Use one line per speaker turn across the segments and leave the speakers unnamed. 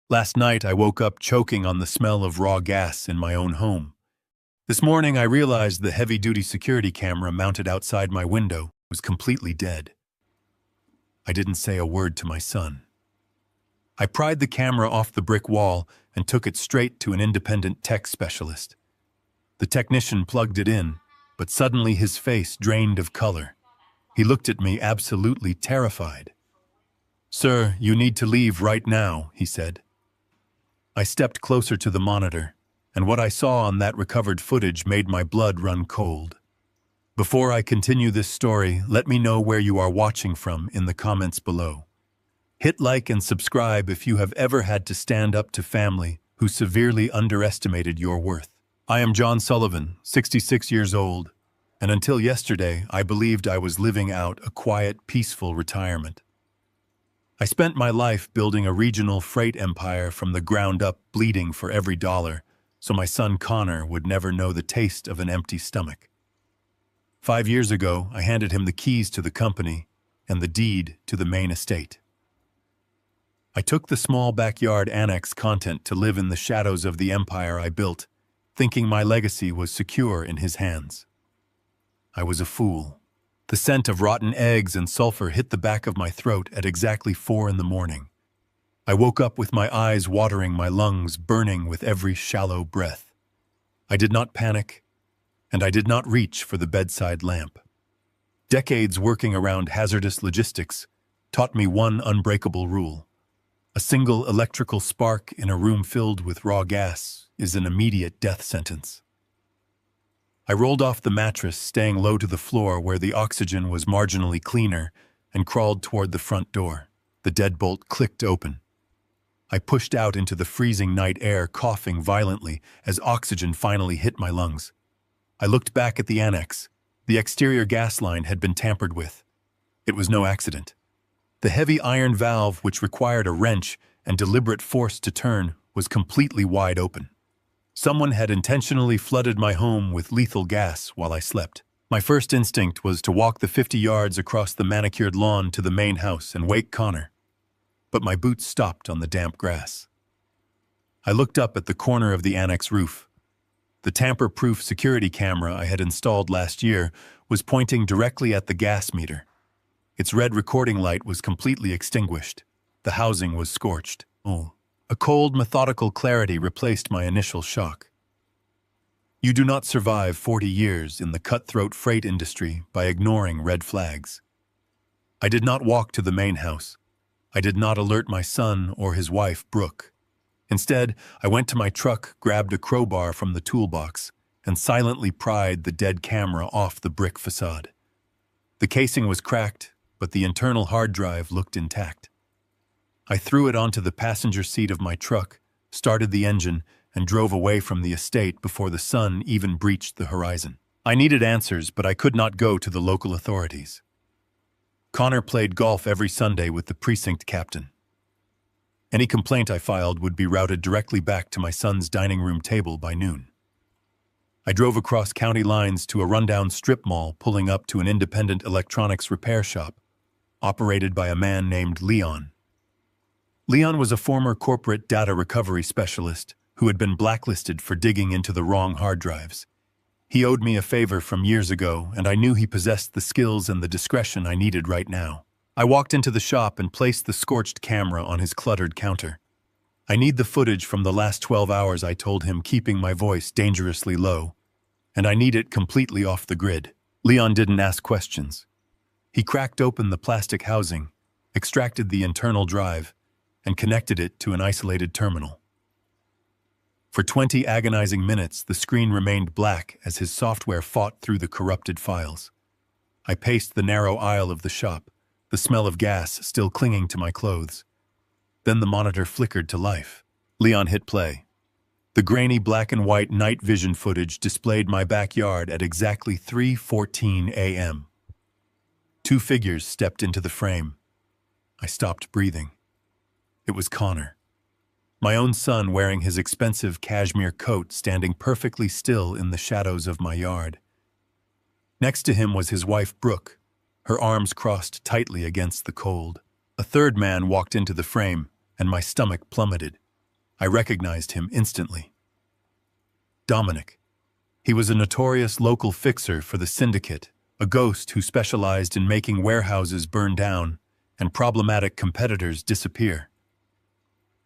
Last night I woke up choking on the smell of raw gas in my own home. This morning I realized the heavy-duty security camera mounted outside my window was completely dead. I didn't say a word to my son. I pried the camera off the brick wall and took it straight to an independent tech specialist. The technician plugged it in, but suddenly his face drained of color. He looked at me absolutely terrified. "Sir, you need to leave right now," he said. I stepped closer to the monitor, and what I saw on that recovered footage made my blood run cold. Before I continue this story, let me know where you are watching from in the comments below. Hit like and subscribe if you have ever had to stand up to family who severely underestimated your worth. I am John Sullivan, 66 years old, and until yesterday I believed I was living out a quiet, peaceful retirement. I spent my life building a regional freight empire from the ground up, bleeding for every dollar, so my son Connor would never know the taste of an empty stomach. 5 years ago, I handed him the keys to the company and the deed to the main estate. I took the small backyard annex content to live in the shadows of the empire I built, thinking my legacy was secure in his hands. I was a fool. The scent of rotten eggs and sulfur hit the back of my throat at exactly 4 a.m. I woke up with my eyes watering, my lungs burning with every shallow breath. I did not panic, and I did not reach for the bedside lamp. Decades working around hazardous logistics taught me one unbreakable rule. A single electrical spark in a room filled with raw gas is an immediate death sentence. I rolled off the mattress, staying low to the floor where the oxygen was marginally cleaner, and crawled toward the front door. The deadbolt clicked open. I pushed out into the freezing night air, coughing violently as oxygen finally hit my lungs. I looked back at the annex. The exterior gas line had been tampered with. It was no accident. The heavy iron valve, which required a wrench and deliberate force to turn, was completely wide open. Someone had intentionally flooded my home with lethal gas while I slept. My first instinct was to walk the 50 yards across the manicured lawn to the main house and wake Connor. But my boots stopped on the damp grass. I looked up at the corner of the annex roof. The tamper-proof security camera I had installed last year was pointing directly at the gas meter. Its red recording light was completely extinguished. The housing was scorched. A cold, methodical clarity replaced my initial shock. You do not survive 40 years in the cutthroat freight industry by ignoring red flags. I did not walk to the main house. I did not alert my son or his wife, Brooke. Instead, I went to my truck, grabbed a crowbar from the toolbox, and silently pried the dead camera off the brick facade. The casing was cracked, but the internal hard drive looked intact. I threw it onto the passenger seat of my truck, started the engine, and drove away from the estate before the sun even breached the horizon. I needed answers, but I could not go to the local authorities. Connor played golf every Sunday with the precinct captain. Any complaint I filed would be routed directly back to my son's dining room table by noon. I drove across county lines to a rundown strip mall, pulling up to an independent electronics repair shop, operated by a man named Leon. Leon was a former corporate data recovery specialist who had been blacklisted for digging into the wrong hard drives. He owed me a favor from years ago, and I knew he possessed the skills and the discretion I needed right now. I walked into the shop and placed the scorched camera on his cluttered counter. "I need the footage from the last 12 hours," I told him, keeping my voice dangerously low. "And I need it completely off the grid." Leon didn't ask questions. He cracked open the plastic housing, extracted the internal drive, and connected it to an isolated terminal. For 20 agonizing minutes, the screen remained black as his software fought through the corrupted files. I paced the narrow aisle of the shop, the smell of gas still clinging to my clothes. Then the monitor flickered to life. Leon hit play. The grainy black and white night vision footage displayed my backyard at exactly 3:14 a.m. 2 figures stepped into the frame. I stopped breathing. It was Connor. My own son, wearing his expensive cashmere coat, standing perfectly still in the shadows of my yard. Next to him was his wife, Brooke, her arms crossed tightly against the cold. A third man walked into the frame, and my stomach plummeted. I recognized him instantly. Dominic. He was a notorious local fixer for the syndicate, a ghost who specialized in making warehouses burn down and problematic competitors disappear.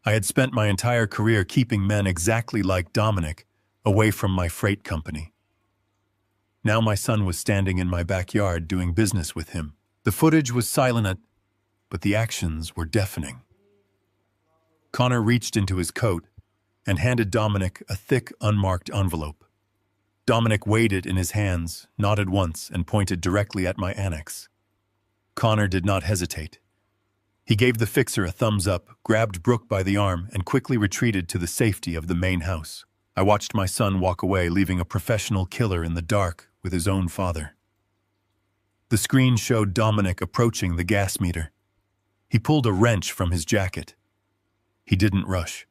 I had spent my entire career keeping men exactly like Dominic away from my freight company. Now my son was standing in my backyard doing business with him. The footage was silent, but the actions were deafening. Connor reached into his coat and handed Dominic a thick, unmarked envelope. Dominic weighed it in his hands, nodded once, and pointed directly at my annex. Connor did not hesitate. He gave the fixer a thumbs up, grabbed Brooke by the arm, and quickly retreated to the safety of the main house. I watched my son walk away, leaving a professional killer in the dark with his own father. The screen showed Dominic approaching the gas meter. He pulled a wrench from his jacket. He didn't rush.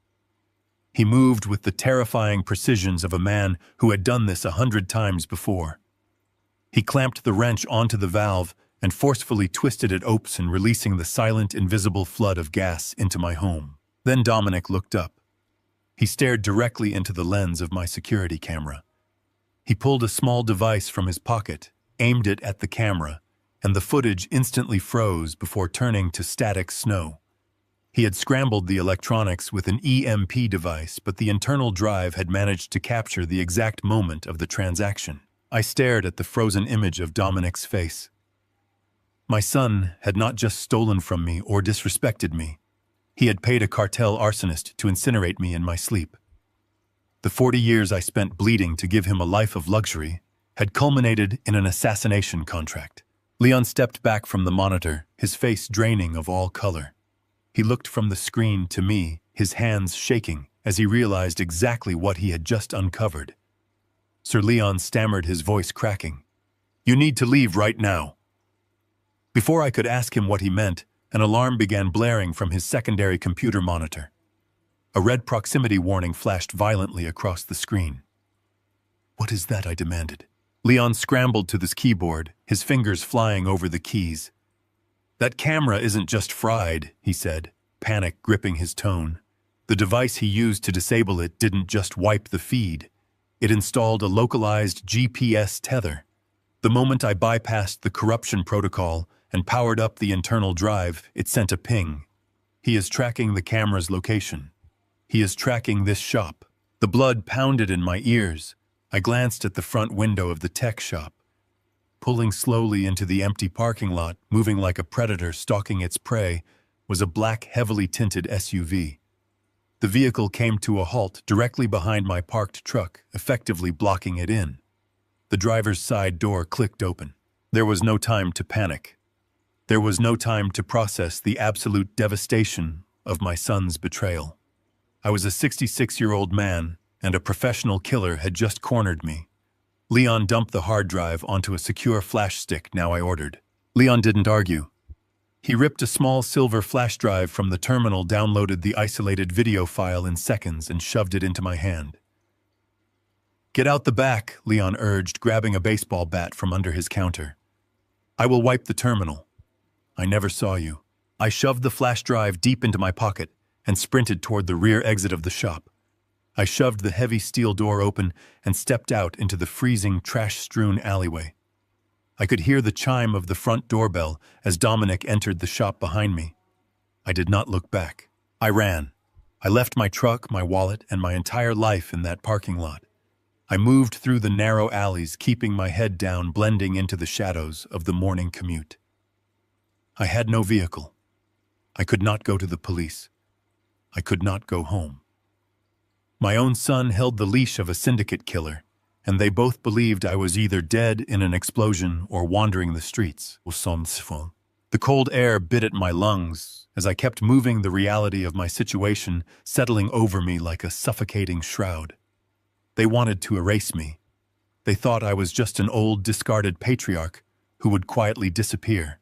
He moved with the terrifying precisions of a man who had done this 100 times before. He clamped the wrench onto the valve and forcefully twisted it open, releasing the silent, invisible flood of gas into my home. Then Dominic looked up. He stared directly into the lens of my security camera. He pulled a small device from his pocket, aimed it at the camera, and the footage instantly froze before turning to static snow. He had scrambled the electronics with an EMP device, but the internal drive had managed to capture the exact moment of the transaction. I stared at the frozen image of Dominic's face. My son had not just stolen from me or disrespected me. He had paid a cartel arsonist to incinerate me in my sleep. The 40 years I spent bleeding to give him a life of luxury had culminated in an assassination contract. Leon stepped back from the monitor, his face draining of all color. He looked from the screen to me, his hands shaking, as he realized exactly what he had just uncovered. Sir Leon stammered, his voice cracking. "You need to leave right now." Before I could ask him what he meant, an alarm began blaring from his secondary computer monitor. A red proximity warning flashed violently across the screen. "What is that?" I demanded. Leon scrambled to his keyboard, his fingers flying over the keys. "That camera isn't just fried," he said, panic gripping his tone. "The device he used to disable it didn't just wipe the feed. It installed a localized GPS tether. The moment I bypassed the corruption protocol and powered up the internal drive, it sent a ping. He is tracking the camera's location. He is tracking this shop." The blood pounded in my ears. I glanced at the front window of the tech shop. Pulling slowly into the empty parking lot, moving like a predator stalking its prey, was a black, heavily tinted SUV. The vehicle came to a halt directly behind my parked truck, effectively blocking it in. The driver's side door clicked open. There was no time to panic. There was no time to process the absolute devastation of my son's betrayal. I was a 66-year-old man, and a professional killer had just cornered me. Leon dumped the hard drive onto a secure flash stick. Now I ordered. Leon didn't argue. He ripped a small silver flash drive from the terminal, downloaded the isolated video file in seconds, and shoved it into my hand. "Get out the back," Leon urged, grabbing a baseball bat from under his counter. "I will wipe the terminal." "I never saw you." I shoved the flash drive deep into my pocket and sprinted toward the rear exit of the shop. I shoved the heavy steel door open and stepped out into the freezing, trash-strewn alleyway. I could hear the chime of the front doorbell as Dominic entered the shop behind me. I did not look back. I ran. I left my truck, my wallet, and my entire life in that parking lot. I moved through the narrow alleys, keeping my head down, blending into the shadows of the morning commute. I had no vehicle. I could not go to the police. I could not go home. My own son held the leash of a syndicate killer, and they both believed I was either dead in an explosion or wandering the streets. The cold air bit at my lungs as I kept moving, the reality of my situation settling over me like a suffocating shroud. They wanted to erase me. They thought I was just an old, discarded patriarch who would quietly disappear.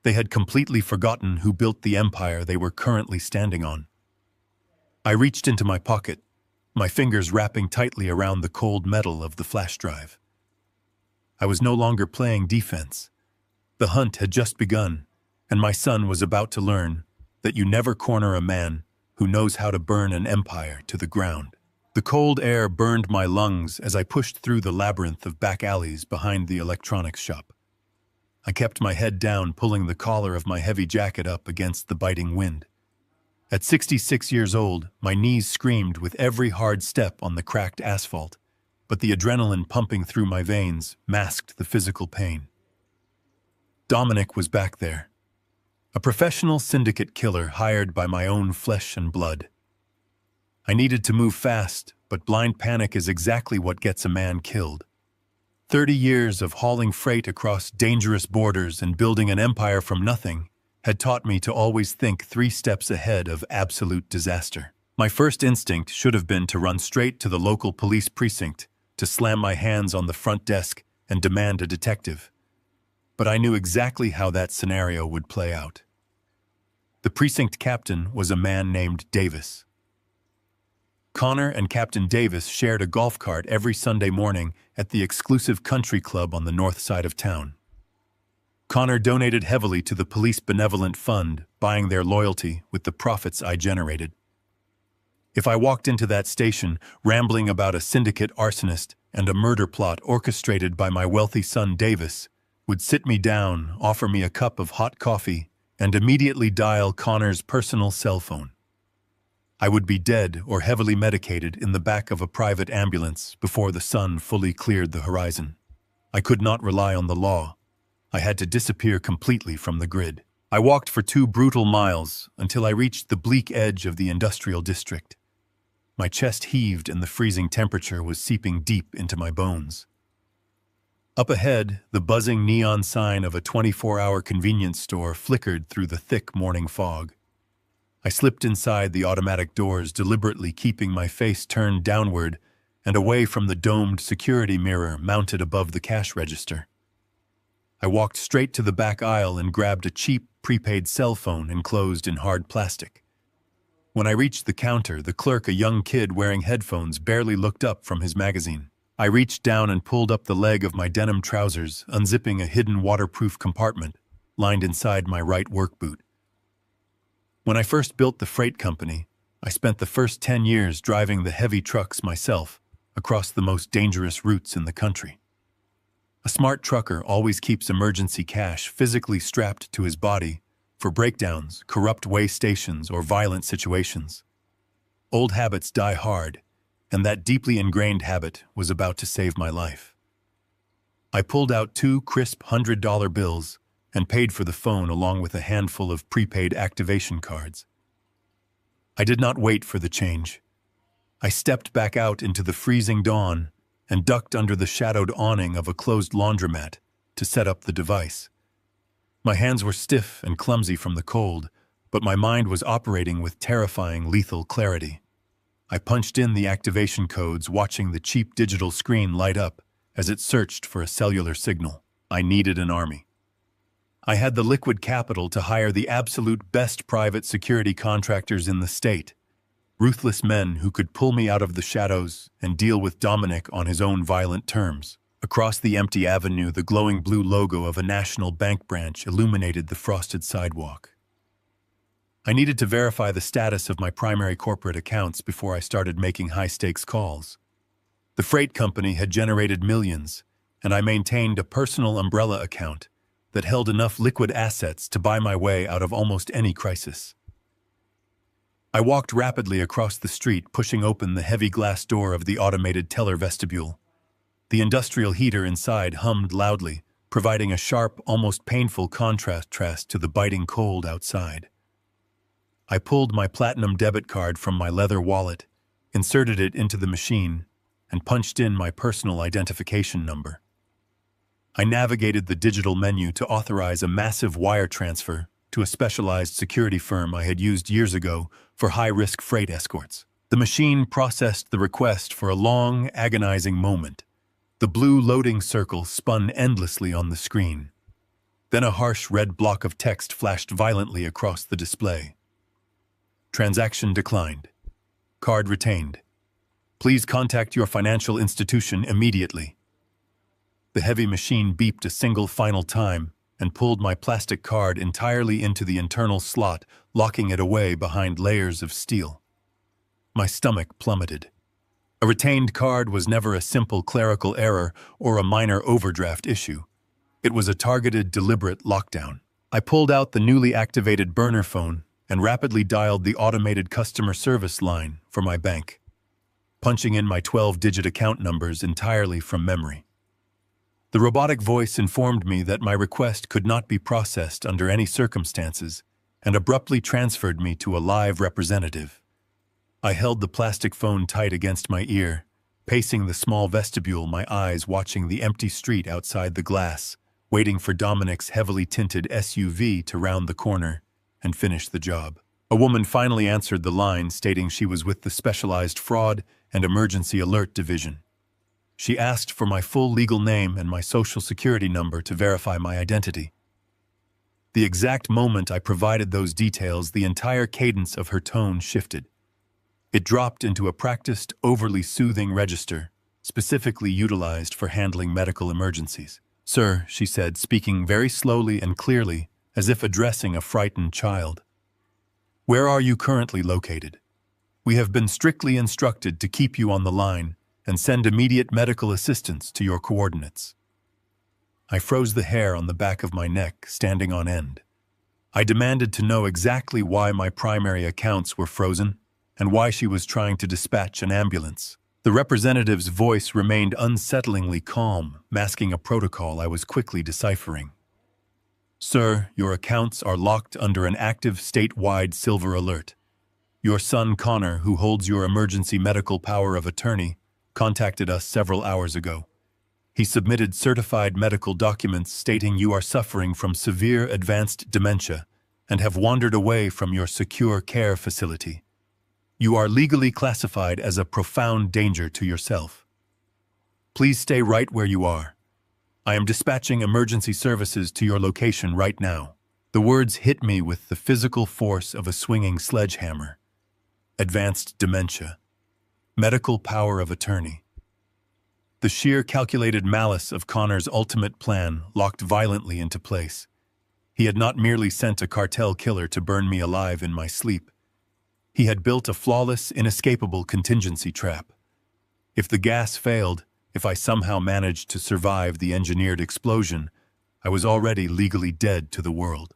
They had completely forgotten who built the empire they were currently standing on. I reached into my pocket, my fingers wrapping tightly around the cold metal of the flash drive. I was no longer playing defense. The hunt had just begun, and my son was about to learn that you never corner a man who knows how to burn an empire to the ground. The cold air burned my lungs as I pushed through the labyrinth of back alleys behind the electronics shop. I kept my head down, pulling the collar of my heavy jacket up against the biting wind. At 66 years old, my knees screamed with every hard step on the cracked asphalt, but the adrenaline pumping through my veins masked the physical pain. Dominic was back there, a professional syndicate killer hired by my own flesh and blood. I needed to move fast, but blind panic is exactly what gets a man killed. 30 years of hauling freight across dangerous borders and building an empire from nothing had taught me to always think 3 steps ahead of absolute disaster. My first instinct should have been to run straight to the local police precinct, to slam my hands on the front desk and demand a detective. But I knew exactly how that scenario would play out. The precinct captain was a man named Davis. Connor and Captain Davis shared a golf cart every Sunday morning at the exclusive country club on the north side of town. Connor donated heavily to the police benevolent fund, buying their loyalty with the profits I generated. If I walked into that station rambling about a syndicate arsonist and a murder plot orchestrated by my wealthy son Davis, would sit me down, offer me a cup of hot coffee, and immediately dial Connor's personal cell phone. I would be dead or heavily medicated in the back of a private ambulance before the sun fully cleared the horizon. I could not rely on the law. I had to disappear completely from the grid. I walked for 2 brutal miles until I reached the bleak edge of the industrial district. My chest heaved and the freezing temperature was seeping deep into my bones. Up ahead, the buzzing neon sign of a 24-hour convenience store flickered through the thick morning fog. I slipped inside the automatic doors, deliberately keeping my face turned downward and away from the domed security mirror mounted above the cash register. I walked straight to the back aisle and grabbed a cheap, prepaid cell phone enclosed in hard plastic. When I reached the counter, the clerk, a young kid wearing headphones, barely looked up from his magazine. I reached down and pulled up the leg of my denim trousers, unzipping a hidden waterproof compartment lined inside my right work boot. When I first built the freight company, I spent the first 10 years driving the heavy trucks myself across the most dangerous routes in the country. A smart trucker always keeps emergency cash physically strapped to his body for breakdowns, corrupt way stations, or violent situations. Old habits die hard, and that deeply ingrained habit was about to save my life. I pulled out 2 crisp $100 bills and paid for the phone along with a handful of prepaid activation cards. I did not wait for the change. I stepped back out into the freezing dawn and ducked under the shadowed awning of a closed laundromat to set up the device. My hands were stiff and clumsy from the cold, but my mind was operating with terrifying, lethal clarity. I punched in the activation codes, watching the cheap digital screen light up as it searched for a cellular signal. I needed an army. I had the liquid capital to hire the absolute best private security contractors in the state, ruthless men who could pull me out of the shadows and deal with Dominic on his own violent terms. Across the empty avenue, the glowing blue logo of a national bank branch illuminated the frosted sidewalk. I needed to verify the status of my primary corporate accounts before I started making high-stakes calls. The freight company had generated millions, and I maintained a personal umbrella account that held enough liquid assets to buy my way out of almost any crisis. I walked rapidly across the street, pushing open the heavy glass door of the automated teller vestibule. The industrial heater inside hummed loudly, providing a sharp, almost painful contrast to the biting cold outside. I pulled my platinum debit card from my leather wallet, inserted it into the machine, and punched in my personal identification number. I navigated the digital menu to authorize a massive wire transfer to a specialized security firm I had used years ago for high-risk freight escorts. The machine processed the request for a long, agonizing moment. The blue loading circle spun endlessly on the screen. Then a harsh red block of text flashed violently across the display. Transaction declined. Card retained. Please contact your financial institution immediately. The heavy machine beeped a single final time and pulled my plastic card entirely into the internal slot, locking it away behind layers of steel. My stomach plummeted. A retained card was never a simple clerical error or a minor overdraft issue. It was a targeted, deliberate lockdown. I pulled out the newly activated burner phone and rapidly dialed the automated customer service line for my bank, punching in my 12-digit account numbers entirely from memory. The robotic voice informed me that my request could not be processed under any circumstances and abruptly transferred me to a live representative. I held the plastic phone tight against my ear, pacing the small vestibule, my eyes watching the empty street outside the glass, waiting for Dominic's heavily tinted SUV to round the corner and finish the job. A woman finally answered the line, stating she was with the Specialized Fraud and Emergency Alert Division. She asked for my full legal name and my social security number to verify my identity. The exact moment I provided those details, the entire cadence of her tone shifted. It dropped into a practiced, overly soothing register, specifically utilized for handling medical emergencies. "Sir," she said, speaking very slowly and clearly, as if addressing a frightened child. "Where are you currently located? We have been strictly instructed to keep you on the line and send immediate medical assistance to your coordinates." I froze the hair on the back of my neck, standing on end. I demanded to know exactly why my primary accounts were frozen and why she was trying to dispatch an ambulance. The representative's voice remained unsettlingly calm, masking a protocol I was quickly deciphering. "Sir, your accounts are locked under an active statewide silver alert. Your son Connor, who holds your emergency medical power of attorney, contacted us several hours ago. He submitted certified medical documents stating you are suffering from severe advanced dementia and have wandered away from your secure care facility. You are legally classified as a profound danger to yourself. Please stay right where you are. I am dispatching emergency services to your location right now." The words hit me with the physical force of a swinging sledgehammer. Advanced dementia. Medical power of attorney. The sheer calculated malice of Connor's ultimate plan locked violently into place. He had not merely sent a cartel killer to burn me alive in my sleep. He had built a flawless, inescapable contingency trap. If the gas failed, if I somehow managed to survive the engineered explosion, I was already legally dead to the world.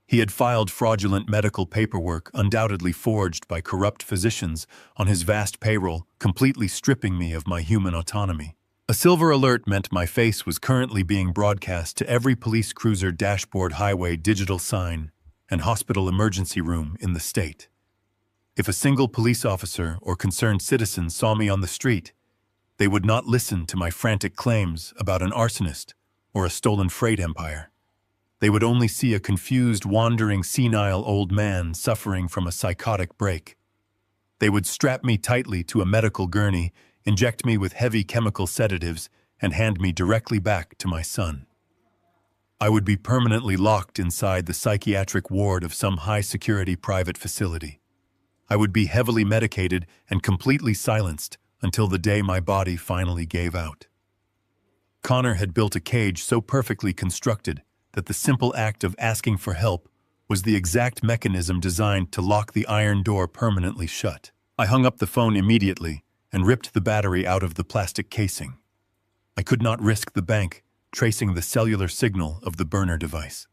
He had filed fraudulent medical paperwork, undoubtedly forged by corrupt physicians, on his vast payroll, completely stripping me of my human autonomy. A silver alert meant my face was currently being broadcast to every police cruiser, dashboard, highway, digital sign, and hospital emergency room in the state. If a single police officer or concerned citizen saw me on the street, they would not listen to my frantic claims about an arsonist or a stolen freight empire. They would only see a confused, wandering, senile old man suffering from a psychotic break. They would strap me tightly to a medical gurney, inject me with heavy chemical sedatives, and hand me directly back to my son. I would be permanently locked inside the psychiatric ward of some high-security private facility. I would be heavily medicated and completely silenced until the day my body finally gave out. Connor had built a cage so perfectly constructed that the simple act of asking for help was the exact mechanism designed to lock the iron door permanently shut. I hung up the phone immediately and ripped the battery out of the plastic casing. I could not risk the bank tracing the cellular signal of the burner device.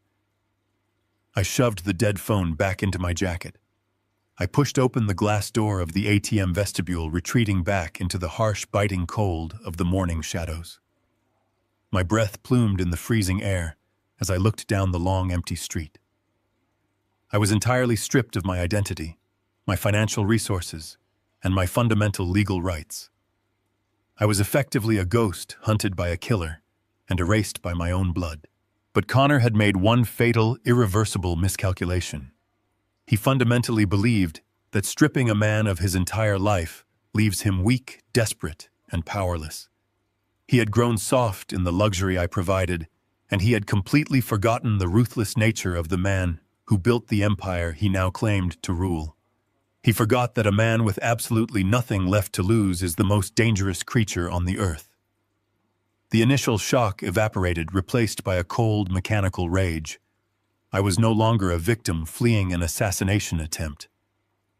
I shoved the dead phone back into my jacket. I pushed open the glass door of the ATM vestibule, retreating back into the harsh, biting cold of the morning shadows. My breath plumed in the freezing air as I looked down the long, empty street. I was entirely stripped of my identity, my financial resources, and my fundamental legal rights. I was effectively a ghost hunted by a killer and erased by my own blood. But Connor had made one fatal, irreversible miscalculation. He fundamentally believed that stripping a man of his entire life leaves him weak, desperate, and powerless. He had grown soft in the luxury I provided, and he had completely forgotten the ruthless nature of the man who built the empire he now claimed to rule. He forgot that a man with absolutely nothing left to lose is the most dangerous creature on the earth. The initial shock evaporated, replaced by a cold, mechanical rage. I was no longer a victim fleeing an assassination attempt.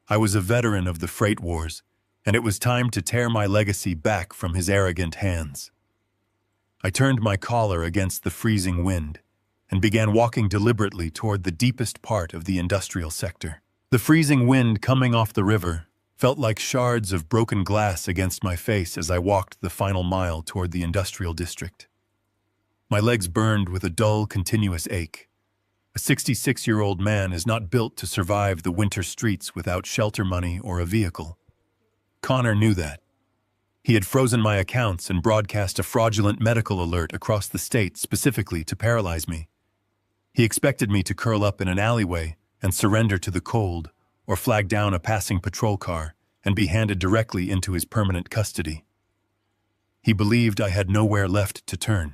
I was a veteran of the freight wars, and it was time to tear my legacy back from his arrogant hands. I turned my collar against the freezing wind and began walking deliberately toward the deepest part of the industrial sector. The freezing wind coming off the river felt like shards of broken glass against my face as I walked the final mile toward the industrial district. My legs burned with a dull, continuous ache. A 66-year-old man is not built to survive the winter streets without shelter money or a vehicle. Connor knew that. He had frozen my accounts and broadcast a fraudulent medical alert across the state specifically to paralyze me. He expected me to curl up in an alleyway and surrender to the cold, or flag down a passing patrol car and be handed directly into his permanent custody. He believed I had nowhere left to turn.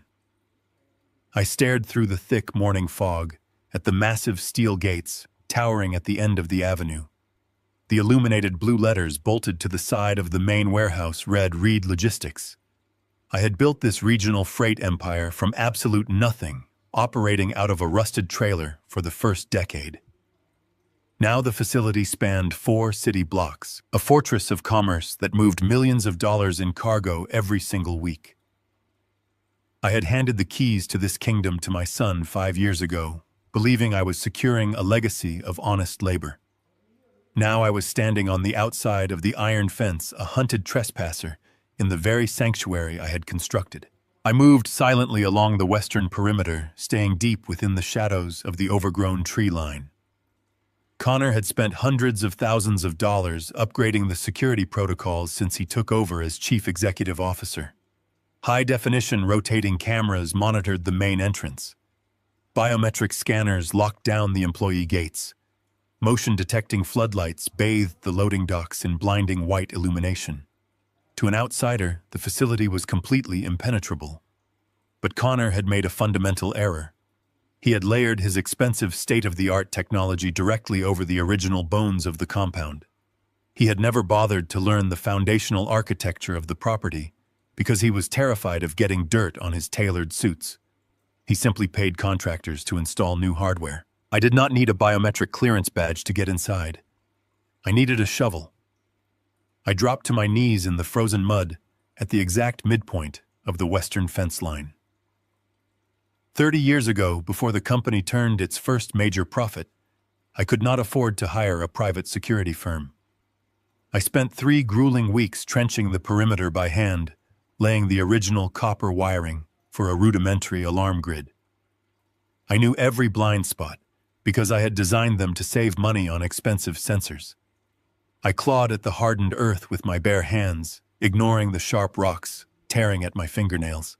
I stared through the thick morning fog at the massive steel gates towering at the end of the avenue. The illuminated blue letters bolted to the side of the main warehouse read Reed Logistics. I had built this regional freight empire from absolute nothing, operating out of a rusted trailer for the first decade. Now the facility spanned 4 city blocks, a fortress of commerce that moved millions of dollars in cargo every single week. I had handed the keys to this kingdom to my son 5 years ago, believing I was securing a legacy of honest labor. Now I was standing on the outside of the iron fence, a hunted trespasser, in the very sanctuary I had constructed. I moved silently along the western perimeter, staying deep within the shadows of the overgrown tree line. Connor had spent hundreds of thousands of dollars upgrading the security protocols since he took over as chief executive officer. High-definition rotating cameras monitored the main entrance. Biometric scanners locked down the employee gates. Motion-detecting floodlights bathed the loading docks in blinding white illumination. To an outsider, the facility was completely impenetrable. But Connor had made a fundamental error. He had layered his expensive state-of-the-art technology directly over the original bones of the compound. He had never bothered to learn the foundational architecture of the property because he was terrified of getting dirt on his tailored suits. He simply paid contractors to install new hardware. I did not need a biometric clearance badge to get inside. I needed a shovel. I dropped to my knees in the frozen mud at the exact midpoint of the western fence line. 30 years ago, before the company turned its first major profit, I could not afford to hire a private security firm. I spent 3 grueling weeks trenching the perimeter by hand, laying the original copper wiring for a rudimentary alarm grid. I knew every blind spot because I had designed them to save money on expensive sensors. I clawed at the hardened earth with my bare hands, ignoring the sharp rocks tearing at my fingernails.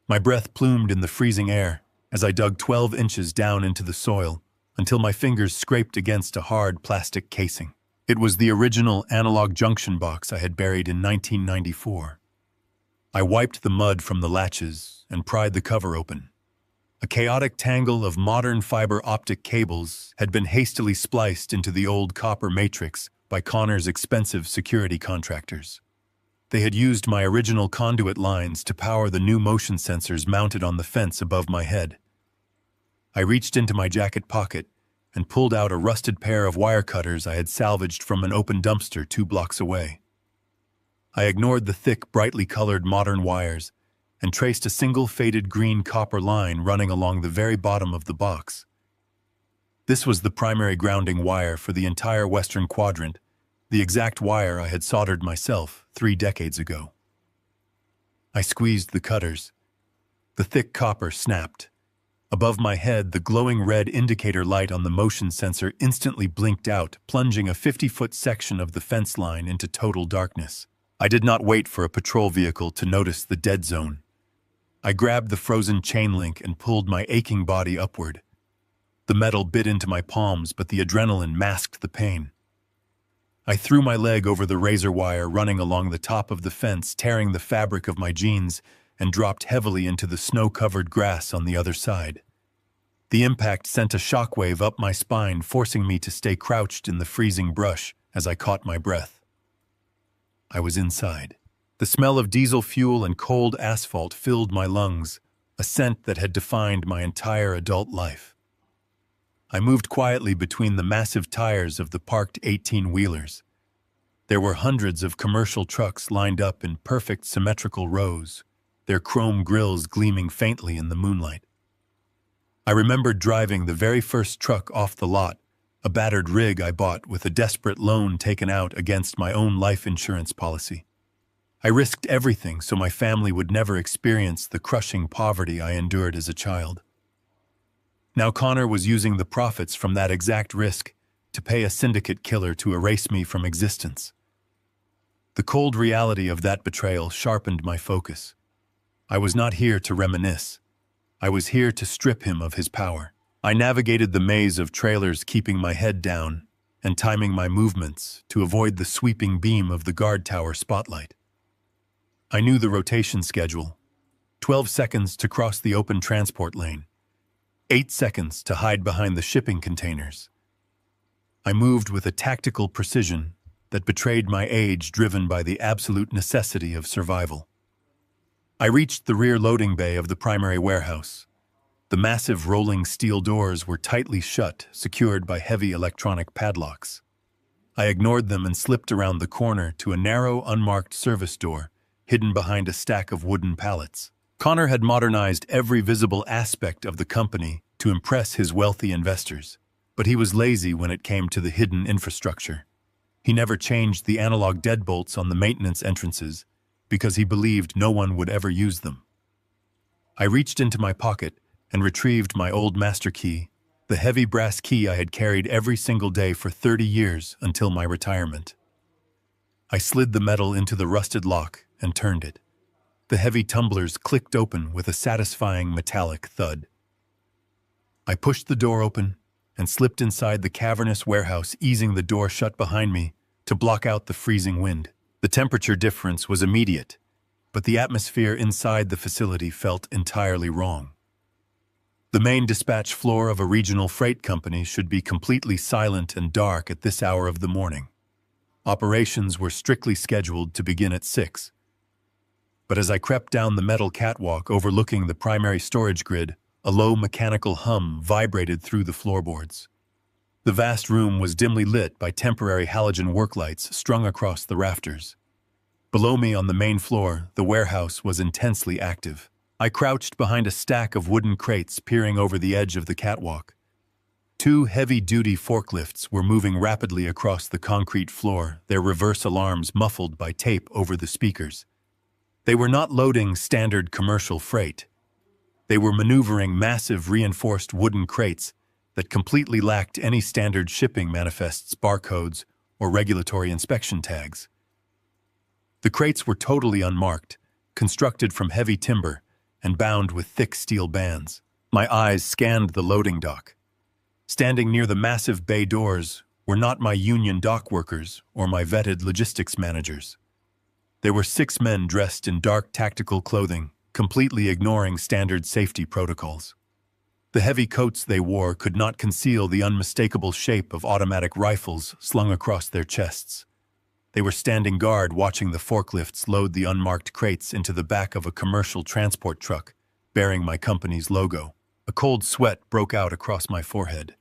My breath plumed in the freezing air as I dug 12 inches down into the soil until my fingers scraped against a hard plastic casing. It was the original analog junction box I had buried in 1994. I wiped the mud from the latches and pried the cover open. A chaotic tangle of modern fiber optic cables had been hastily spliced into the old copper matrix by Connor's expensive security contractors. They had used my original conduit lines to power the new motion sensors mounted on the fence above my head. I reached into my jacket pocket and pulled out a rusted pair of wire cutters I had salvaged from an open dumpster 2 blocks away. I ignored the thick, brightly colored modern wires and traced a single faded green copper line running along the very bottom of the box. This was the primary grounding wire for the entire western quadrant, the exact wire I had soldered myself 3 decades ago. I squeezed the cutters. The thick copper snapped. Above my head, the glowing red indicator light on the motion sensor instantly blinked out, plunging a 50-foot section of the fence line into total darkness. I did not wait for a patrol vehicle to notice the dead zone. I grabbed the frozen chain link and pulled my aching body upward. The metal bit into my palms, but the adrenaline masked the pain. I threw my leg over the razor wire running along the top of the fence, tearing the fabric of my jeans, and dropped heavily into the snow-covered grass on the other side. The impact sent a shockwave up my spine, forcing me to stay crouched in the freezing brush as I caught my breath. I was inside. The The smell of diesel fuel and cold asphalt filled my lungs, a scent that had defined my entire adult life. I moved quietly between the massive tires of the parked 18-wheelers. There were hundreds of commercial trucks lined up in perfect symmetrical rows, their chrome grills gleaming faintly in the moonlight. I remembered driving the very first truck off the lot, a battered rig I bought with a desperate loan taken out against my own life insurance policy. I risked everything so my family would never experience the crushing poverty I endured as a child. Now Connor was using the profits from that exact risk to pay a syndicate killer to erase me from existence. The cold reality of that betrayal sharpened my focus. I was not here to reminisce. I was here to strip him of his power. I navigated the maze of trailers, keeping my head down and timing my movements to avoid the sweeping beam of the guard tower spotlight. I knew the rotation schedule: 12 seconds to cross the open transport lane, 8 seconds to hide behind the shipping containers. I moved with a tactical precision that betrayed my age, driven by the absolute necessity of survival. I reached the rear loading bay of the primary warehouse. The massive rolling steel doors were tightly shut, secured by heavy electronic padlocks. I ignored them and slipped around the corner to a narrow, unmarked service door, hidden behind a stack of wooden pallets. Connor had modernized every visible aspect of the company to impress his wealthy investors, but he was lazy when it came to the hidden infrastructure. He never changed the analog deadbolts on the maintenance entrances because he believed no one would ever use them. I reached into my pocket and retrieved my old master key, the heavy brass key I had carried every single day for 30 years until my retirement. I slid the metal into the rusted lock and turned it. The heavy tumblers clicked open with a satisfying metallic thud. I pushed the door open and slipped inside the cavernous warehouse, easing the door shut behind me to block out the freezing wind. The temperature difference was immediate, but the atmosphere inside the facility felt entirely wrong. The main dispatch floor of a regional freight company should be completely silent and dark at this hour of the morning. Operations were strictly scheduled to begin at 6. But as I crept down the metal catwalk overlooking the primary storage grid, a low mechanical hum vibrated through the floorboards. The vast room was dimly lit by temporary halogen work lights strung across the rafters. Below me on the main floor, the warehouse was intensely active. I crouched behind a stack of wooden crates, peering over the edge of the catwalk. 2 heavy-duty forklifts were moving rapidly across the concrete floor, their reverse alarms muffled by tape over the speakers. They were not loading standard commercial freight. They were maneuvering massive reinforced wooden crates that completely lacked any standard shipping manifests, barcodes, or regulatory inspection tags. The crates were totally unmarked, constructed from heavy timber and bound with thick steel bands. My eyes scanned the loading dock. Standing near the massive bay doors were not my union dock workers or my vetted logistics managers. There were 6 men dressed in dark tactical clothing, completely ignoring standard safety protocols. The heavy coats they wore could not conceal the unmistakable shape of automatic rifles slung across their chests. They were standing guard, watching the forklifts load the unmarked crates into the back of a commercial transport truck bearing my company's logo. A cold sweat broke out across my forehead.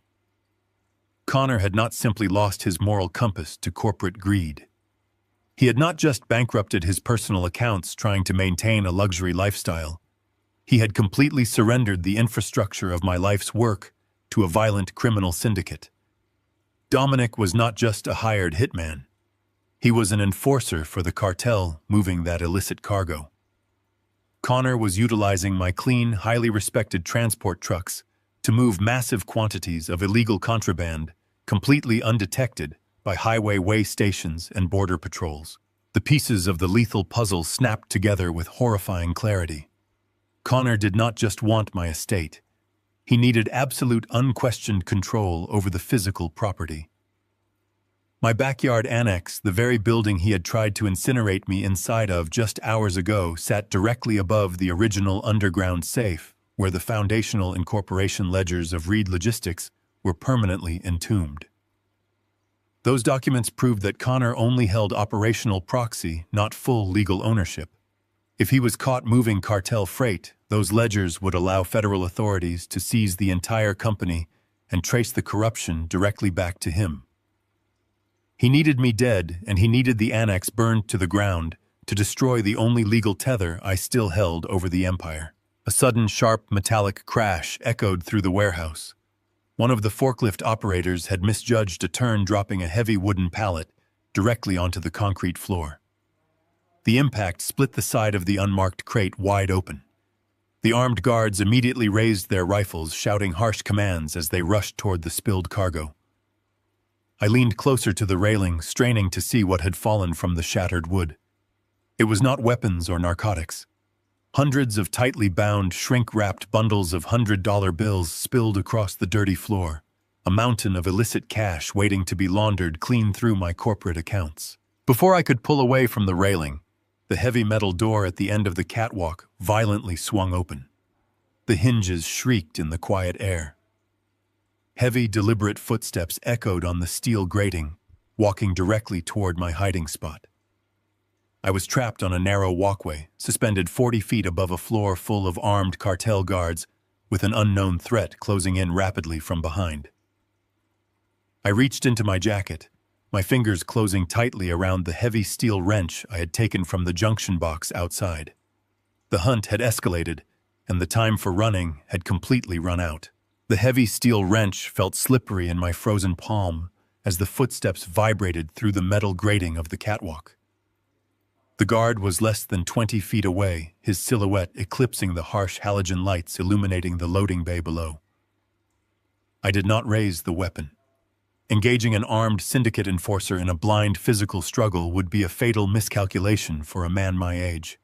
Connor had not simply lost his moral compass to corporate greed. He had not just bankrupted his personal accounts trying to maintain a luxury lifestyle. He had completely surrendered the infrastructure of my life's work to a violent criminal syndicate. Dominic was not just a hired hitman. He was an enforcer for the cartel moving that illicit cargo. Connor was utilizing my clean, highly respected transport trucks to move massive quantities of illegal contraband, completely undetected by highway weigh stations and border patrols. The pieces of the lethal puzzle snapped together with horrifying clarity. Connor did not just want my estate. He needed absolute, unquestioned control over the physical property. My backyard annex, the very building he had tried to incinerate me inside of just hours ago, sat directly above the original underground safe, where the foundational incorporation ledgers of Reed Logistics were permanently entombed. Those documents proved that Connor only held operational proxy, not full legal ownership. If he was caught moving cartel freight, those ledgers would allow federal authorities to seize the entire company and trace the corruption directly back to him. He needed me dead, and he needed the annex burned to the ground to destroy the only legal tether I still held over the empire. A sudden, sharp, metallic crash echoed through the warehouse. One of the forklift operators had misjudged a turn, dropping a heavy wooden pallet directly onto the concrete floor. The impact split the side of the unmarked crate wide open. The armed guards immediately raised their rifles, shouting harsh commands as they rushed toward the spilled cargo. I leaned closer to the railing, straining to see what had fallen from the shattered wood. It was not weapons or narcotics. Hundreds of tightly bound, shrink-wrapped bundles of $100 bills spilled across the dirty floor, a mountain of illicit cash waiting to be laundered clean through my corporate accounts. Before I could pull away from the railing, the heavy metal door at the end of the catwalk violently swung open. The hinges shrieked in the quiet air. Heavy, deliberate footsteps echoed on the steel grating, walking directly toward my hiding spot. I was trapped on a narrow walkway, suspended 40 feet above a floor full of armed cartel guards, with an unknown threat closing in rapidly from behind. I reached into my jacket, my fingers closing tightly around the heavy steel wrench I had taken from the junction box outside. The hunt had escalated, and the time for running had completely run out. The heavy steel wrench felt slippery in my frozen palm as the footsteps vibrated through the metal grating of the catwalk. The guard was less than 20 feet away, his silhouette eclipsing the harsh halogen lights illuminating the loading bay below. I did not raise the weapon. Engaging an armed syndicate enforcer in a blind physical struggle would be a fatal miscalculation for a man my age.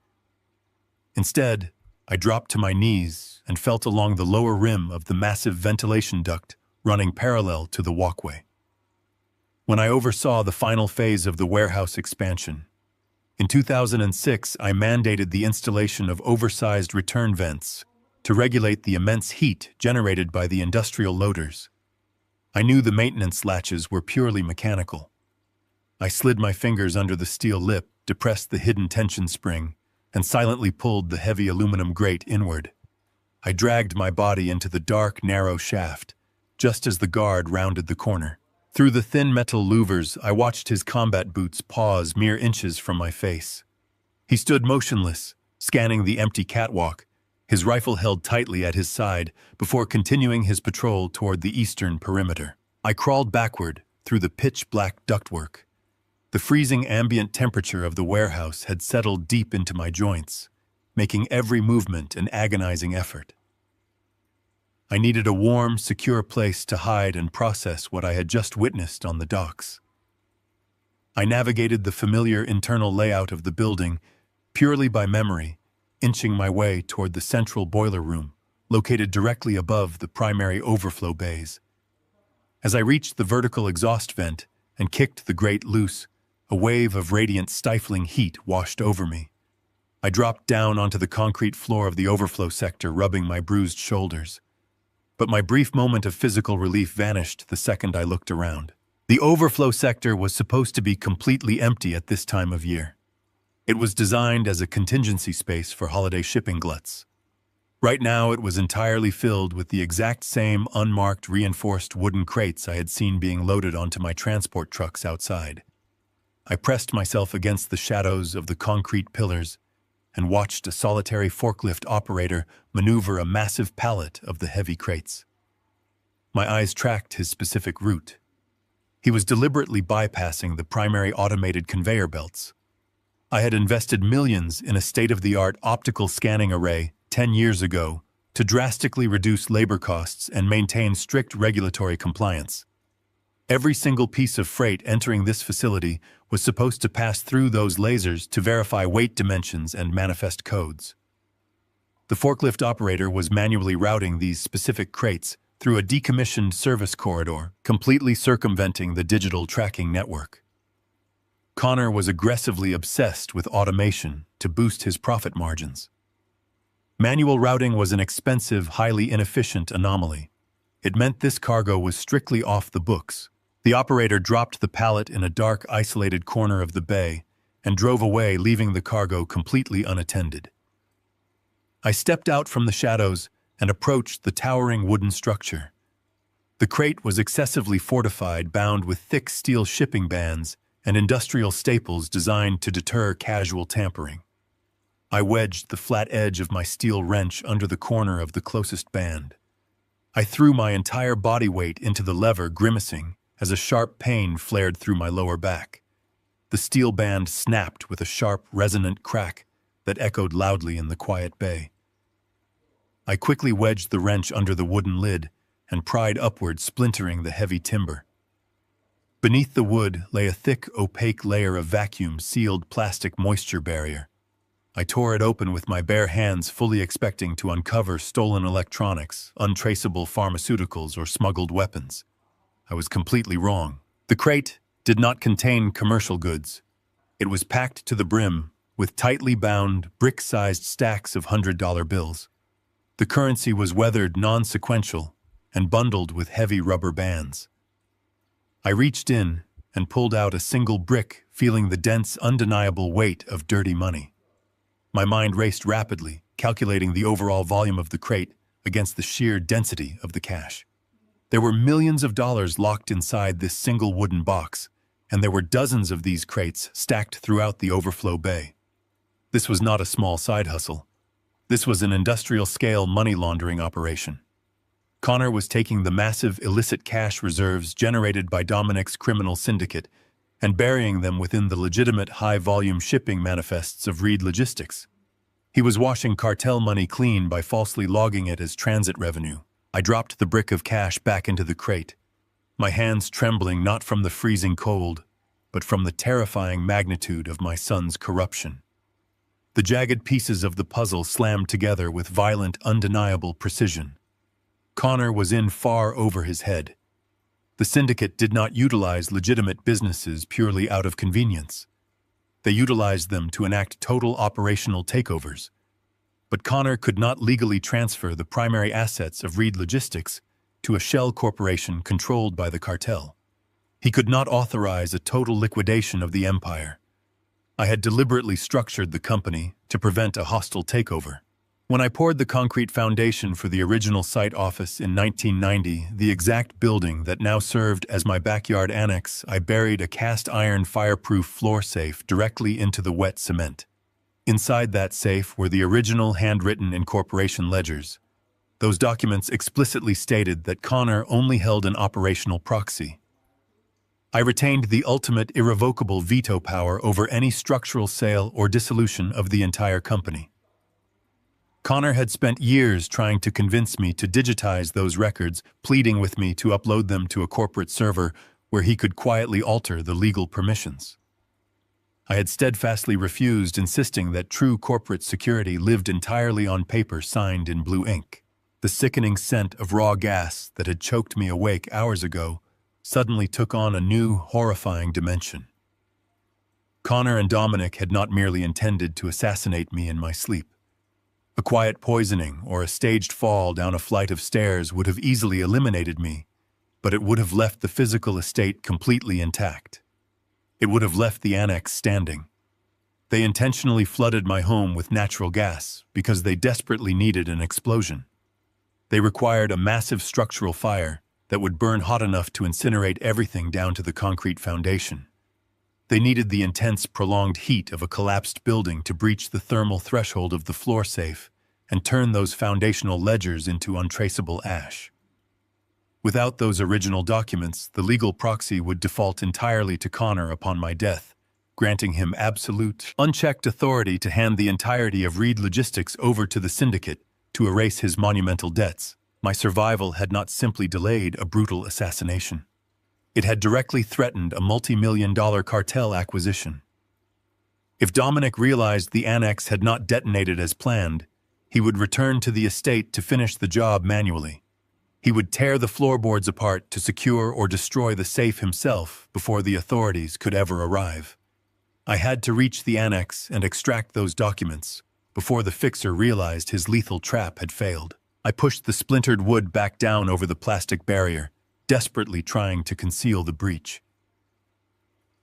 Instead, I dropped to my knees and felt along the lower rim of the massive ventilation duct running parallel to the walkway. When I oversaw the final phase of the warehouse expansion, in 2006, I mandated the installation of oversized return vents to regulate the immense heat generated by the industrial loaders. I knew the maintenance latches were purely mechanical. I slid my fingers under the steel lip, depressed the hidden tension spring, and silently pulled the heavy aluminum grate inward. I dragged my body into the dark, narrow shaft, just as the guard rounded the corner. Through the thin metal louvers, I watched his combat boots pause mere inches from my face. He stood motionless, scanning the empty catwalk, his rifle held tightly at his side, before continuing his patrol toward the eastern perimeter. I crawled backward through the pitch-black ductwork. The freezing ambient temperature of the warehouse had settled deep into my joints, making every movement an agonizing effort. I needed a warm, secure place to hide and process what I had just witnessed on the docks. I navigated the familiar internal layout of the building purely by memory, inching my way toward the central boiler room, located directly above the primary overflow bays. As I reached the vertical exhaust vent and kicked the grate loose, a wave of radiant, stifling heat washed over me. I dropped down onto the concrete floor of the overflow sector, rubbing my bruised shoulders. But my brief moment of physical relief vanished the second I looked around. The overflow sector was supposed to be completely empty at this time of year. It was designed as a contingency space for holiday shipping gluts. Right now, it was entirely filled with the exact same unmarked, reinforced wooden crates I had seen being loaded onto my transport trucks outside. I pressed myself against the shadows of the concrete pillars and watched a solitary forklift operator maneuver a massive pallet of the heavy crates. My eyes tracked his specific route. He was deliberately bypassing the primary automated conveyor belts. I had invested millions in a state-of-the-art optical scanning array 10 years ago to drastically reduce labor costs and maintain strict regulatory compliance. Every single piece of freight entering this facility was supposed to pass through those lasers to verify weight dimensions and manifest codes. The forklift operator was manually routing these specific crates through a decommissioned service corridor, completely circumventing the digital tracking network. Connor was aggressively obsessed with automation to boost his profit margins. Manual routing was an expensive, highly inefficient anomaly. It meant this cargo was strictly off the books, The operator dropped the pallet in a dark, isolated corner of the bay and drove away, leaving the cargo completely unattended. I stepped out from the shadows and approached the towering wooden structure. The crate was excessively fortified, bound with thick steel shipping bands and industrial staples designed to deter casual tampering. I wedged the flat edge of my steel wrench under the corner of the closest band. I threw my entire body weight into the lever, grimacing as a sharp pain flared through my lower back. The steel band snapped with a sharp, resonant crack that echoed loudly in the quiet bay. I quickly wedged the wrench under the wooden lid and pried upward, splintering the heavy timber. Beneath the wood lay a thick, opaque layer of vacuum-sealed plastic moisture barrier. I tore it open with my bare hands, fully expecting to uncover stolen electronics, untraceable pharmaceuticals, or smuggled weapons. I was completely wrong. The crate did not contain commercial goods. It was packed to the brim with tightly bound, brick-sized stacks of $100 bills. The currency was weathered, non-sequential, and bundled with heavy rubber bands. I reached in and pulled out a single brick, feeling the dense, undeniable weight of dirty money. My mind raced rapidly, calculating the overall volume of the crate against the sheer density of the cash. There were millions of dollars locked inside this single wooden box, and there were dozens of these crates stacked throughout the overflow bay. This was not a small side hustle. This was an industrial-scale money laundering operation. Connor was taking the massive illicit cash reserves generated by Dominic's criminal syndicate and burying them within the legitimate high-volume shipping manifests of Reed Logistics. He was washing cartel money clean by falsely logging it as transit revenue. I dropped the brick of cash back into the crate, my hands trembling not from the freezing cold, but from the terrifying magnitude of my son's corruption. The jagged pieces of the puzzle slammed together with violent, undeniable precision. Connor was in far over his head. The syndicate did not utilize legitimate businesses purely out of convenience. They utilized them to enact total operational takeovers. But Connor could not legally transfer the primary assets of Reed Logistics to a shell corporation controlled by the cartel. He could not authorize a total liquidation of the empire. I had deliberately structured the company to prevent a hostile takeover. When I poured the concrete foundation for the original site office in 1990, the exact building that now served as my backyard annex, I buried a cast-iron fireproof floor safe directly into the wet cement. Inside that safe were the original handwritten incorporation ledgers. Those documents explicitly stated that Connor only held an operational proxy. I retained the ultimate irrevocable veto power over any structural sale or dissolution of the entire company. Connor had spent years trying to convince me to digitize those records, pleading with me to upload them to a corporate server where he could quietly alter the legal permissions. I had steadfastly refused, insisting that true corporate security lived entirely on paper signed in blue ink. The sickening scent of raw gas that had choked me awake hours ago suddenly took on a new, horrifying dimension. Connor and Dominic had not merely intended to assassinate me in my sleep. A quiet poisoning or a staged fall down a flight of stairs would have easily eliminated me, but it would have left the physical estate completely intact. It would have left the annex standing. They intentionally flooded my home with natural gas because they desperately needed an explosion. They required a massive structural fire that would burn hot enough to incinerate everything down to the concrete foundation. They needed the intense, prolonged heat of a collapsed building to breach the thermal threshold of the floor safe and turn those foundational ledgers into untraceable ash. Without those original documents, the legal proxy would default entirely to Connor upon my death, granting him absolute, unchecked authority to hand the entirety of Reed Logistics over to the syndicate to erase his monumental debts. My survival had not simply delayed a brutal assassination. It had directly threatened a multi-million-dollar cartel acquisition. If Dominic realized the annex had not detonated as planned, he would return to the estate to finish the job manually. He would tear the floorboards apart to secure or destroy the safe himself before the authorities could ever arrive. I had to reach the annex and extract those documents before the fixer realized his lethal trap had failed. I pushed the splintered wood back down over the plastic barrier desperately trying to conceal the breach.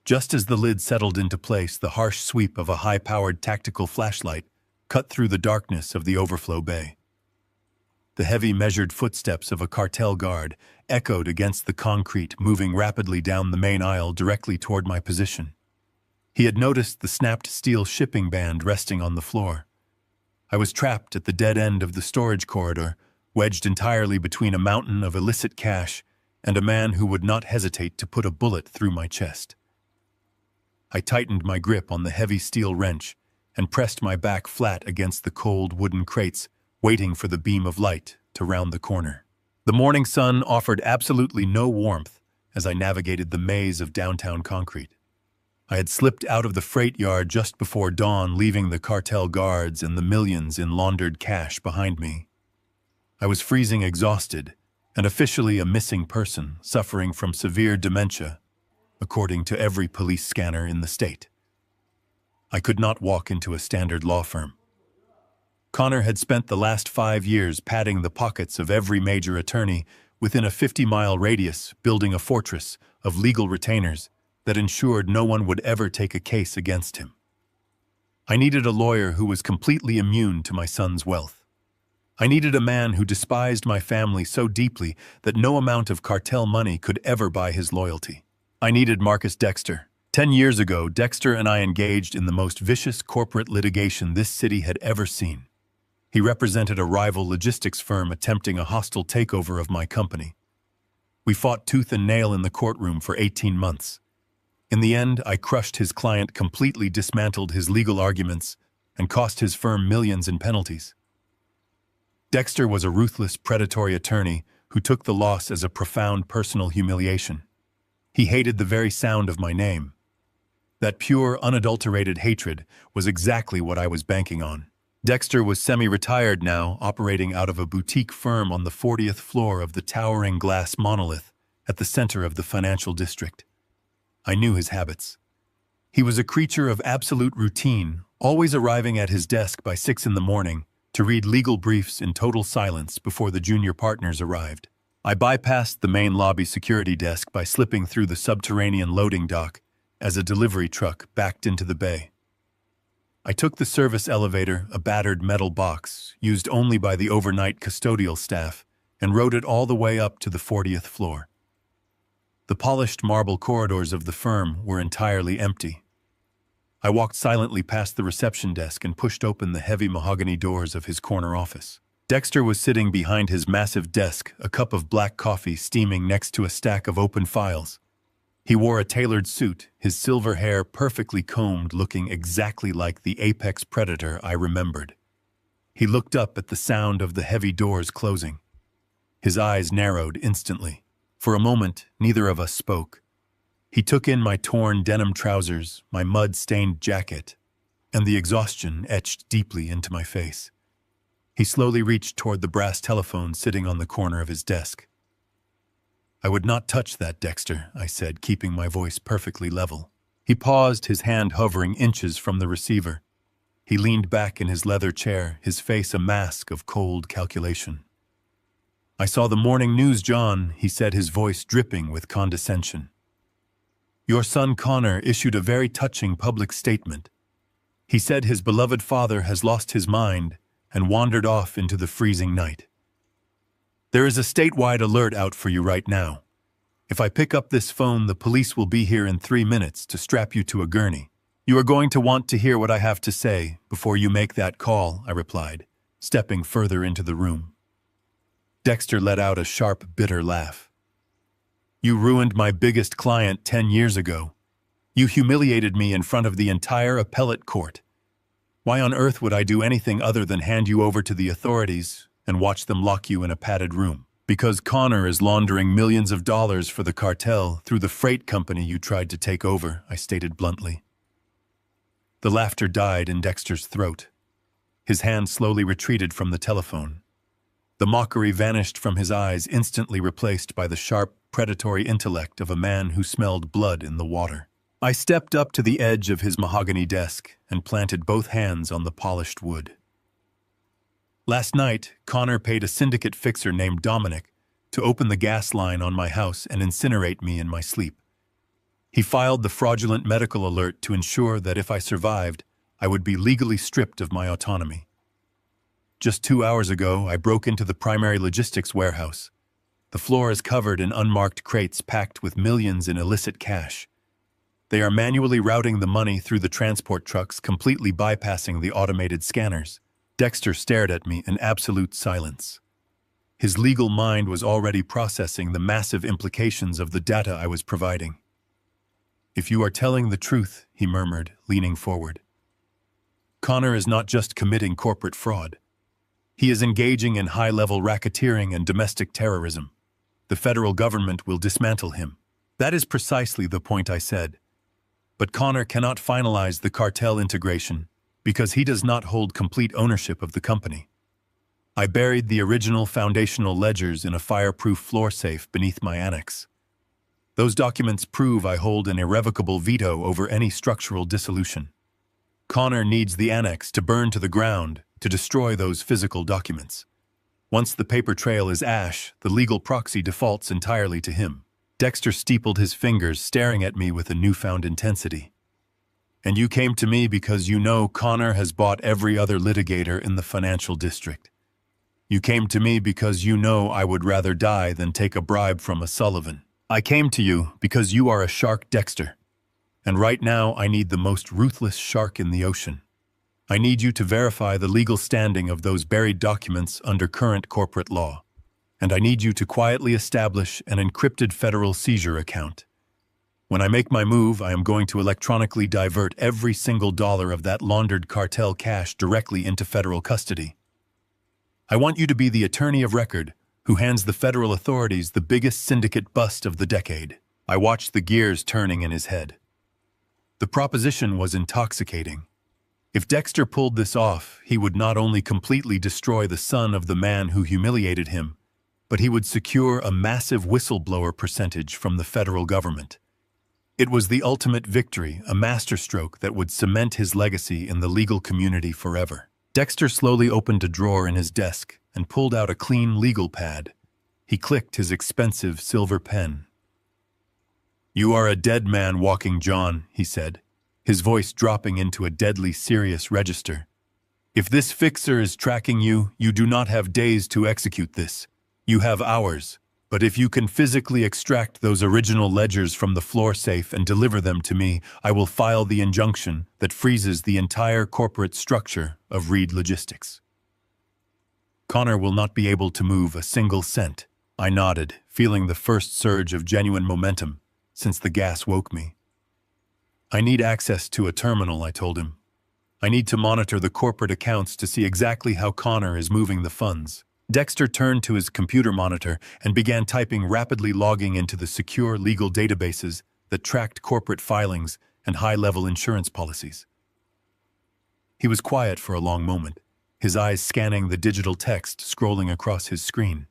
Just as the lid settled into place, the harsh sweep of a high-powered tactical flashlight cut through the darkness of the overflow bay. The heavy, measured footsteps of a cartel guard echoed against the concrete, moving rapidly down the main aisle directly toward my position. He had noticed the snapped steel shipping band resting on the floor. I was trapped at the dead end of the storage corridor, wedged entirely between a mountain of illicit cash and a man who would not hesitate to put a bullet through my chest. I tightened my grip on the heavy steel wrench and pressed my back flat against the cold wooden crates, waiting for the beam of light to round the corner. The morning sun offered absolutely no warmth as I navigated the maze of downtown concrete. I had slipped out of the freight yard just before dawn, leaving the cartel guards and the millions in laundered cash behind me. I was freezing exhausted and officially a missing person, suffering from severe dementia, according to every police scanner in the state. I could not walk into a standard law firm. Connor had spent the last 5 years padding the pockets of every major attorney within a 50-mile radius, building a fortress of legal retainers that ensured no one would ever take a case against him. I needed a lawyer who was completely immune to my son's wealth. I needed a man who despised my family so deeply that no amount of cartel money could ever buy his loyalty. I needed Marcus Dexter. 10 years ago, Dexter and I engaged in the most vicious corporate litigation this city had ever seen. He represented a rival logistics firm attempting a hostile takeover of my company. We fought tooth and nail in the courtroom for 18 months. In the end, I crushed his client, completely dismantled his legal arguments, and cost his firm millions in penalties. Dexter was a ruthless, predatory attorney who took the loss as a profound personal humiliation. He hated the very sound of my name. That pure, unadulterated hatred was exactly what I was banking on. Dexter was semi-retired now, operating out of a boutique firm on the 40th floor of the towering glass monolith at the center of the financial district. I knew his habits. He was a creature of absolute routine, always arriving at his desk by 6 in the morning to read legal briefs in total silence before the junior partners arrived. I bypassed the main lobby security desk by slipping through the subterranean loading dock as a delivery truck backed into the bay. I took the service elevator, a battered metal box used only by the overnight custodial staff, and rode it all the way up to the 40th floor. The polished marble corridors of the firm were entirely empty. I walked silently past the reception desk and pushed open the heavy mahogany doors of his corner office. Dexter was sitting behind his massive desk, a cup of black coffee steaming next to a stack of open files. He wore a tailored suit, his silver hair perfectly combed, looking exactly like the apex predator I remembered. He looked up at the sound of the heavy doors closing. His eyes narrowed instantly. For a moment, neither of us spoke. He took in my torn denim trousers, my mud-stained jacket, and the exhaustion etched deeply into my face. He slowly reached toward the brass telephone sitting on the corner of his desk. "I would not touch that, Dexter," I said, keeping my voice perfectly level. He paused, his hand hovering inches from the receiver. He leaned back in his leather chair, his face a mask of cold calculation. "I saw the morning news, John," he said, his voice dripping with condescension. "Your son Connor issued a very touching public statement. He said his beloved father has lost his mind and wandered off into the freezing night. There is a statewide alert out for you right now. If I pick up this phone, the police will be here in 3 minutes to strap you to a gurney. You are going to want to hear what I have to say before you make that call," I replied, stepping further into the room. Dexter let out a sharp, bitter laugh. "You ruined my biggest client 10 years ago. You humiliated me in front of the entire appellate court. Why on earth would I do anything other than hand you over to the authorities and watch them lock you in a padded room? Because Connor is laundering millions of dollars for the cartel through the freight company you tried to take over," I stated bluntly. The laughter died in Dexter's throat. His hand slowly retreated from the telephone. The mockery vanished from his eyes, instantly replaced by the sharp, predatory intellect of a man who smelled blood in the water. I stepped up to the edge of his mahogany desk and planted both hands on the polished wood. "Last night, Connor paid a syndicate fixer named Dominic to open the gas line on my house and incinerate me in my sleep. He filed the fraudulent medical alert to ensure that if I survived, I would be legally stripped of my autonomy. Just 2 hours ago, I broke into the primary logistics warehouse. The floor is covered in unmarked crates packed with millions in illicit cash. They are manually routing the money through the transport trucks, completely bypassing the automated scanners. Dexter stared at me in absolute silence. His legal mind was already processing the massive implications of the data I was providing. "If you are telling the truth," he murmured, leaning forward, "Connor is not just committing corporate fraud. He is engaging in high-level racketeering and domestic terrorism. The federal government will dismantle him." "That is precisely the point," I said. "But Connor cannot finalize the cartel integration because he does not hold complete ownership of the company. I buried the original foundational ledgers in a fireproof floor safe beneath my annex. Those documents prove I hold an irrevocable veto over any structural dissolution. Connor needs the annex to burn to the ground to destroy those physical documents. Once the paper trail is ash, the legal proxy defaults entirely to him." Dexter steepled his fingers, staring at me with a newfound intensity. "And you came to me because you know Connor has bought every other litigator in the financial district. You came to me because you know I would rather die than take a bribe from a Sullivan. I came to you because you are a shark, Dexter. And right now I need the most ruthless shark in the ocean. I need you to verify the legal standing of those buried documents under current corporate law. And I need you to quietly establish an encrypted federal seizure account. When I make my move, I am going to electronically divert every single dollar of that laundered cartel cash directly into federal custody. I want you to be the attorney of record who hands the federal authorities the biggest syndicate bust of the decade." I watched the gears turning in his head. The proposition was intoxicating. If Dexter pulled this off, he would not only completely destroy the son of the man who humiliated him, but he would secure a massive whistleblower percentage from the federal government. It was the ultimate victory, a masterstroke that would cement his legacy in the legal community forever. Dexter slowly opened a drawer in his desk and pulled out a clean legal pad. He clicked his expensive silver pen. "You are a dead man walking, John," he said, his voice dropping into a deadly serious register. "If this fixer is tracking you, you do not have days to execute this. You have hours. But if you can physically extract those original ledgers from the floor safe and deliver them to me, I will file the injunction that freezes the entire corporate structure of Reed Logistics. Connor will not be able to move a single cent." I nodded, feeling the first surge of genuine momentum since the gas woke me. "I need access to a terminal," I told him. "I need to monitor the corporate accounts to see exactly how Connor is moving the funds." Dexter turned to his computer monitor and began typing, rapidly logging into the secure legal databases that tracked corporate filings and high-level insurance policies. He was quiet for a long moment, his eyes scanning the digital text scrolling across his screen.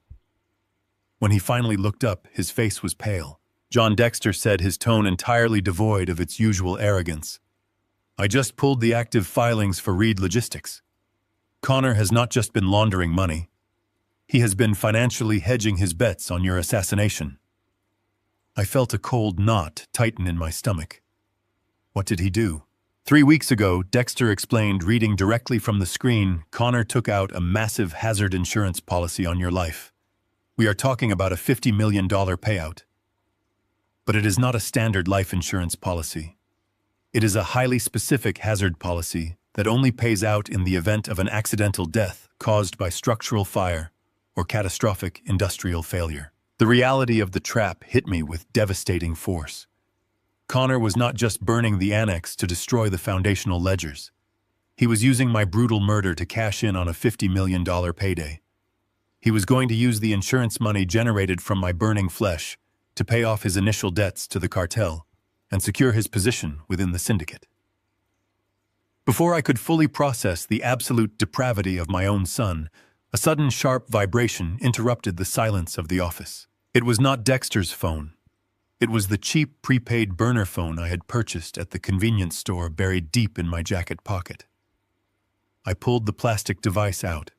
When he finally looked up, his face was pale. "John," Dexter said, his tone entirely devoid of its usual arrogance, "I just pulled the active filings for Reed Logistics. Connor has not just been laundering money. He has been financially hedging his bets on your assassination." I felt a cold knot tighten in my stomach. What did he do? 3 weeks ago, Dexter explained, reading directly from the screen, "Connor took out a massive hazard insurance policy on your life. We are talking about a $50 million payout. But it is not a standard life insurance policy. It is a highly specific hazard policy that only pays out in the event of an accidental death caused by structural fire or catastrophic industrial failure." The reality of the trap hit me with devastating force. Connor was not just burning the annex to destroy the foundational ledgers. He was using my brutal murder to cash in on a $50 million payday. He was going to use the insurance money generated from my burning flesh to pay off his initial debts to the cartel and secure his position within the syndicate. Before I could fully process the absolute depravity of my own son, a sudden sharp vibration interrupted the silence of the office. It was not Dexter's phone. It was the cheap prepaid burner phone I had purchased at the convenience store buried deep in my jacket pocket. I pulled the plastic device out.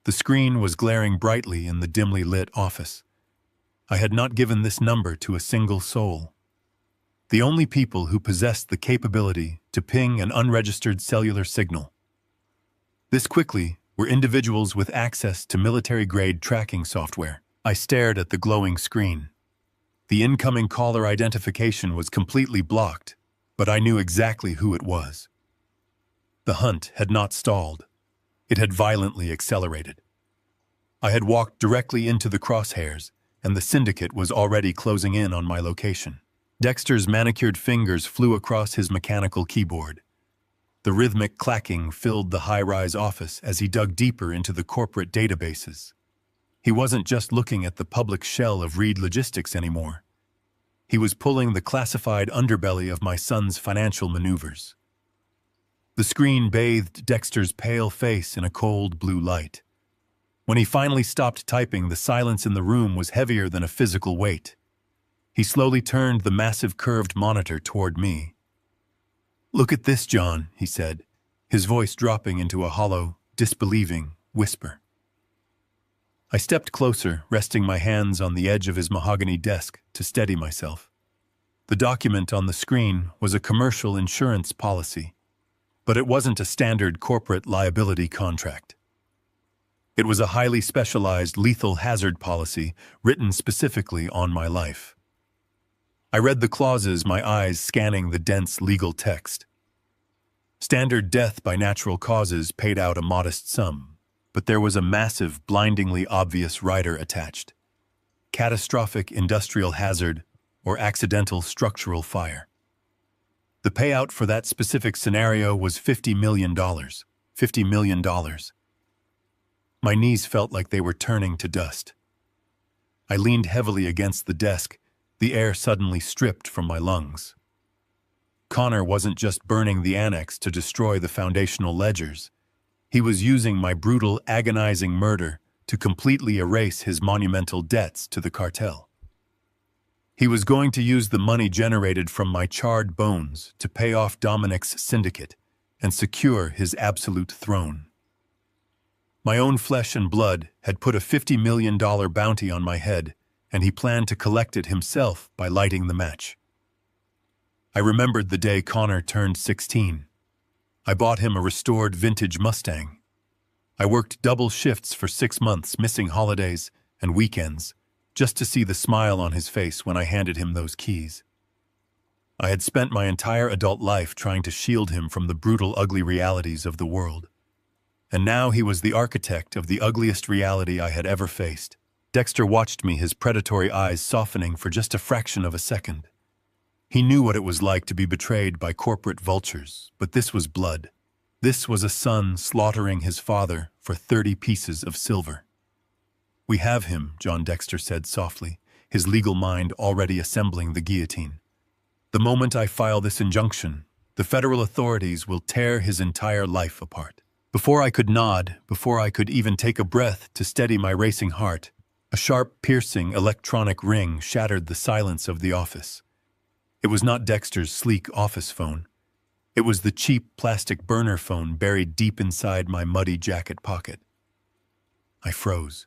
The screen was glaring brightly in the dimly lit office. I had not given this number to a single soul. The only people who possessed the capability to ping an unregistered cellular signal. This quickly were individuals with access to military-grade tracking software. I stared at the glowing screen. The incoming caller identification was completely blocked, but I knew exactly who it was. The hunt had not stalled. It had violently accelerated. I had walked directly into the crosshairs, and the syndicate was already closing in on my location. Dexter's manicured fingers flew across his mechanical keyboard. The rhythmic clacking filled the high-rise office as he dug deeper into the corporate databases. He wasn't just looking at the public shell of Reed Logistics anymore. He was pulling the classified underbelly of my son's financial maneuvers. The screen bathed Dexter's pale face in a cold blue light. When he finally stopped typing, the silence in the room was heavier than a physical weight. He slowly turned the massive curved monitor toward me. "Look at this, John," he said, his voice dropping into a hollow, disbelieving whisper. I stepped closer, resting my hands on the edge of his mahogany desk to steady myself. The document on the screen was a commercial insurance policy, but it wasn't a standard corporate liability contract. It was a highly specialized lethal hazard policy written specifically on my life. I read the clauses, my eyes scanning the dense legal text. Standard death by natural causes paid out a modest sum, but there was a massive, blindingly obvious rider attached. Catastrophic industrial hazard or accidental structural fire. The payout for that specific scenario was $50 million. $50 million. My knees felt like they were turning to dust. I leaned heavily against the desk, the air suddenly stripped from my lungs. Connor wasn't just burning the annex to destroy the foundational ledgers. He was using my brutal, agonizing murder to completely erase his monumental debts to the cartel. He was going to use the money generated from my charred bones to pay off Dominic's syndicate and secure his absolute throne. My own flesh and blood had put a $50 million bounty on my head, and he planned to collect it himself by lighting the match. I remembered the day Connor turned 16. I bought him a restored vintage Mustang. I worked double shifts for 6 months, missing holidays and weekends, just to see the smile on his face when I handed him those keys. I had spent my entire adult life trying to shield him from the brutal, ugly realities of the world. And now he was the architect of the ugliest reality I had ever faced. Dexter watched me, his predatory eyes softening for just a fraction of a second. He knew what it was like to be betrayed by corporate vultures, but this was blood. This was a son slaughtering his father for 30 pieces of silver. "We have him," John Dexter said softly, his legal mind already assembling the guillotine. "The moment I file this injunction, the federal authorities will tear his entire life apart." Before I could nod, before I could even take a breath to steady my racing heart, a sharp, piercing electronic ring shattered the silence of the office. It was not Dexter's sleek office phone. It was the cheap plastic burner phone buried deep inside my muddy jacket pocket. I froze.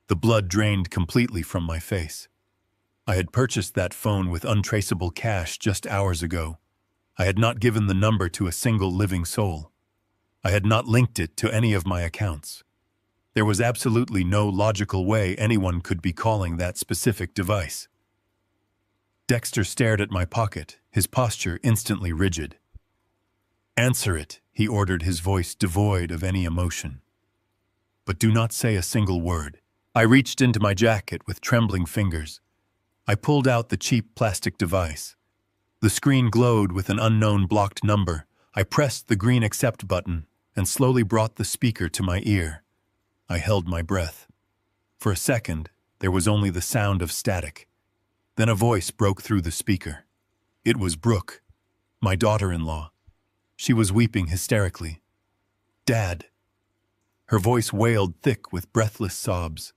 The blood drained completely from my face. I had purchased that phone with untraceable cash just hours ago. I had not given the number to a single living soul. I had not linked it to any of my accounts. There was absolutely no logical way anyone could be calling that specific device. Dexter stared at my pocket, his posture instantly rigid. "Answer it," he ordered, his voice devoid of any emotion. "But do not say a single word." I reached into my jacket with trembling fingers. I pulled out the cheap plastic device. The screen glowed with an unknown blocked number. I pressed the green accept button and slowly brought the speaker to my ear. I held my breath. For a second, there was only the sound of static. Then a voice broke through the speaker. It was Brooke, my daughter-in-law. She was weeping hysterically. "Dad." Her voice wailed thick with breathless sobs.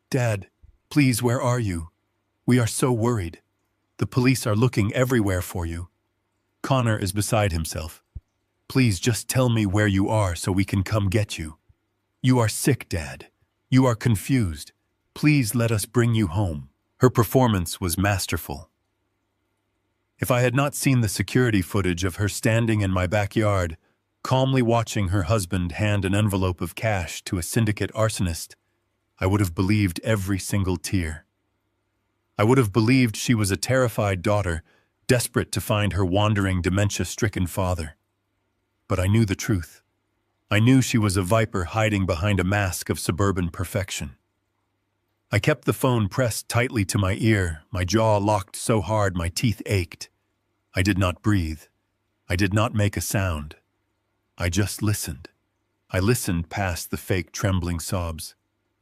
"Dad, please, where are you? We are so worried. The police are looking everywhere for you. Connor is beside himself. Please just tell me where you are so we can come get you." "You are sick, Dad. You are confused. Please let us bring you home." Her performance was masterful. If I had not seen the security footage of her standing in my backyard, calmly watching her husband hand an envelope of cash to a syndicate arsonist, I would have believed every single tear. I would have believed she was a terrified daughter, desperate to find her wandering, dementia-stricken father. But I knew the truth. I knew she was a viper hiding behind a mask of suburban perfection. I kept the phone pressed tightly to my ear, my jaw locked so hard my teeth ached. I did not breathe. I did not make a sound. I just listened. I listened past the fake trembling sobs.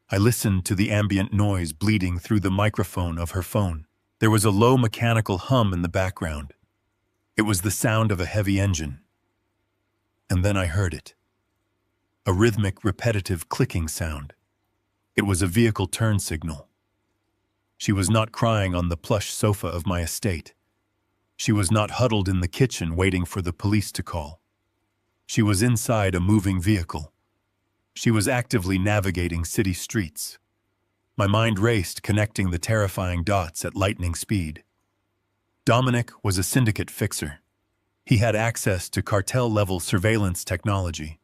I listened to the ambient noise bleeding through the microphone of her phone. There was a low mechanical hum in the background. It was the sound of a heavy engine. And then I heard it. A rhythmic, repetitive clicking sound. It was a vehicle turn signal. She was not crying on the plush sofa of my estate. She was not huddled in the kitchen waiting for the police to call. She was inside a moving vehicle. She was actively navigating city streets. My mind raced, connecting the terrifying dots at lightning speed. Dominic was a syndicate fixer. He had access to cartel-level surveillance technology.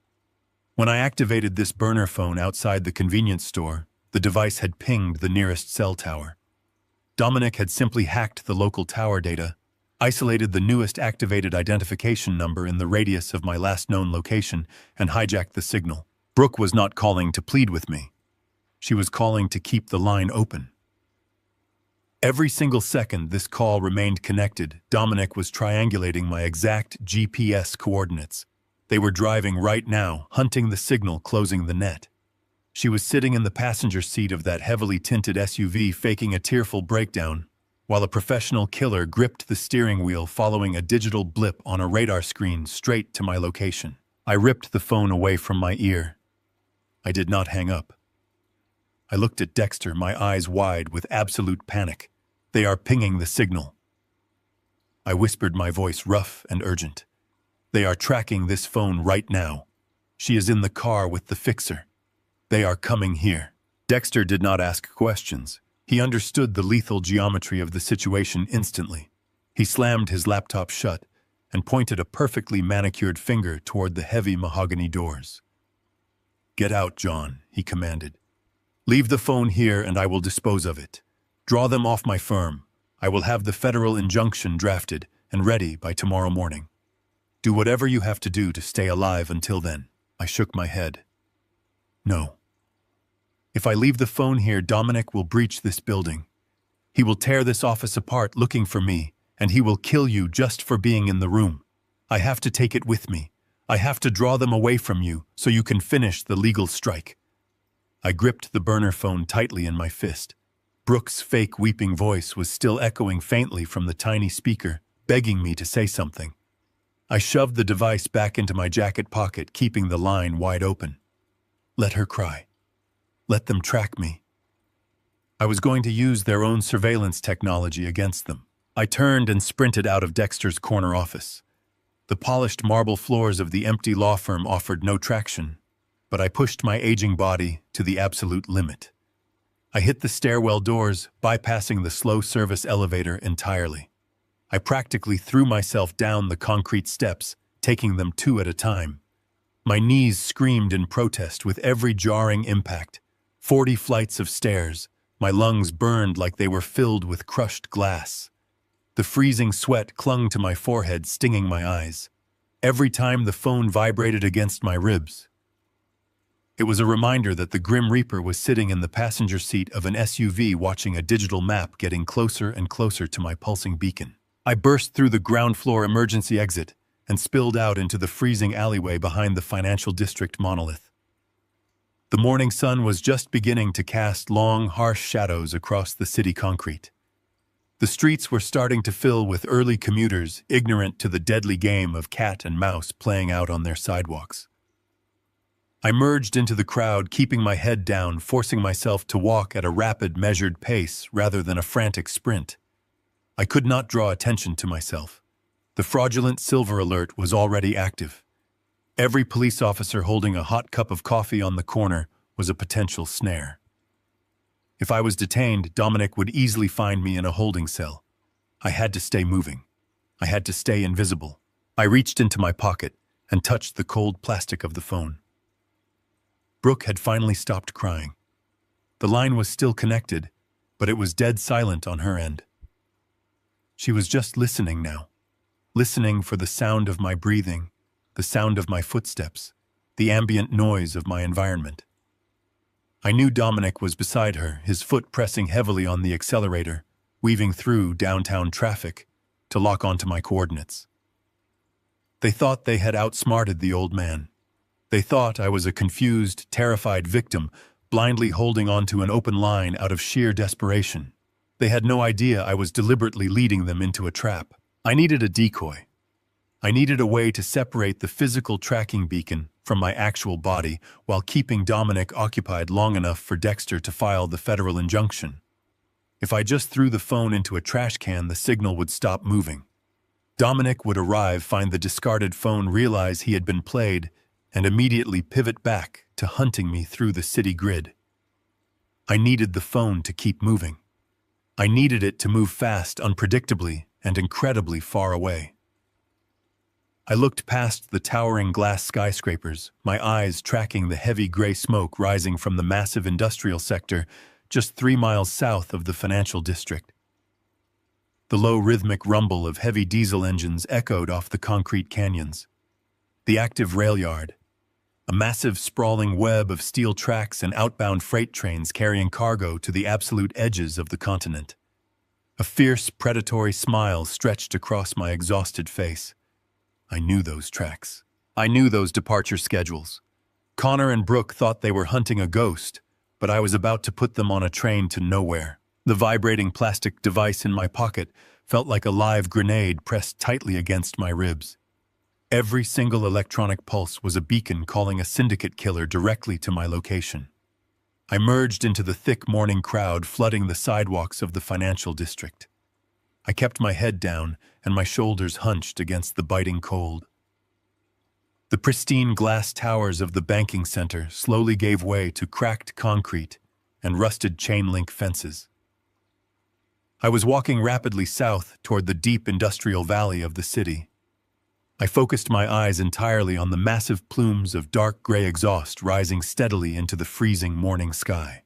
When I activated this burner phone outside the convenience store, the device had pinged the nearest cell tower. Dominic had simply hacked the local tower data, isolated the newest activated identification number in the radius of my last known location, and hijacked the signal. Brooke was not calling to plead with me. She was calling to keep the line open. Every single second this call remained connected, Dominic was triangulating my exact GPS coordinates. They were driving right now, hunting the signal, closing the net. She was sitting in the passenger seat of that heavily tinted SUV, faking a tearful breakdown, while a professional killer gripped the steering wheel, following a digital blip on a radar screen straight to my location. I ripped the phone away from my ear. I did not hang up. I looked at Dexter, my eyes wide with absolute panic. "They are pinging the signal." I whispered, my voice rough and urgent. "They are tracking this phone right now. She is in the car with the fixer. They are coming here." Dexter did not ask questions. He understood the lethal geometry of the situation instantly. He slammed his laptop shut and pointed a perfectly manicured finger toward the heavy mahogany doors. "Get out, John," he commanded. "Leave the phone here and I will dispose of it. Draw them off my firm. I will have the federal injunction drafted and ready by tomorrow morning. Do whatever you have to do to stay alive until then." I shook my head. "No. If I leave the phone here, Dominic will breach this building. He will tear this office apart looking for me, and he will kill you just for being in the room. I have to take it with me. I have to draw them away from you so you can finish the legal strike." I gripped the burner phone tightly in my fist. Brooke's fake weeping voice was still echoing faintly from the tiny speaker, begging me to say something. I shoved the device back into my jacket pocket, keeping the line wide open. Let her cry. Let them track me. I was going to use their own surveillance technology against them. I turned and sprinted out of Dexter's corner office. The polished marble floors of the empty law firm offered no traction, but I pushed my aging body to the absolute limit. I hit the stairwell doors, bypassing the slow service elevator entirely. I practically threw myself down the concrete steps, taking them 2 at a time. My knees screamed in protest with every jarring impact. 40 flights of stairs, my lungs burned like they were filled with crushed glass. The freezing sweat clung to my forehead, stinging my eyes. Every time the phone vibrated against my ribs, it was a reminder that the Grim Reaper was sitting in the passenger seat of an SUV, watching a digital map getting closer and closer to my pulsing beacon. I burst through the ground floor emergency exit and spilled out into the freezing alleyway behind the financial district monolith. The morning sun was just beginning to cast long, harsh shadows across the city concrete. The streets were starting to fill with early commuters, ignorant to the deadly game of cat and mouse playing out on their sidewalks. I merged into the crowd, keeping my head down, forcing myself to walk at a rapid, measured pace rather than a frantic sprint. I could not draw attention to myself. The fraudulent silver alert was already active. Every police officer holding a hot cup of coffee on the corner was a potential snare. If I was detained, Dominic would easily find me in a holding cell. I had to stay moving. I had to stay invisible. I reached into my pocket and touched the cold plastic of the phone. Brooke had finally stopped crying. The line was still connected, but it was dead silent on her end. She was just listening now, listening for the sound of my breathing, the sound of my footsteps, the ambient noise of my environment. I knew Dominic was beside her, his foot pressing heavily on the accelerator, weaving through downtown traffic to lock onto my coordinates. They thought they had outsmarted the old man. They thought I was a confused, terrified victim, blindly holding onto an open line out of sheer desperation. They had no idea I was deliberately leading them into a trap. I needed a decoy. I needed a way to separate the physical tracking beacon from my actual body while keeping Dominic occupied long enough for Dexter to file the federal injunction. If I just threw the phone into a trash can, the signal would stop moving. Dominic would arrive, find the discarded phone, realize he had been played, and immediately pivot back to hunting me through the city grid. I needed the phone to keep moving. I needed it to move fast, unpredictably, and incredibly far away. I looked past the towering glass skyscrapers, my eyes tracking the heavy gray smoke rising from the massive industrial sector just 3 miles south of the financial district. The low rhythmic rumble of heavy diesel engines echoed off the concrete canyons. The active rail yard, a massive sprawling web of steel tracks and outbound freight trains carrying cargo to the absolute edges of the continent. A fierce, predatory smile stretched across my exhausted face. I knew those tracks. I knew those departure schedules. Connor and Brooke thought they were hunting a ghost, but I was about to put them on a train to nowhere. The vibrating plastic device in my pocket felt like a live grenade pressed tightly against my ribs. Every single electronic pulse was a beacon calling a syndicate killer directly to my location. I merged into the thick morning crowd flooding the sidewalks of the financial district. I kept my head down and my shoulders hunched against the biting cold. The pristine glass towers of the banking center slowly gave way to cracked concrete and rusted chain-link fences. I was walking rapidly south toward the deep industrial valley of the city. I focused my eyes entirely on the massive plumes of dark gray exhaust rising steadily into the freezing morning sky.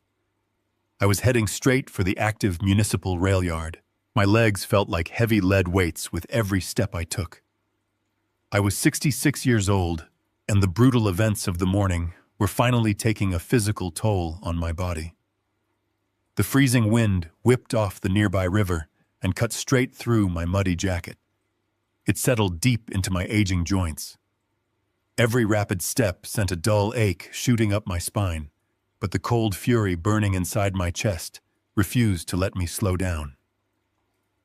I was heading straight for the active municipal rail yard. My legs felt like heavy lead weights with every step I took. I was 66 years old, and the brutal events of the morning were finally taking a physical toll on my body. The freezing wind whipped off the nearby river and cut straight through my muddy jacket. It settled deep into my aging joints. Every rapid step sent a dull ache shooting up my spine, but the cold fury burning inside my chest refused to let me slow down.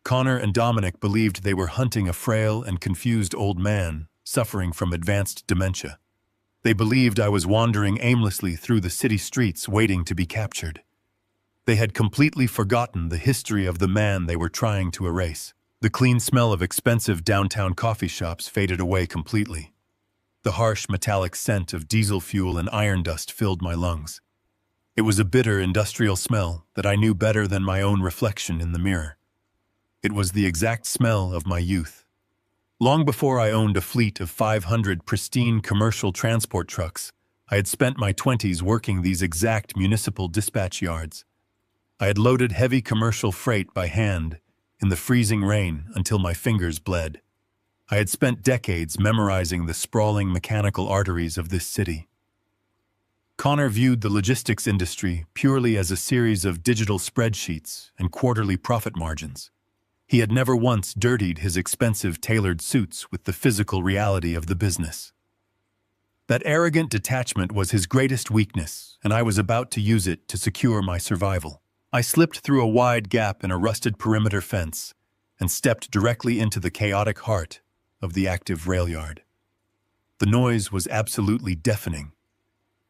Connor and Dominic believed they were hunting a frail and confused old man suffering from advanced dementia. They believed I was wandering aimlessly through the city streets waiting to be captured. They had completely forgotten the history of the man they were trying to erase. The clean smell of expensive downtown coffee shops faded away completely. The harsh metallic scent of diesel fuel and iron dust filled my lungs. It was a bitter industrial smell that I knew better than my own reflection in the mirror. It was the exact smell of my youth. Long before I owned a fleet of 500 pristine commercial transport trucks, I had spent my 20s working these exact municipal dispatch yards. I had loaded heavy commercial freight by hand in the freezing rain until my fingers bled. I had spent decades memorizing the sprawling mechanical arteries of this city. Connor viewed the logistics industry purely as a series of digital spreadsheets and quarterly profit margins. He had never once dirtied his expensive tailored suits with the physical reality of the business. That arrogant detachment was his greatest weakness, and I was about to use it to secure my survival. I slipped through a wide gap in a rusted perimeter fence and stepped directly into the chaotic heart of the active rail yard. The noise was absolutely deafening.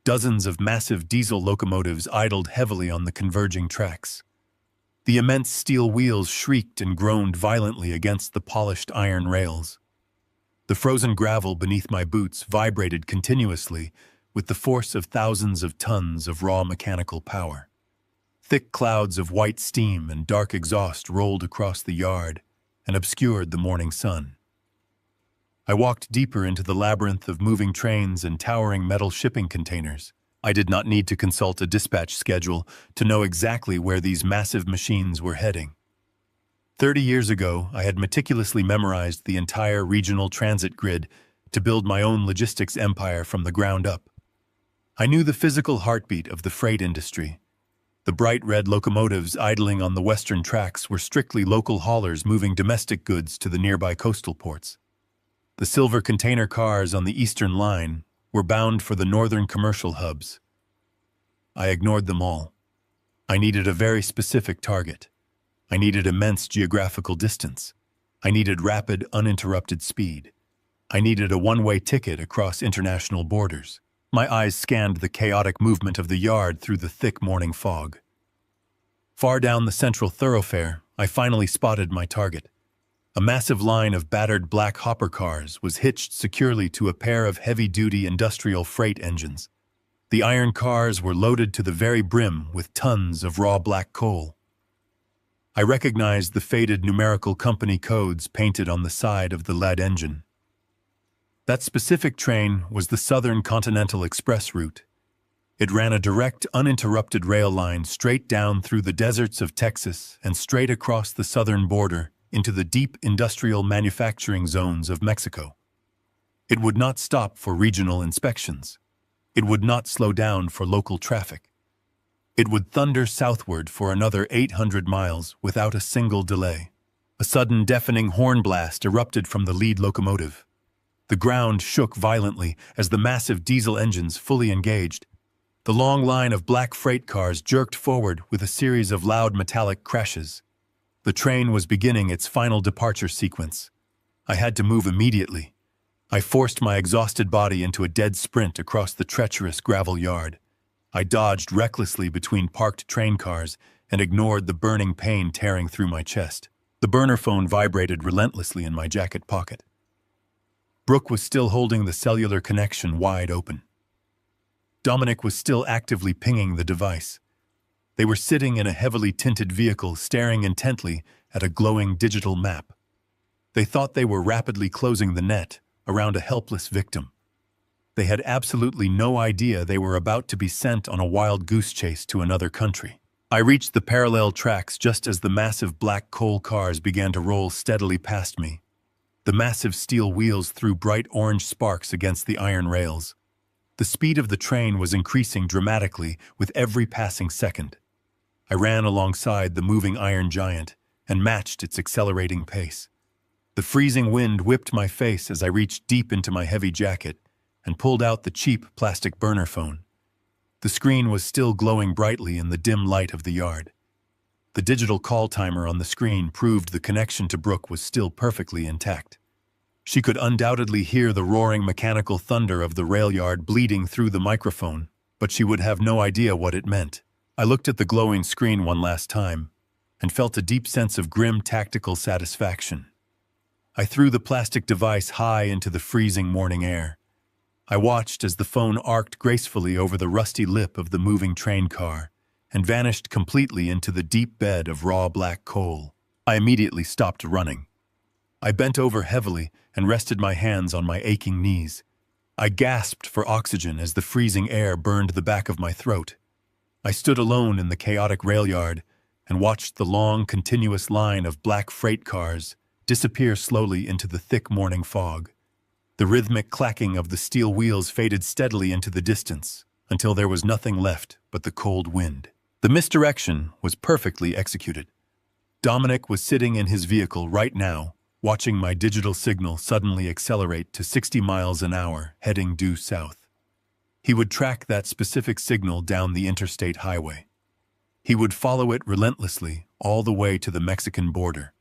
Dozens of massive diesel locomotives idled heavily on the converging tracks. The immense steel wheels shrieked and groaned violently against the polished iron rails. The frozen gravel beneath my boots vibrated continuously with the force of thousands of tons of raw mechanical power. Thick clouds of white steam and dark exhaust rolled across the yard and obscured the morning sun. I walked deeper into the labyrinth of moving trains and towering metal shipping containers. I did not need to consult a dispatch schedule to know exactly where these massive machines were heading. 30 years ago, I had meticulously memorized the entire regional transit grid to build my own logistics empire from the ground up. I knew the physical heartbeat of the freight industry. The bright red locomotives idling on the western tracks were strictly local haulers moving domestic goods to the nearby coastal ports. The silver container cars on the eastern line were bound for the northern commercial hubs. I ignored them all. I needed a very specific target. I needed immense geographical distance. I needed rapid, uninterrupted speed. I needed a one-way ticket across international borders. My eyes scanned the chaotic movement of the yard through the thick morning fog. Far down the central thoroughfare, I finally spotted my target. A massive line of battered black hopper cars was hitched securely to a pair of heavy-duty industrial freight engines. The iron cars were loaded to the very brim with tons of raw black coal. I recognized the faded numerical company codes painted on the side of the lead engine. That specific train was the Southern Continental Express route. It ran a direct, uninterrupted rail line straight down through the deserts of Texas and straight across the southern border into the deep industrial manufacturing zones of Mexico. It would not stop for regional inspections. It would not slow down for local traffic. It would thunder southward for another 800 miles without a single delay. A sudden deafening horn blast erupted from the lead locomotive. The ground shook violently as the massive diesel engines fully engaged. The long line of black freight cars jerked forward with a series of loud metallic crashes. The train was beginning its final departure sequence. I had to move immediately. I forced my exhausted body into a dead sprint across the treacherous gravel yard. I dodged recklessly between parked train cars and ignored the burning pain tearing through my chest. The burner phone vibrated relentlessly in my jacket pocket. Brooke was still holding the cellular connection wide open. Dominic was still actively pinging the device. They were sitting in a heavily tinted vehicle staring intently at a glowing digital map. They thought they were rapidly closing the net around a helpless victim. They had absolutely no idea they were about to be sent on a wild goose chase to another country. I reached the parallel tracks just as the massive black coal cars began to roll steadily past me. The massive steel wheels threw bright orange sparks against the iron rails. The speed of the train was increasing dramatically with every passing second. I ran alongside the moving iron giant and matched its accelerating pace. The freezing wind whipped my face as I reached deep into my heavy jacket and pulled out the cheap plastic burner phone. The screen was still glowing brightly in the dim light of the yard. The digital call timer on the screen proved the connection to Brooke was still perfectly intact. She could undoubtedly hear the roaring mechanical thunder of the rail yard bleeding through the microphone, but she would have no idea what it meant. I looked at the glowing screen one last time and felt a deep sense of grim tactical satisfaction. I threw the plastic device high into the freezing morning air. I watched as the phone arced gracefully over the rusty lip of the moving train car and vanished completely into the deep bed of raw black coal. I immediately stopped running. I bent over heavily and rested my hands on my aching knees. I gasped for oxygen as the freezing air burned the back of my throat. I stood alone in the chaotic rail yard and watched the long, continuous line of black freight cars disappear slowly into the thick morning fog. The rhythmic clacking of the steel wheels faded steadily into the distance until there was nothing left but the cold wind. The misdirection was perfectly executed. Dominic was sitting in his vehicle right now, watching my digital signal suddenly accelerate to 60 miles an hour, heading due south. He would track that specific signal down the interstate highway. He would follow it relentlessly all the way to the Mexican border.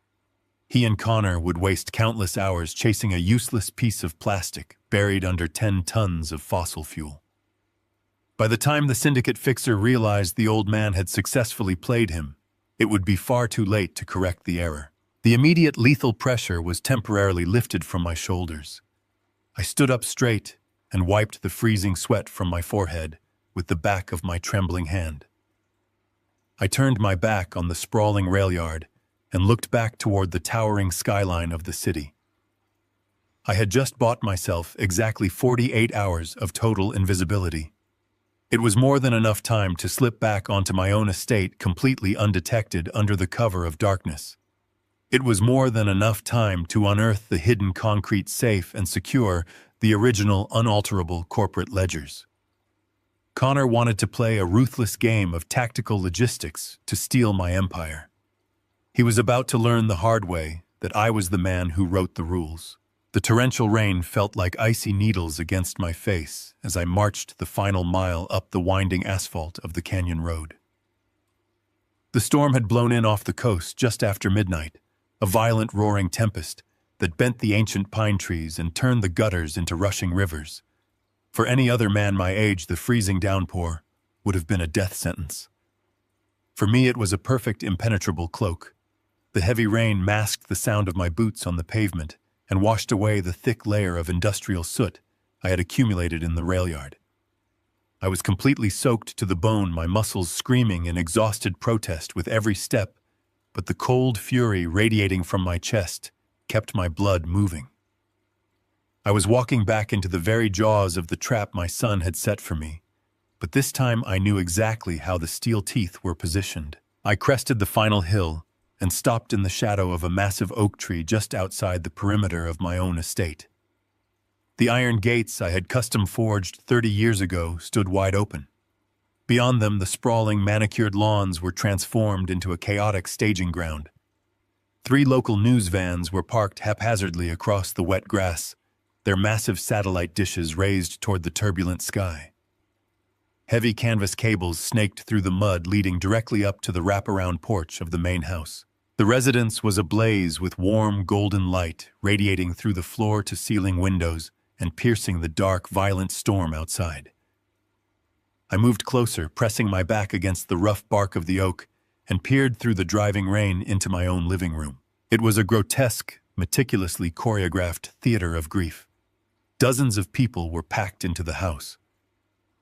He and Connor would waste countless hours chasing a useless piece of plastic buried under 10 tons of fossil fuel. By the time the syndicate fixer realized the old man had successfully played him, it would be far too late to correct the error. The immediate lethal pressure was temporarily lifted from my shoulders. I stood up straight and wiped the freezing sweat from my forehead with the back of my trembling hand. I turned my back on the sprawling rail yard and looked back toward the towering skyline of the city. I had just bought myself exactly 48 hours of total invisibility. It was more than enough time to slip back onto my own estate completely undetected under the cover of darkness. It was more than enough time to unearth the hidden concrete safe and secure the original unalterable corporate ledgers. Connor wanted to play a ruthless game of tactical logistics to steal my empire. He was about to learn the hard way that I was the man who wrote the rules. The torrential rain felt like icy needles against my face as I marched the final mile up the winding asphalt of the canyon road. The storm had blown in off the coast just after midnight, a violent roaring tempest that bent the ancient pine trees and turned the gutters into rushing rivers. For any other man my age, the freezing downpour would have been a death sentence. For me, it was a perfect impenetrable cloak. The heavy rain masked the sound of my boots on the pavement and washed away the thick layer of industrial soot I had accumulated in the rail yard. I was completely soaked to the bone, my muscles screaming in exhausted protest with every step, but the cold fury radiating from my chest kept my blood moving. I was walking back into the very jaws of the trap my son had set for me, but this time I knew exactly how the steel teeth were positioned. I crested the final hill and stopped in the shadow of a massive oak tree just outside the perimeter of my own estate. The iron gates I had custom forged 30 years ago stood wide open. Beyond them, the sprawling, manicured lawns were transformed into a chaotic staging ground. 3 local news vans were parked haphazardly across the wet grass, their massive satellite dishes raised toward the turbulent sky. Heavy canvas cables snaked through the mud leading directly up to the wraparound porch of the main house. The residence was ablaze with warm, golden light radiating through the floor-to-ceiling windows and piercing the dark, violent storm outside. I moved closer, pressing my back against the rough bark of the oak, and peered through the driving rain into my own living room. It was a grotesque, meticulously choreographed theater of grief. Dozens of people were packed into the house.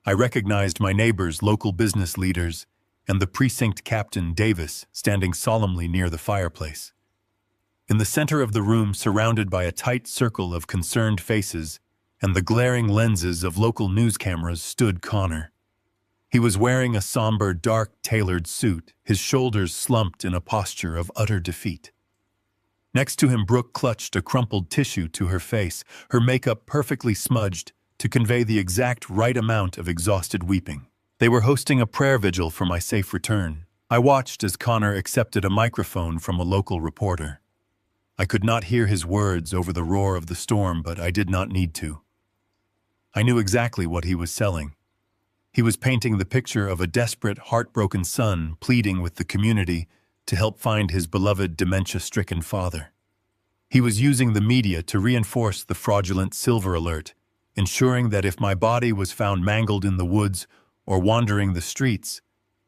I recognized my neighbors, local business leaders, and the precinct captain, Davis, standing solemnly near the fireplace. In the center of the room, surrounded by a tight circle of concerned faces and the glaring lenses of local news cameras, stood Connor. He was wearing a somber, dark, tailored suit, his shoulders slumped in a posture of utter defeat. Next to him, Brooke clutched a crumpled tissue to her face, her makeup perfectly smudged to convey the exact right amount of exhausted weeping. They were hosting a prayer vigil for my safe return. I watched as Connor accepted a microphone from a local reporter. I could not hear his words over the roar of the storm, but I did not need to. I knew exactly what he was selling. He was painting the picture of a desperate, heartbroken son pleading with the community to help find his beloved dementia-stricken father. He was using the media to reinforce the fraudulent silver alert, ensuring that if my body was found mangled in the woods or wandering the streets,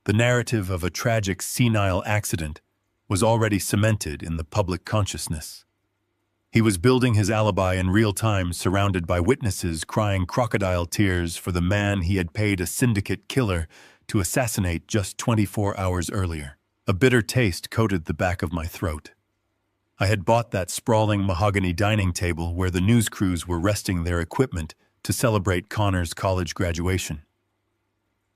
the narrative of a tragic senile accident was already cemented in the public consciousness. He was building his alibi in real time, surrounded by witnesses crying crocodile tears for the man he had paid a syndicate killer to assassinate just 24 hours earlier. A bitter taste coated the back of my throat. I had bought that sprawling mahogany dining table where the news crews were resting their equipment to celebrate Connor's college graduation.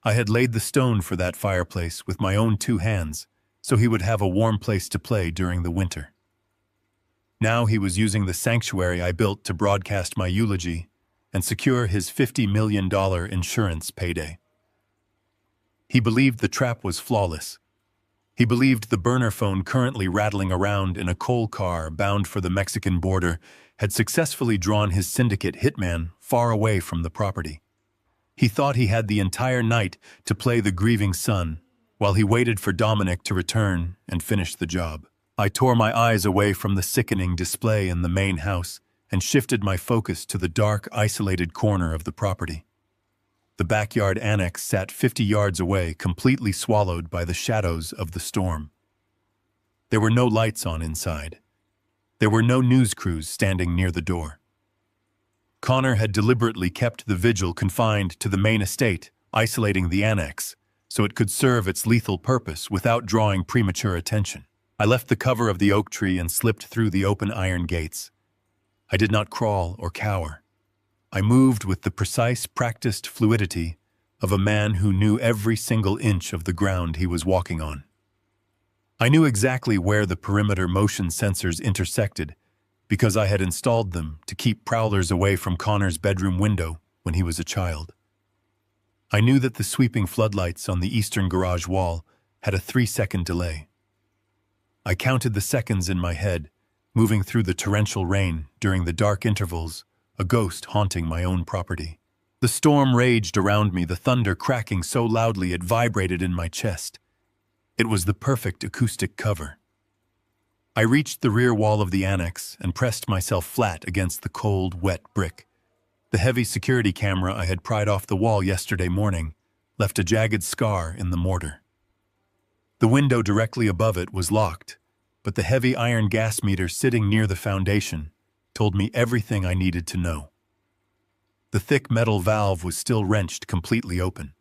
I had laid the stone for that fireplace with my own 2 hands, so he would have a warm place to play during the winter. Now he was using the sanctuary I built to broadcast my eulogy and secure his $50 million insurance payday. He believed the trap was flawless. He believed the burner phone currently rattling around in a coal car bound for the Mexican border had successfully drawn his syndicate hitman far away from the property. He thought he had the entire night to play the grieving son while he waited for Dominic to return and finish the job. I tore my eyes away from the sickening display in the main house and shifted my focus to the dark, isolated corner of the property. The backyard annex sat 50 yards away, completely swallowed by the shadows of the storm. There were no lights on inside. There were no news crews standing near the door. Connor had deliberately kept the vigil confined to the main estate, isolating the annex, so it could serve its lethal purpose without drawing premature attention. I left the cover of the oak tree and slipped through the open iron gates. I did not crawl or cower. I moved with the precise, practiced fluidity of a man who knew every single inch of the ground he was walking on. I knew exactly where the perimeter motion sensors intersected because I had installed them to keep prowlers away from Connor's bedroom window when he was a child. I knew that the sweeping floodlights on the eastern garage wall had a 3-second delay. I counted the seconds in my head, moving through the torrential rain during the dark intervals, a ghost haunting my own property. The storm raged around me, the thunder cracking so loudly it vibrated in my chest. It was the perfect acoustic cover. I reached the rear wall of the annex and pressed myself flat against the cold, wet brick. The heavy security camera I had pried off the wall yesterday morning left a jagged scar in the mortar. The window directly above it was locked, but the heavy iron gas meter sitting near the foundation told me everything I needed to know. The thick metal valve was still wrenched completely open.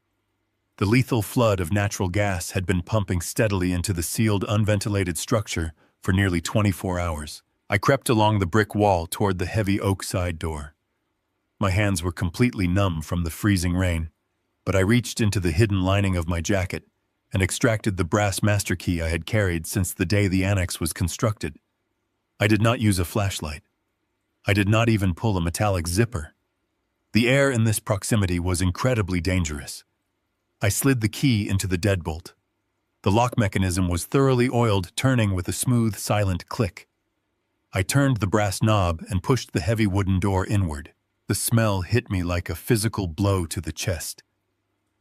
The lethal flood of natural gas had been pumping steadily into the sealed, unventilated structure for nearly 24 hours. I crept along the brick wall toward the heavy oak side door. My hands were completely numb from the freezing rain, but I reached into the hidden lining of my jacket and extracted the brass master key I had carried since the day the annex was constructed. I did not use a flashlight. I did not even pull a metallic zipper. The air in this proximity was incredibly dangerous. I slid the key into the deadbolt. The lock mechanism was thoroughly oiled, turning with a smooth, silent click. I turned the brass knob and pushed the heavy wooden door inward. The smell hit me like a physical blow to the chest.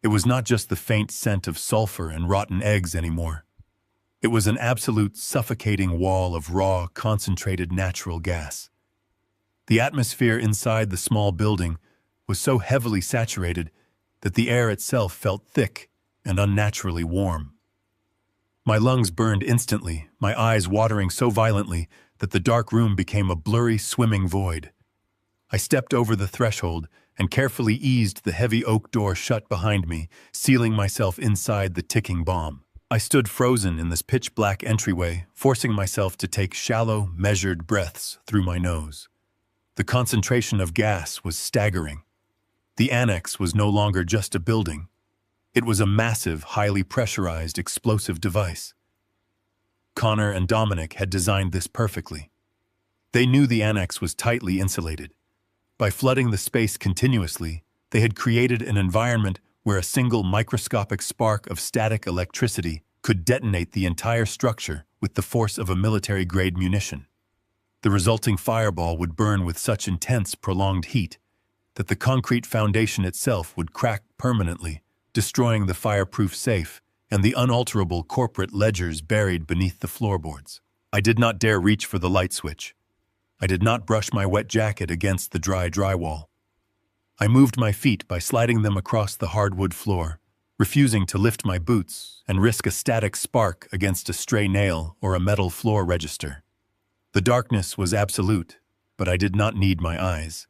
It was not just the faint scent of sulfur and rotten eggs anymore. It was an absolute suffocating wall of raw, concentrated natural gas. The atmosphere inside the small building was so heavily saturated that the air itself felt thick and unnaturally warm. My lungs burned instantly, my eyes watering so violently that the dark room became a blurry, swimming void. I stepped over the threshold and carefully eased the heavy oak door shut behind me, sealing myself inside the ticking bomb. I stood frozen in this pitch-black entryway, forcing myself to take shallow, measured breaths through my nose. The concentration of gas was staggering. The annex was no longer just a building. It was a massive, highly pressurized, explosive device. Connor and Dominic had designed this perfectly. They knew the annex was tightly insulated. By flooding the space continuously, they had created an environment where a single microscopic spark of static electricity could detonate the entire structure with the force of a military-grade munition. The resulting fireball would burn with such intense, prolonged heat that the concrete foundation itself would crack permanently, destroying the fireproof safe and the unalterable corporate ledgers buried beneath the floorboards. I did not dare reach for the light switch. I did not brush my wet jacket against the dry drywall. I moved my feet by sliding them across the hardwood floor, refusing to lift my boots and risk a static spark against a stray nail or a metal floor register. The darkness was absolute, but I did not need my eyes.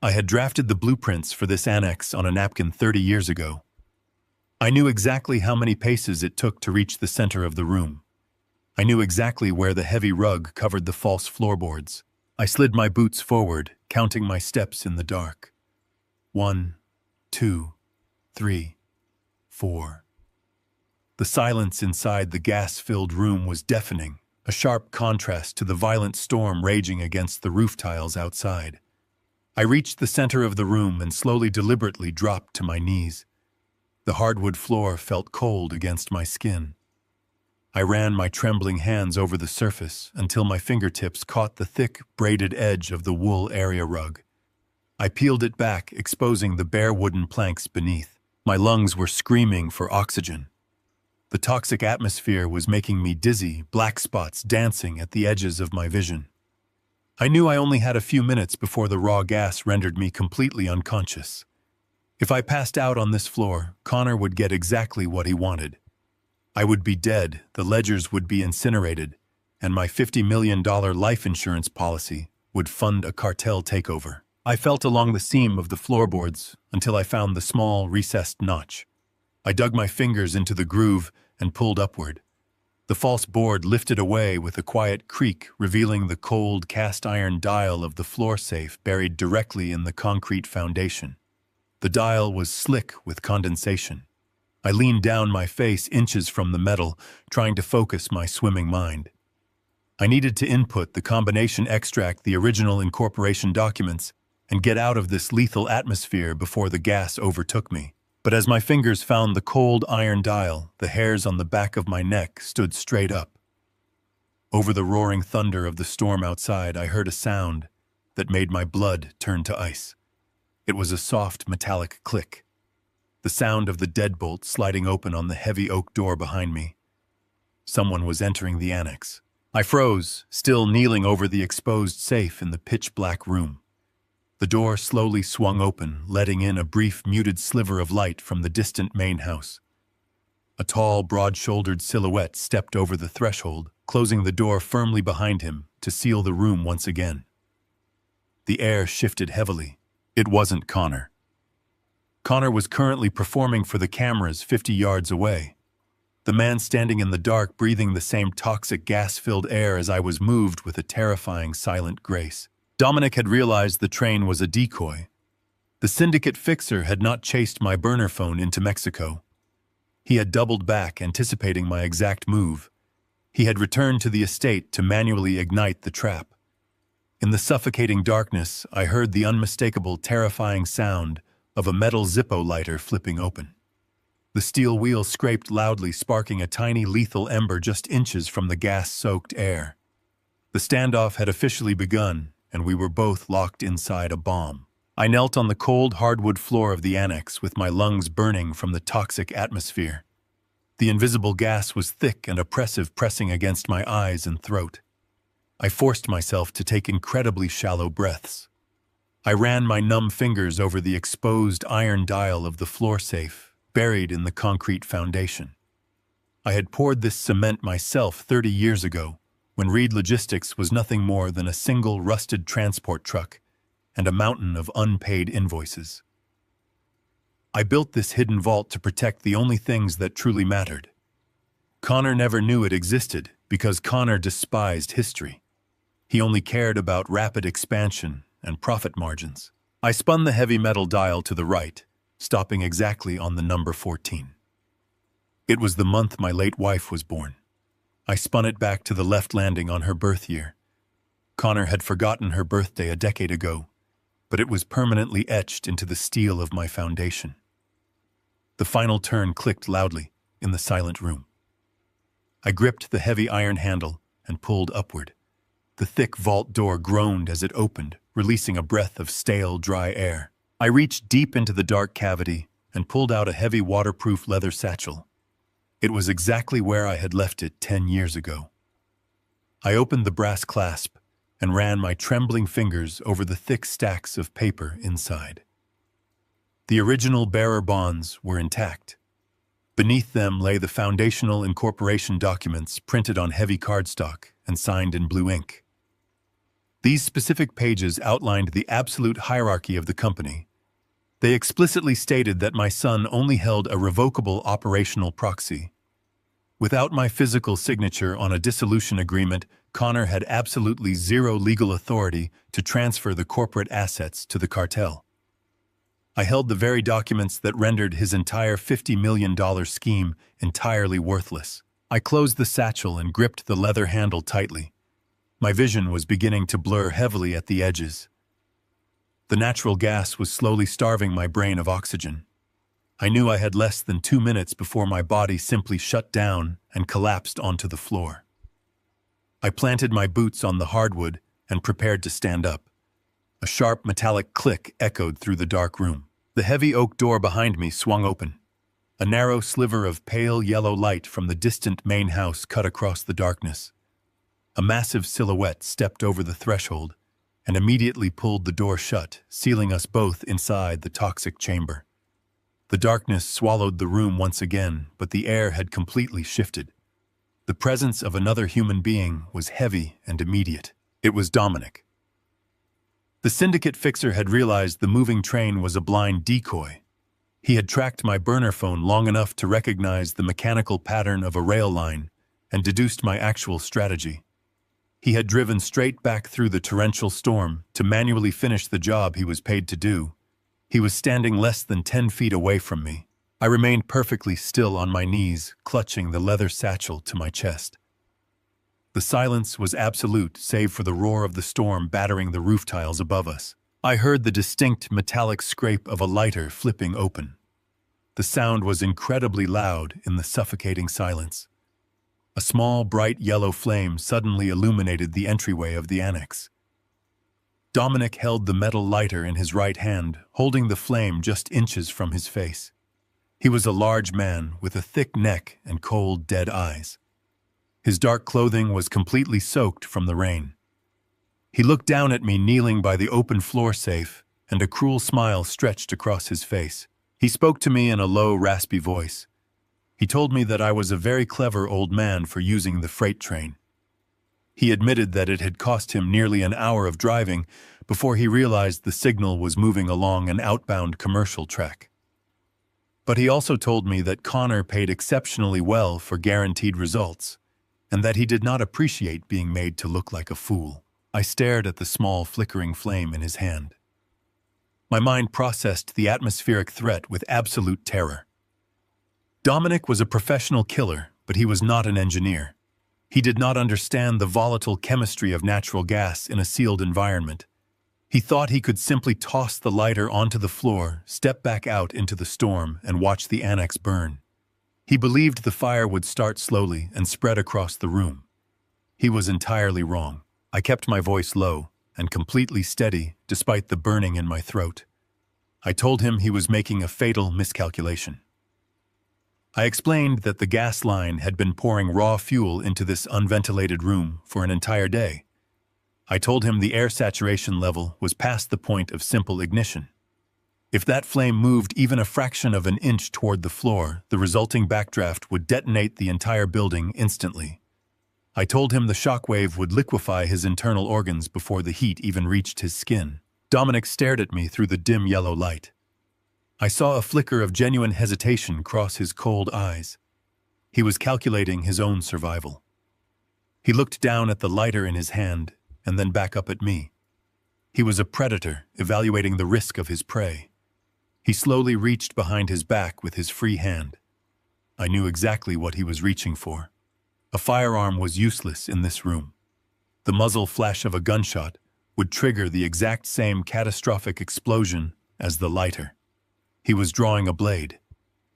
I had drafted the blueprints for this annex on a napkin 30 years ago. I knew exactly how many paces it took to reach the center of the room. I knew exactly where the heavy rug covered the false floorboards. I slid my boots forward, counting my steps in the dark. 1, 2, 3, 4. The silence inside the gas-filled room was deafening, a sharp contrast to the violent storm raging against the roof tiles outside. I reached the center of the room and slowly, deliberately dropped to my knees. The hardwood floor felt cold against my skin. I ran my trembling hands over the surface until my fingertips caught the thick, braided edge of the wool area rug. I peeled it back, exposing the bare wooden planks beneath. My lungs were screaming for oxygen. The toxic atmosphere was making me dizzy, black spots dancing at the edges of my vision. I knew I only had a few minutes before the raw gas rendered me completely unconscious. If I passed out on this floor, Connor would get exactly what he wanted. I would be dead, the ledgers would be incinerated, and my $50 million life insurance policy would fund a cartel takeover. I felt along the seam of the floorboards until I found the small, recessed notch. I dug my fingers into the groove and pulled upward. The false board lifted away with a quiet creak, revealing the cold cast-iron dial of the floor safe buried directly in the concrete foundation. The dial was slick with condensation. I leaned down, my face inches from the metal, trying to focus my swimming mind. I needed to input the combination, extract the original incorporation documents, and get out of this lethal atmosphere before the gas overtook me. But as my fingers found the cold iron dial, the hairs on the back of my neck stood straight up. Over the roaring thunder of the storm outside, I heard a sound that made my blood turn to ice. It was a soft, metallic click. The sound of the deadbolt sliding open on the heavy oak door behind me. Someone was entering the annex. I froze, still kneeling over the exposed safe in the pitch-black room. The door slowly swung open, letting in a brief, muted sliver of light from the distant main house. A tall, broad-shouldered silhouette stepped over the threshold, closing the door firmly behind him to seal the room once again. The air shifted heavily. It wasn't Connor. Connor was currently performing for the cameras 50 yards away. The man standing in the dark, breathing the same toxic gas-filled air as I was, moved with a terrifying, silent grace. Dominic had realized the train was a decoy. The syndicate fixer had not chased my burner phone into Mexico. He had doubled back, anticipating my exact move. He had returned to the estate to manually ignite the trap. In the suffocating darkness, I heard the unmistakable, terrifying sound of a metal Zippo lighter flipping open. The steel wheel scraped loudly, sparking a tiny lethal ember just inches from the gas-soaked air. The standoff had officially begun, and we were both locked inside a bomb. I knelt on the cold hardwood floor of the annex with my lungs burning from the toxic atmosphere. The invisible gas was thick and oppressive, pressing against my eyes and throat. I forced myself to take incredibly shallow breaths. I ran my numb fingers over the exposed iron dial of the floor safe, buried in the concrete foundation. I had poured this cement myself 30 years ago, when Reed Logistics was nothing more than a single rusted transport truck and a mountain of unpaid invoices. I built this hidden vault to protect the only things that truly mattered. Connor never knew it existed because Connor despised history. He only cared about rapid expansion and profit margins. I spun the heavy metal dial to the right, stopping exactly on the number 14. It was the month my late wife was born. I spun it back to the left, landing on her birth year. Connor had forgotten her birthday a decade ago, but it was permanently etched into the steel of my foundation. The final turn clicked loudly in the silent room. I gripped the heavy iron handle and pulled upward. The thick vault door groaned as it opened, releasing a breath of stale, dry air. I reached deep into the dark cavity and pulled out a heavy waterproof leather satchel. It was exactly where I had left it 10 years ago. I opened the brass clasp and ran my trembling fingers over the thick stacks of paper inside. The original bearer bonds were intact. Beneath them lay the foundational incorporation documents printed on heavy cardstock and signed in blue ink. These specific pages outlined the absolute hierarchy of the company. They explicitly stated that my son only held a revocable operational proxy. Without my physical signature on a dissolution agreement, Connor had absolutely zero legal authority to transfer the corporate assets to the cartel. I held the very documents that rendered his entire $50 million scheme entirely worthless. I closed the satchel and gripped the leather handle tightly. My vision was beginning to blur heavily at the edges. The natural gas was slowly starving my brain of oxygen. I knew I had less than 2 minutes before my body simply shut down and collapsed onto the floor. I planted my boots on the hardwood and prepared to stand up. A sharp metallic click echoed through the dark room. The heavy oak door behind me swung open. A narrow sliver of pale yellow light from the distant main house cut across the darkness. A massive silhouette stepped over the threshold and immediately pulled the door shut, sealing us both inside the toxic chamber. The darkness swallowed the room once again, but the air had completely shifted. The presence of another human being was heavy and immediate. It was Dominic. The syndicate fixer had realized the moving train was a blind decoy. He had tracked my burner phone long enough to recognize the mechanical pattern of a rail line and deduced my actual strategy. He had driven straight back through the torrential storm to manually finish the job he was paid to do. He was standing less than 10 feet away from me. I remained perfectly still on my knees, clutching the leather satchel to my chest. The silence was absolute, save for the roar of the storm battering the roof tiles above us. I heard the distinct metallic scrape of a lighter flipping open. The sound was incredibly loud in the suffocating silence. A small, bright yellow flame suddenly illuminated the entryway of the annex. Dominic held the metal lighter in his right hand, holding the flame just inches from his face. He was a large man with a thick neck and cold, dead eyes. His dark clothing was completely soaked from the rain. He looked down at me kneeling by the open floor safe, and a cruel smile stretched across his face. He spoke to me in a low, raspy voice. He told me that I was a very clever old man for using the freight train. He admitted that it had cost him nearly an hour of driving before he realized the signal was moving along an outbound commercial track. But he also told me that Connor paid exceptionally well for guaranteed results, and that he did not appreciate being made to look like a fool. I stared at the small, flickering flame in his hand. My mind processed the atmospheric threat with absolute terror. Dominic was a professional killer, but he was not an engineer. He did not understand the volatile chemistry of natural gas in a sealed environment. He thought he could simply toss the lighter onto the floor, step back out into the storm, and watch the annex burn. He believed the fire would start slowly and spread across the room. He was entirely wrong. I kept my voice low and completely steady despite the burning in my throat. I told him he was making a fatal miscalculation. I explained that the gas line had been pouring raw fuel into this unventilated room for an entire day. I told him the air saturation level was past the point of simple ignition. If that flame moved even a fraction of an inch toward the floor, the resulting backdraft would detonate the entire building instantly. I told him the shockwave would liquefy his internal organs before the heat even reached his skin. Dominic stared at me through the dim yellow light. I saw a flicker of genuine hesitation cross his cold eyes. He was calculating his own survival. He looked down at the lighter in his hand and then back up at me. He was a predator, evaluating the risk of his prey. He slowly reached behind his back with his free hand. I knew exactly what he was reaching for. A firearm was useless in this room. The muzzle flash of a gunshot would trigger the exact same catastrophic explosion as the lighter. He was drawing a blade.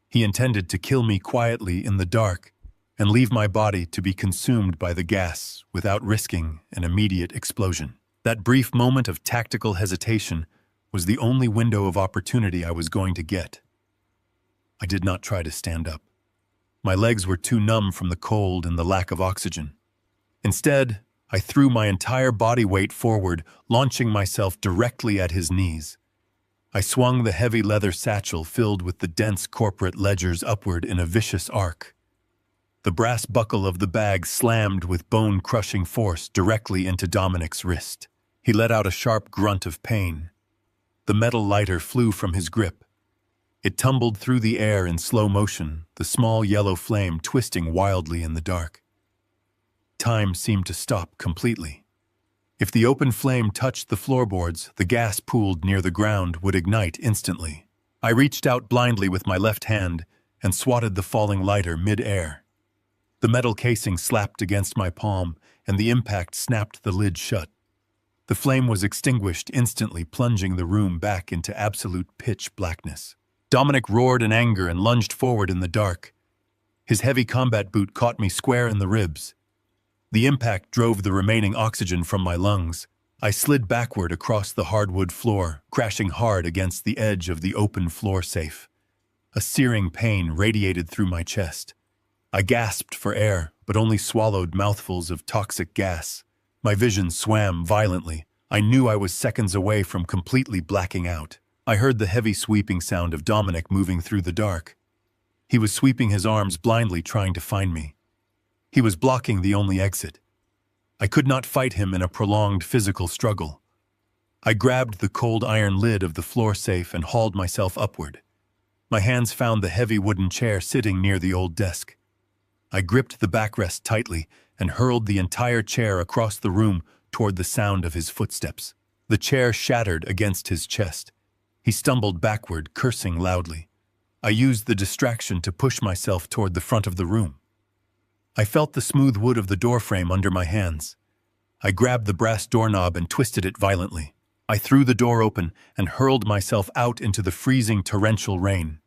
He intended to kill me quietly in the dark and leave my body to be consumed by the gas without risking an immediate explosion. That brief moment of tactical hesitation was the only window of opportunity I was going to get. I did not try to stand up. My legs were too numb from the cold and the lack of oxygen. Instead, I threw my entire body weight forward, launching myself directly at his knees. I swung the heavy leather satchel filled with the dense corporate ledgers upward in a vicious arc. The brass buckle of the bag slammed with bone-crushing force directly into Dominic's wrist. He let out a sharp grunt of pain. The metal lighter flew from his grip. It tumbled through the air in slow motion, the small yellow flame twisting wildly in the dark. Time seemed to stop completely. If the open flame touched the floorboards, the gas pooled near the ground would ignite instantly. I reached out blindly with my left hand and swatted the falling lighter mid-air. The metal casing slapped against my palm, and the impact snapped the lid shut. The flame was extinguished instantly, plunging the room back into absolute pitch blackness. Dominic roared in anger and lunged forward in the dark. His heavy combat boot caught me square in the ribs. The impact drove the remaining oxygen from my lungs. I slid backward across the hardwood floor, crashing hard against the edge of the open floor safe. A searing pain radiated through my chest. I gasped for air, but only swallowed mouthfuls of toxic gas. My vision swam violently. I knew I was seconds away from completely blacking out. I heard the heavy sweeping sound of Dominic moving through the dark. He was sweeping his arms blindly, trying to find me. He was blocking the only exit. I could not fight him in a prolonged physical struggle. I grabbed the cold iron lid of the floor safe and hauled myself upward. My hands found the heavy wooden chair sitting near the old desk. I gripped the backrest tightly and hurled the entire chair across the room toward the sound of his footsteps. The chair shattered against his chest. He stumbled backward, cursing loudly. I used the distraction to push myself toward the front of the room. I felt the smooth wood of the doorframe under my hands. I grabbed the brass doorknob and twisted it violently. I threw the door open and hurled myself out into the freezing torrential rain.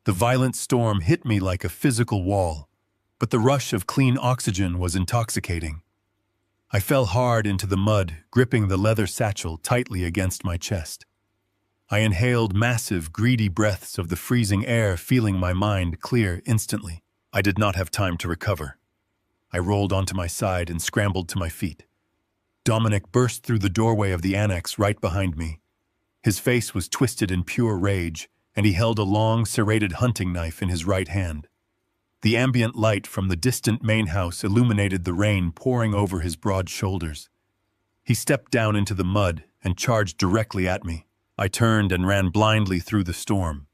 The violent storm hit me like a physical wall, but the rush of clean oxygen was intoxicating. I fell hard into the mud, gripping the leather satchel tightly against my chest. I inhaled massive, greedy breaths of the freezing air, feeling my mind clear instantly. I did not have time to recover. I rolled onto my side and scrambled to my feet. Dominic burst through the doorway of the annex right behind me. His face was twisted in pure rage, and he held a long, serrated hunting knife in his right hand. The ambient light from the distant main house illuminated the rain pouring over his broad shoulders. He stepped down into the mud and charged directly at me. I turned and ran blindly through the storm.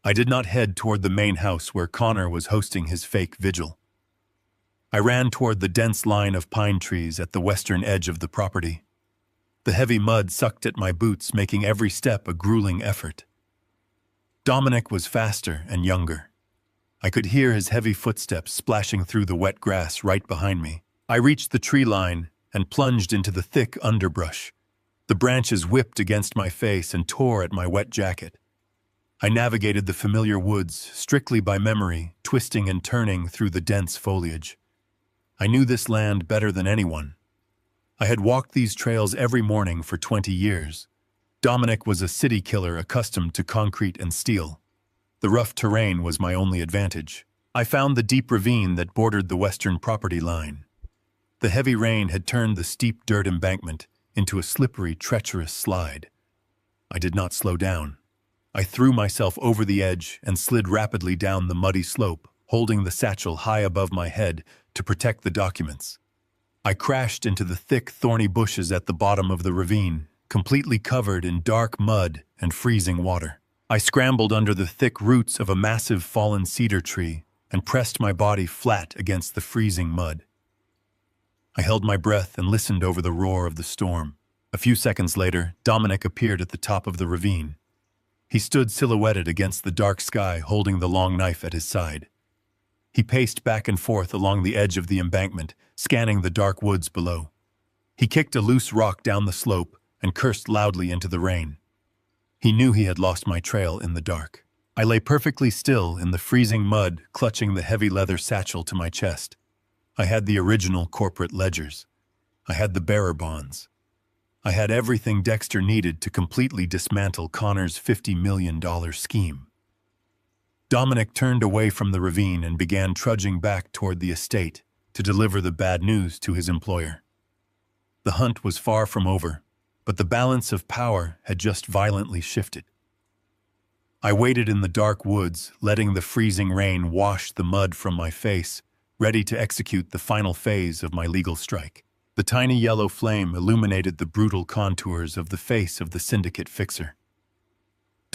I did not head toward the main house where Connor was hosting his fake vigil. I ran toward the dense line of pine trees at the western edge of the property. The heavy mud sucked at my boots, making every step a grueling effort. Dominic was faster and younger. I could hear his heavy footsteps splashing through the wet grass right behind me. I reached the tree line and plunged into the thick underbrush. The branches whipped against my face and tore at my wet jacket. I navigated the familiar woods strictly by memory, twisting and turning through the dense foliage. I knew this land better than anyone. I had walked these trails every morning for 20 years. Dominic was a city killer accustomed to concrete and steel. The rough terrain was my only advantage. I found the deep ravine that bordered the western property line. The heavy rain had turned the steep dirt embankment into a slippery, treacherous slide. I did not slow down. I threw myself over the edge and slid rapidly down the muddy slope, holding the satchel high above my head to protect the documents. I crashed into the thick, thorny bushes at the bottom of the ravine, completely covered in dark mud and freezing water. I scrambled under the thick roots of a massive fallen cedar tree and pressed my body flat against the freezing mud. I held my breath and listened over the roar of the storm. A few seconds later, Dominic appeared at the top of the ravine. He stood silhouetted against the dark sky, holding the long knife at his side. He paced back and forth along the edge of the embankment, scanning the dark woods below. He kicked a loose rock down the slope and cursed loudly into the rain. He knew he had lost my trail in the dark. I lay perfectly still in the freezing mud, clutching the heavy leather satchel to my chest. I had the original corporate ledgers. I had the bearer bonds. I had everything Dexter needed to completely dismantle Connor's $50 million scheme. Dominic turned away from the ravine and began trudging back toward the estate to deliver the bad news to his employer. The hunt was far from over, but the balance of power had just violently shifted. I waited in the dark woods, letting the freezing rain wash the mud from my face, ready to execute the final phase of my legal strike. The tiny yellow flame illuminated the brutal contours of the face of the syndicate fixer.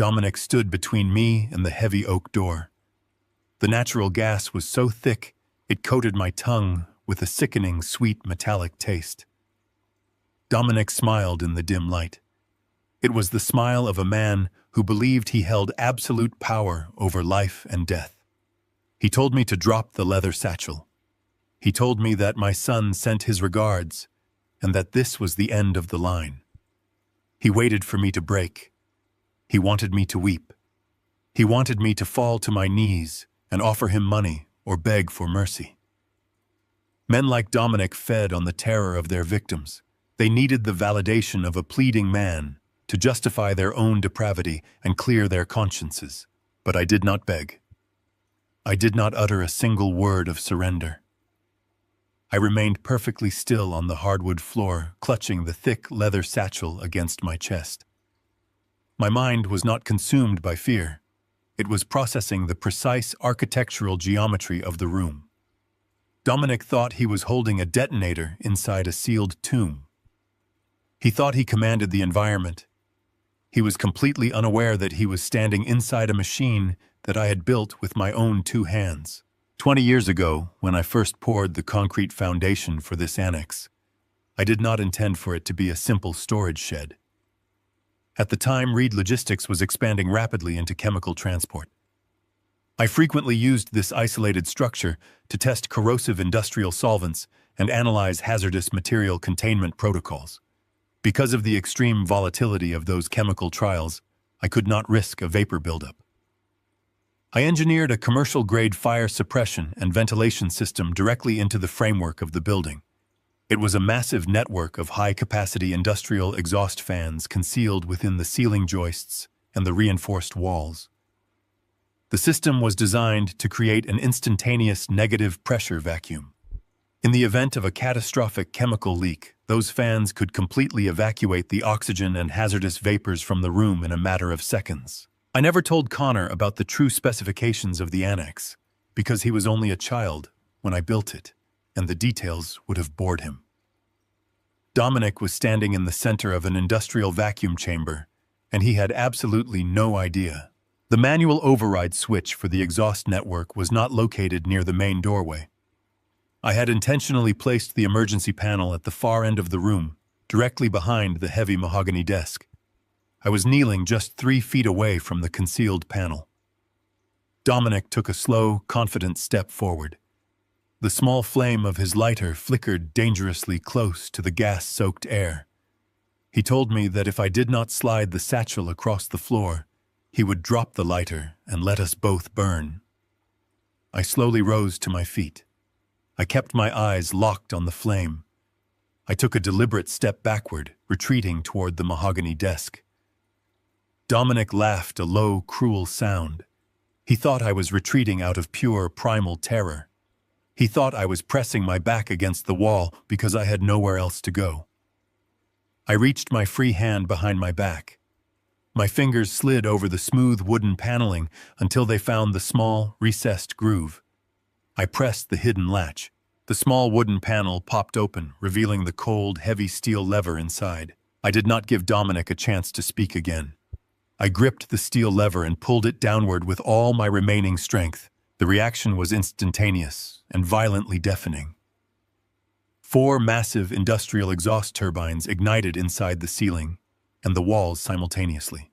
Dominic stood between me and the heavy oak door. The natural gas was so thick, it coated my tongue with a sickening, sweet, metallic taste. Dominic smiled in the dim light. It was the smile of a man who believed he held absolute power over life and death. He told me to drop the leather satchel. He told me that my son sent his regards and that this was the end of the line. He waited for me to break. He wanted me to weep. He wanted me to fall to my knees and offer him money or beg for mercy. Men like Dominic fed on the terror of their victims. They needed the validation of a pleading man to justify their own depravity and clear their consciences. But I did not beg. I did not utter a single word of surrender. I remained perfectly still on the hardwood floor, clutching the thick leather satchel against my chest. My mind was not consumed by fear. It was processing the precise architectural geometry of the room. Dominic thought he was holding a detonator inside a sealed tomb. He thought he commanded the environment. He was completely unaware that he was standing inside a machine that I had built with my own 2 hands. 20 years ago, when I first poured the concrete foundation for this annex, I did not intend for it to be a simple storage shed. At the time, Reed Logistics was expanding rapidly into chemical transport. I frequently used this isolated structure to test corrosive industrial solvents and analyze hazardous material containment protocols. Because of the extreme volatility of those chemical trials, I could not risk a vapor buildup. I engineered a commercial-grade fire suppression and ventilation system directly into the framework of the building. It was a massive network of high-capacity industrial exhaust fans concealed within the ceiling joists and the reinforced walls. The system was designed to create an instantaneous negative pressure vacuum. In the event of a catastrophic chemical leak, those fans could completely evacuate the oxygen and hazardous vapors from the room in a matter of seconds. I never told Connor about the true specifications of the annex, because he was only a child when I built it, and the details would have bored him. Dominic was standing in the center of an industrial vacuum chamber, and he had absolutely no idea. The manual override switch for the exhaust network was not located near the main doorway. I had intentionally placed the emergency panel at the far end of the room, directly behind the heavy mahogany desk. I was kneeling just 3 feet away from the concealed panel. Dominic took a slow, confident step forward. The small flame of his lighter flickered dangerously close to the gas-soaked air. He told me that if I did not slide the satchel across the floor, he would drop the lighter and let us both burn. I slowly rose to my feet. I kept my eyes locked on the flame. I took a deliberate step backward, retreating toward the mahogany desk. Dominic laughed a low, cruel sound. He thought I was retreating out of pure, primal terror. He thought I was pressing my back against the wall because I had nowhere else to go. I reached my free hand behind my back. My fingers slid over the smooth wooden paneling until they found the small, recessed groove. I pressed the hidden latch. The small wooden panel popped open, revealing the cold, heavy steel lever inside. I did not give Dominic a chance to speak again. I gripped the steel lever and pulled it downward with all my remaining strength. The reaction was instantaneous and violently deafening. 4 massive industrial exhaust turbines ignited inside the ceiling and the walls simultaneously.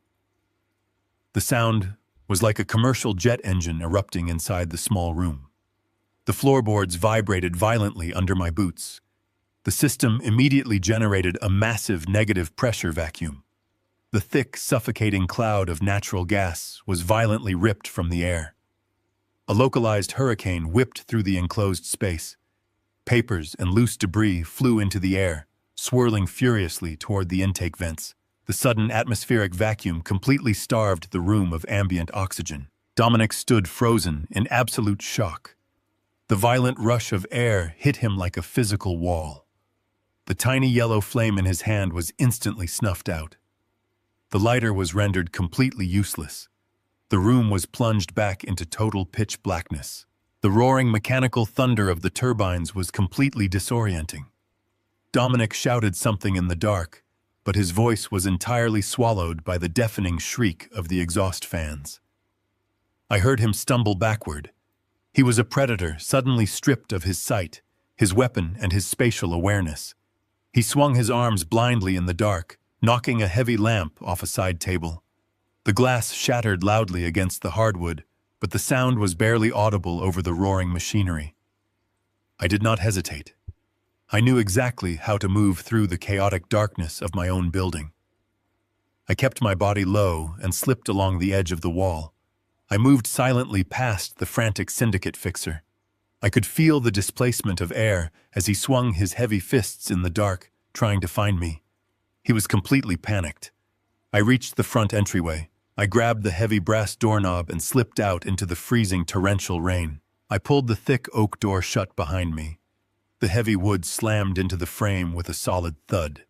The sound was like a commercial jet engine erupting inside the small room. The floorboards vibrated violently under my boots. The system immediately generated a massive negative pressure vacuum. The thick, suffocating cloud of natural gas was violently ripped from the air. A localized hurricane whipped through the enclosed space. Papers and loose debris flew into the air, swirling furiously toward the intake vents. The sudden atmospheric vacuum completely starved the room of ambient oxygen. Dominic stood frozen in absolute shock. The violent rush of air hit him like a physical wall. The tiny yellow flame in his hand was instantly snuffed out. The lighter was rendered completely useless. The room was plunged back into total pitch blackness. The roaring mechanical thunder of the turbines was completely disorienting. Dominic shouted something in the dark, but his voice was entirely swallowed by the deafening shriek of the exhaust fans. I heard him stumble backward. He was a predator suddenly stripped of his sight, his weapon, and his spatial awareness. He swung his arms blindly in the dark, knocking a heavy lamp off a side table. The glass shattered loudly against the hardwood, but the sound was barely audible over the roaring machinery. I did not hesitate. I knew exactly how to move through the chaotic darkness of my own building. I kept my body low and slipped along the edge of the wall. I moved silently past the frantic syndicate fixer. I could feel the displacement of air as he swung his heavy fists in the dark, trying to find me. He was completely panicked. I reached the front entryway. I grabbed the heavy brass doorknob and slipped out into the freezing torrential rain. I pulled the thick oak door shut behind me. The heavy wood slammed into the frame with a solid thud.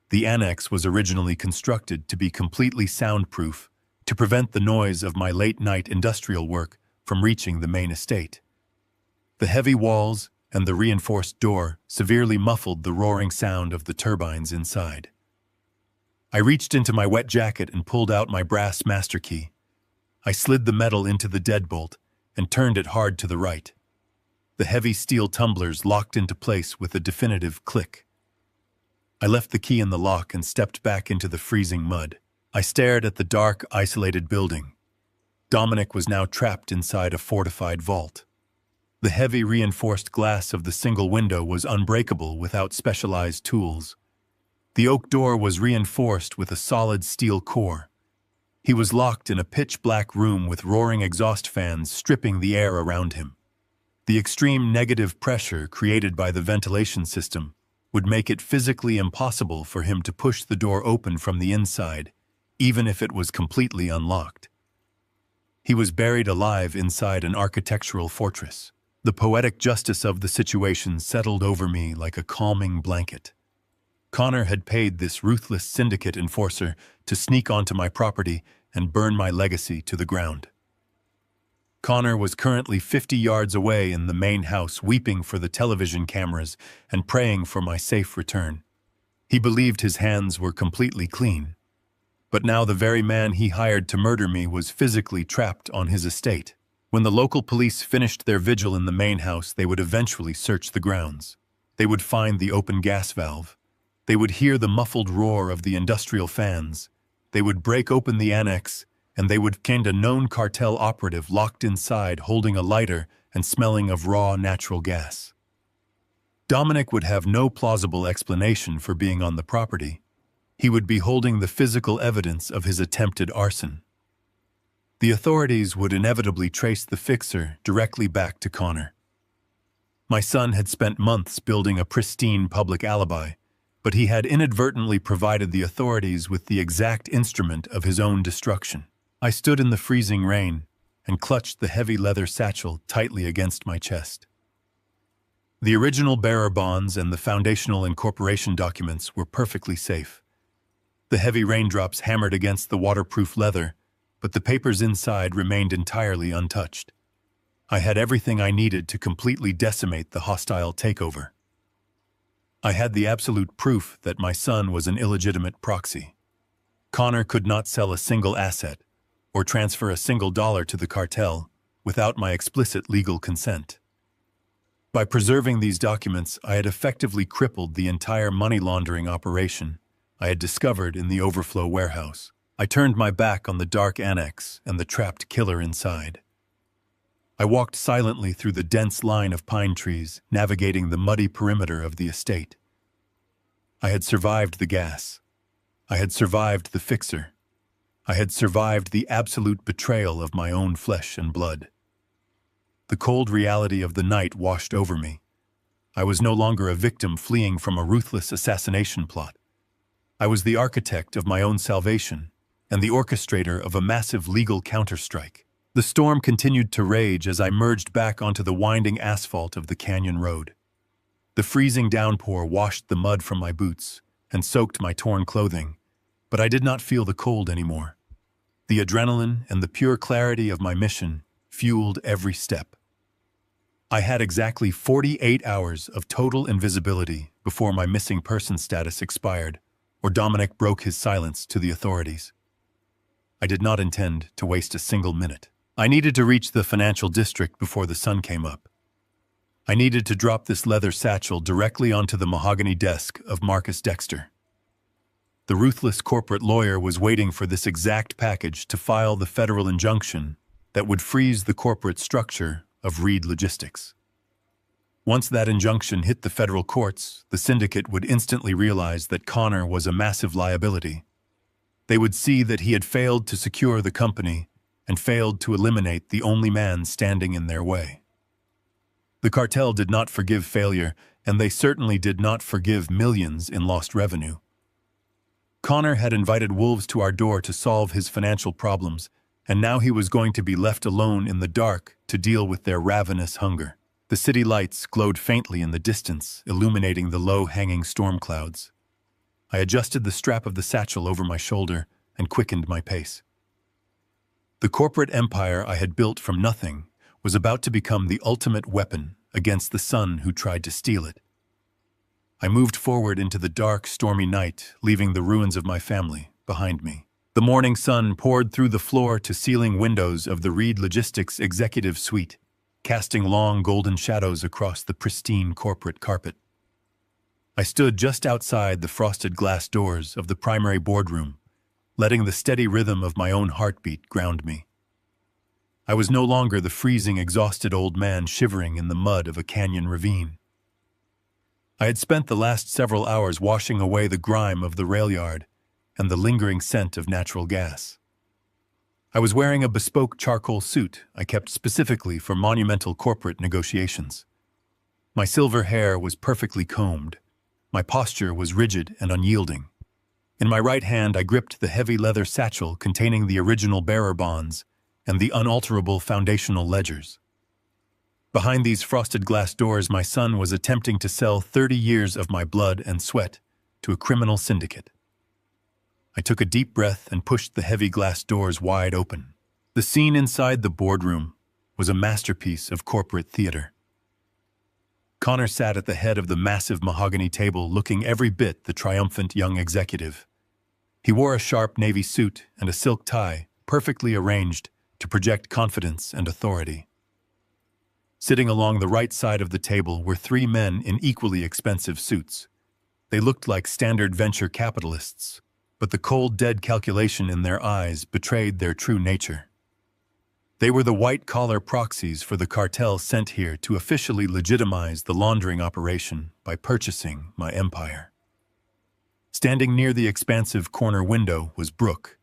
The annex was originally constructed to be completely soundproof, to prevent the noise of my late-night industrial work from reaching the main estate. The heavy walls and the reinforced door severely muffled the roaring sound of the turbines inside. I reached into my wet jacket and pulled out my brass master key. I slid the metal into the deadbolt and turned it hard to the right. The heavy steel tumblers locked into place with a definitive click. I left the key in the lock and stepped back into the freezing mud. I stared at the dark, isolated building. Dominic was now trapped inside a fortified vault. The heavy reinforced glass of the single window was unbreakable without specialized tools. The oak door was reinforced with a solid steel core. He was locked in a pitch-black room with roaring exhaust fans stripping the air around him. The extreme negative pressure created by the ventilation system would make it physically impossible for him to push the door open from the inside, even if it was completely unlocked. He was buried alive inside an architectural fortress. The poetic justice of the situation settled over me like a calming blanket. Connor had paid this ruthless syndicate enforcer to sneak onto my property and burn my legacy to the ground. Connor was currently 50 yards away in the main house, weeping for the television cameras and praying for my safe return. He believed his hands were completely clean. But now the very man he hired to murder me was physically trapped on his estate. When the local police finished their vigil in the main house, they would eventually search the grounds. They would find the open gas valve. They would hear the muffled roar of the industrial fans. They would break open the annex, and they would find a known cartel operative locked inside holding a lighter and smelling of raw natural gas. Dominic would have no plausible explanation for being on the property. He would be holding the physical evidence of his attempted arson. The authorities would inevitably trace the fixer directly back to Connor. My son had spent months building a pristine public alibi, but he had inadvertently provided the authorities with the exact instrument of his own destruction. I stood in the freezing rain and clutched the heavy leather satchel tightly against my chest. The original bearer bonds and the foundational incorporation documents were perfectly safe. The heavy raindrops hammered against the waterproof leather, but the papers inside remained entirely untouched. I had everything I needed to completely decimate the hostile takeover. I had the absolute proof that my son was an illegitimate proxy. Connor could not sell a single asset or transfer a single dollar to the cartel without my explicit legal consent. By preserving these documents, I had effectively crippled the entire money laundering operation I had discovered in the overflow warehouse. I turned my back on the dark annex and the trapped killer inside. I walked silently through the dense line of pine trees, navigating the muddy perimeter of the estate. I had survived the gas. I had survived the fixer. I had survived the absolute betrayal of my own flesh and blood. The cold reality of the night washed over me. I was no longer a victim fleeing from a ruthless assassination plot. I was the architect of my own salvation and the orchestrator of a massive legal counterstrike. The storm continued to rage as I merged back onto the winding asphalt of the canyon road. The freezing downpour washed the mud from my boots and soaked my torn clothing, but I did not feel the cold anymore. The adrenaline and the pure clarity of my mission fueled every step. I had exactly 48 hours of total invisibility before my missing person status expired, or Dominic broke his silence to the authorities. I did not intend to waste a single minute. I needed to reach the financial district before the sun came up. I needed to drop this leather satchel directly onto the mahogany desk of Marcus Dexter. The ruthless corporate lawyer was waiting for this exact package to file the federal injunction that would freeze the corporate structure of Reed Logistics. Once that injunction hit the federal courts, the syndicate would instantly realize that Connor was a massive liability. They would see that he had failed to secure the company and failed to eliminate the only man standing in their way. The cartel did not forgive failure, and they certainly did not forgive millions in lost revenue. Connor had invited wolves to our door to solve his financial problems, and now he was going to be left alone in the dark to deal with their ravenous hunger. The city lights glowed faintly in the distance, illuminating the low-hanging storm clouds. I adjusted the strap of the satchel over my shoulder and quickened my pace. The corporate empire I had built from nothing was about to become the ultimate weapon against the son who tried to steal it. I moved forward into the dark, stormy night, leaving the ruins of my family behind me. The morning sun poured through the floor-to-ceiling windows of the Reed Logistics executive suite, casting long golden shadows across the pristine corporate carpet. I stood just outside the frosted glass doors of the primary boardroom, letting the steady rhythm of my own heartbeat ground me. I was no longer the freezing, exhausted old man shivering in the mud of a canyon ravine. I had spent the last several hours washing away the grime of the rail yard and the lingering scent of natural gas. I was wearing a bespoke charcoal suit I kept specifically for monumental corporate negotiations. My silver hair was perfectly combed. My posture was rigid and unyielding. In my right hand, I gripped the heavy leather satchel containing the original bearer bonds and the unalterable foundational ledgers. Behind these frosted glass doors, my son was attempting to sell 30 years of my blood and sweat to a criminal syndicate. I took a deep breath and pushed the heavy glass doors wide open. The scene inside the boardroom was a masterpiece of corporate theater. Connor sat at the head of the massive mahogany table, looking every bit the triumphant young executive. He wore a sharp navy suit and a silk tie, perfectly arranged to project confidence and authority. Sitting along the right side of the table were three men in equally expensive suits. They looked like standard venture capitalists, but the cold, dead calculation in their eyes betrayed their true nature. They were the white-collar proxies for the cartel sent here to officially legitimize the laundering operation by purchasing my empire. Standing near the expansive corner window was Brooke.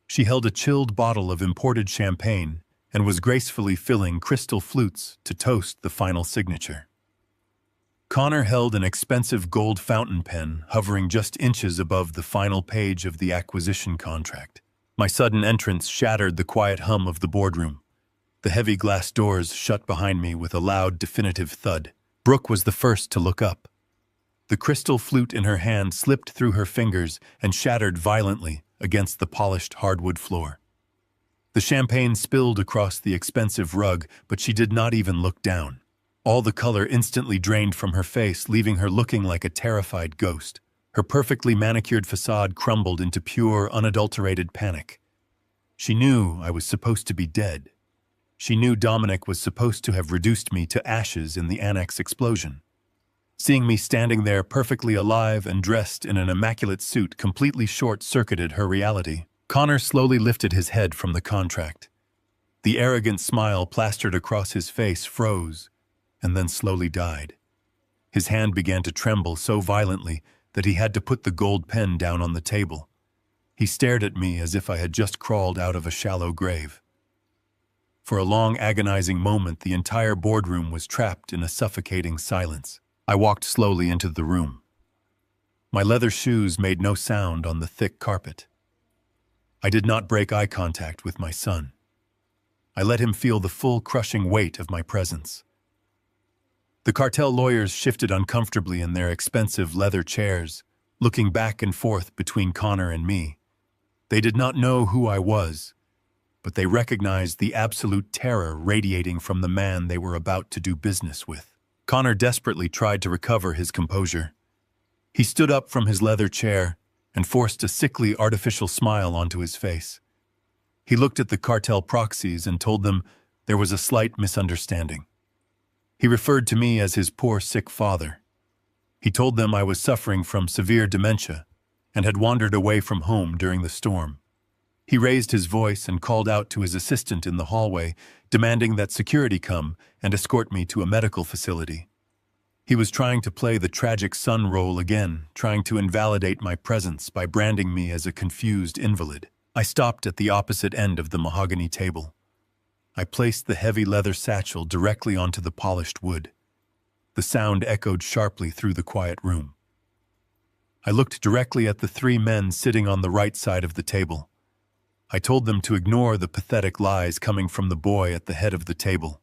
She held a chilled bottle of imported champagne and was gracefully filling crystal flutes to toast the final signature. Connor held an expensive gold fountain pen hovering just inches above the final page of the acquisition contract. My sudden entrance shattered the quiet hum of the boardroom. The heavy glass doors shut behind me with a loud, definitive thud. Brooke was the first to look up. The crystal flute in her hand slipped through her fingers and shattered violently against the polished hardwood floor. The champagne spilled across the expensive rug, but she did not even look down. All the color instantly drained from her face, leaving her looking like a terrified ghost. Her perfectly manicured facade crumbled into pure, unadulterated panic. She knew I was supposed to be dead. She knew Dominic was supposed to have reduced me to ashes in the annex explosion. Seeing me standing there perfectly alive and dressed in an immaculate suit completely short-circuited her reality. Connor slowly lifted his head from the contract. The arrogant smile plastered across his face froze, and then slowly died. His hand began to tremble so violently that he had to put the gold pen down on the table. He stared at me as if I had just crawled out of a shallow grave. For a long, agonizing moment, the entire boardroom was trapped in a suffocating silence. I walked slowly into the room. My leather shoes made no sound on the thick carpet. I did not break eye contact with my son. I let him feel the full, crushing weight of my presence. The cartel lawyers shifted uncomfortably in their expensive leather chairs, looking back and forth between Connor and me. They did not know who I was, but they recognized the absolute terror radiating from the man they were about to do business with. Connor desperately tried to recover his composure. He stood up from his leather chair and forced a sickly, artificial smile onto his face. He looked at the cartel proxies and told them there was a slight misunderstanding. He referred to me as his poor, sick father. He told them I was suffering from severe dementia and had wandered away from home during the storm. He raised his voice and called out to his assistant in the hallway, demanding that security come and escort me to a medical facility. He was trying to play the tragic son role again, trying to invalidate my presence by branding me as a confused invalid. I stopped at the opposite end of the mahogany table. I placed the heavy leather satchel directly onto the polished wood. The sound echoed sharply through the quiet room. I looked directly at the three men sitting on the right side of the table. I told them to ignore the pathetic lies coming from the boy at the head of the table.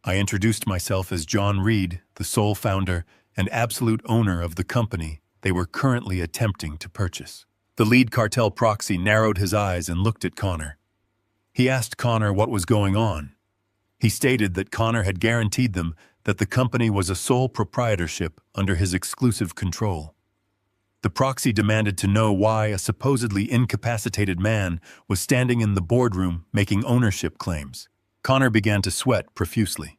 I introduced myself as John Reed, the sole founder and absolute owner of the company they were currently attempting to purchase. The lead cartel proxy narrowed his eyes and looked at Connor. He asked Connor what was going on. He stated that Connor had guaranteed them that the company was a sole proprietorship under his exclusive control. The proxy demanded to know why a supposedly incapacitated man was standing in the boardroom making ownership claims. Connor began to sweat profusely.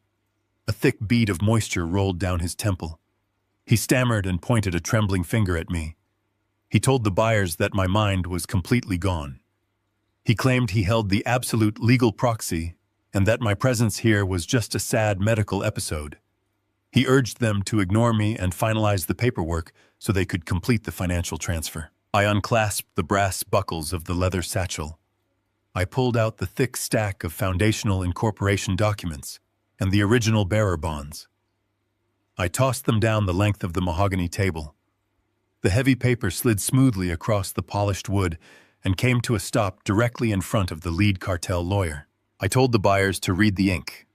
A thick bead of moisture rolled down his temple. He stammered and pointed a trembling finger at me. He told the buyers that my mind was completely gone. He claimed he held the absolute legal proxy and that my presence here was just a sad medical episode. He urged them to ignore me and finalize the paperwork so they could complete the financial transfer. I unclasped the brass buckles of the leather satchel. I pulled out the thick stack of foundational incorporation documents and the original bearer bonds. I tossed them down the length of the mahogany table. The heavy paper slid smoothly across the polished wood and came to a stop directly in front of the lead cartel lawyer. I told the buyers to read the ink.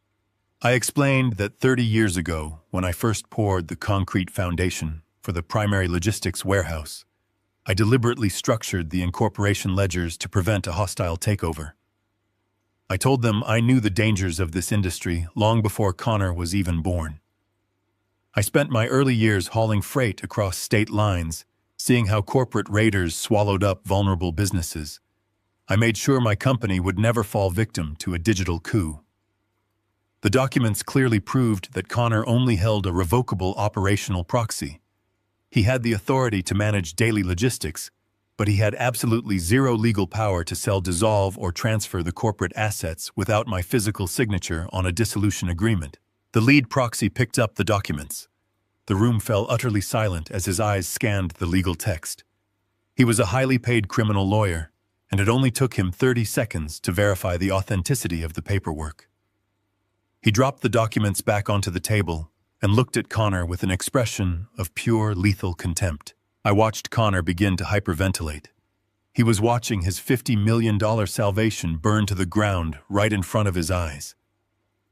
I explained that 30 years ago, when I first poured the concrete foundation for the primary logistics warehouse, I deliberately structured the incorporation ledgers to prevent a hostile takeover. I told them I knew the dangers of this industry long before Connor was even born. I spent my early years hauling freight across state lines, seeing how corporate raiders swallowed up vulnerable businesses. I made sure my company would never fall victim to a digital coup. The documents clearly proved that Connor only held a revocable operational proxy. He had the authority to manage daily logistics, but he had absolutely zero legal power to sell, dissolve, or transfer the corporate assets without my physical signature on a dissolution agreement. The lead proxy picked up the documents. The room fell utterly silent as his eyes scanned the legal text. He was a highly paid criminal lawyer, and it only took him 30 seconds to verify the authenticity of the paperwork. He dropped the documents back onto the table and looked at Connor with an expression of pure lethal contempt. I watched Connor begin to hyperventilate. He was watching his $50 million salvation burn to the ground right in front of his eyes.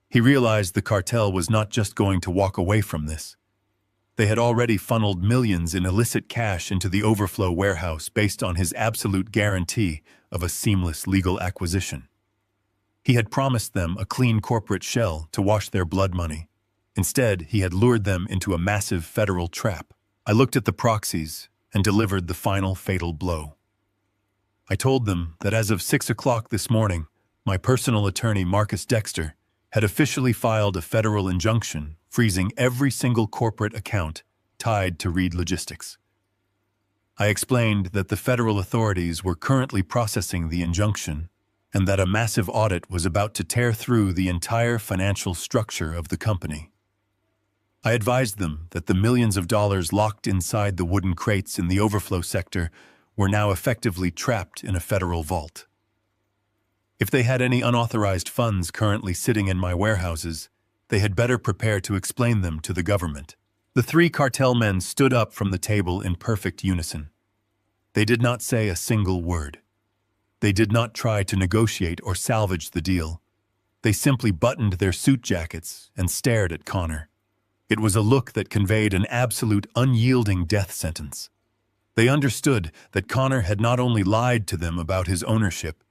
He realized the cartel was not just going to walk away from this. They had already funneled millions in illicit cash into the overflow warehouse based on his absolute guarantee of a seamless legal acquisition. He had promised them a clean corporate shell to wash their blood money. Instead, he had lured them into a massive federal trap. I looked at the proxies and delivered the final fatal blow. I told them that as of 6 o'clock this morning, my personal attorney, Marcus Dexter, had officially filed a federal injunction freezing every single corporate account tied to Reed Logistics. I explained that the federal authorities were currently processing the injunction and that a massive audit was about to tear through the entire financial structure of the company. I advised them that the millions of dollars locked inside the wooden crates in the overflow sector were now effectively trapped in a federal vault. If they had any unauthorized funds currently sitting in my warehouses, they had better prepare to explain them to the government. The three cartel men stood up from the table in perfect unison. They did not say a single word. They did not try to negotiate or salvage the deal. They simply buttoned their suit jackets and stared at Connor. It was a look that conveyed an absolute unyielding death sentence. They understood that Connor had not only lied to them about his ownership,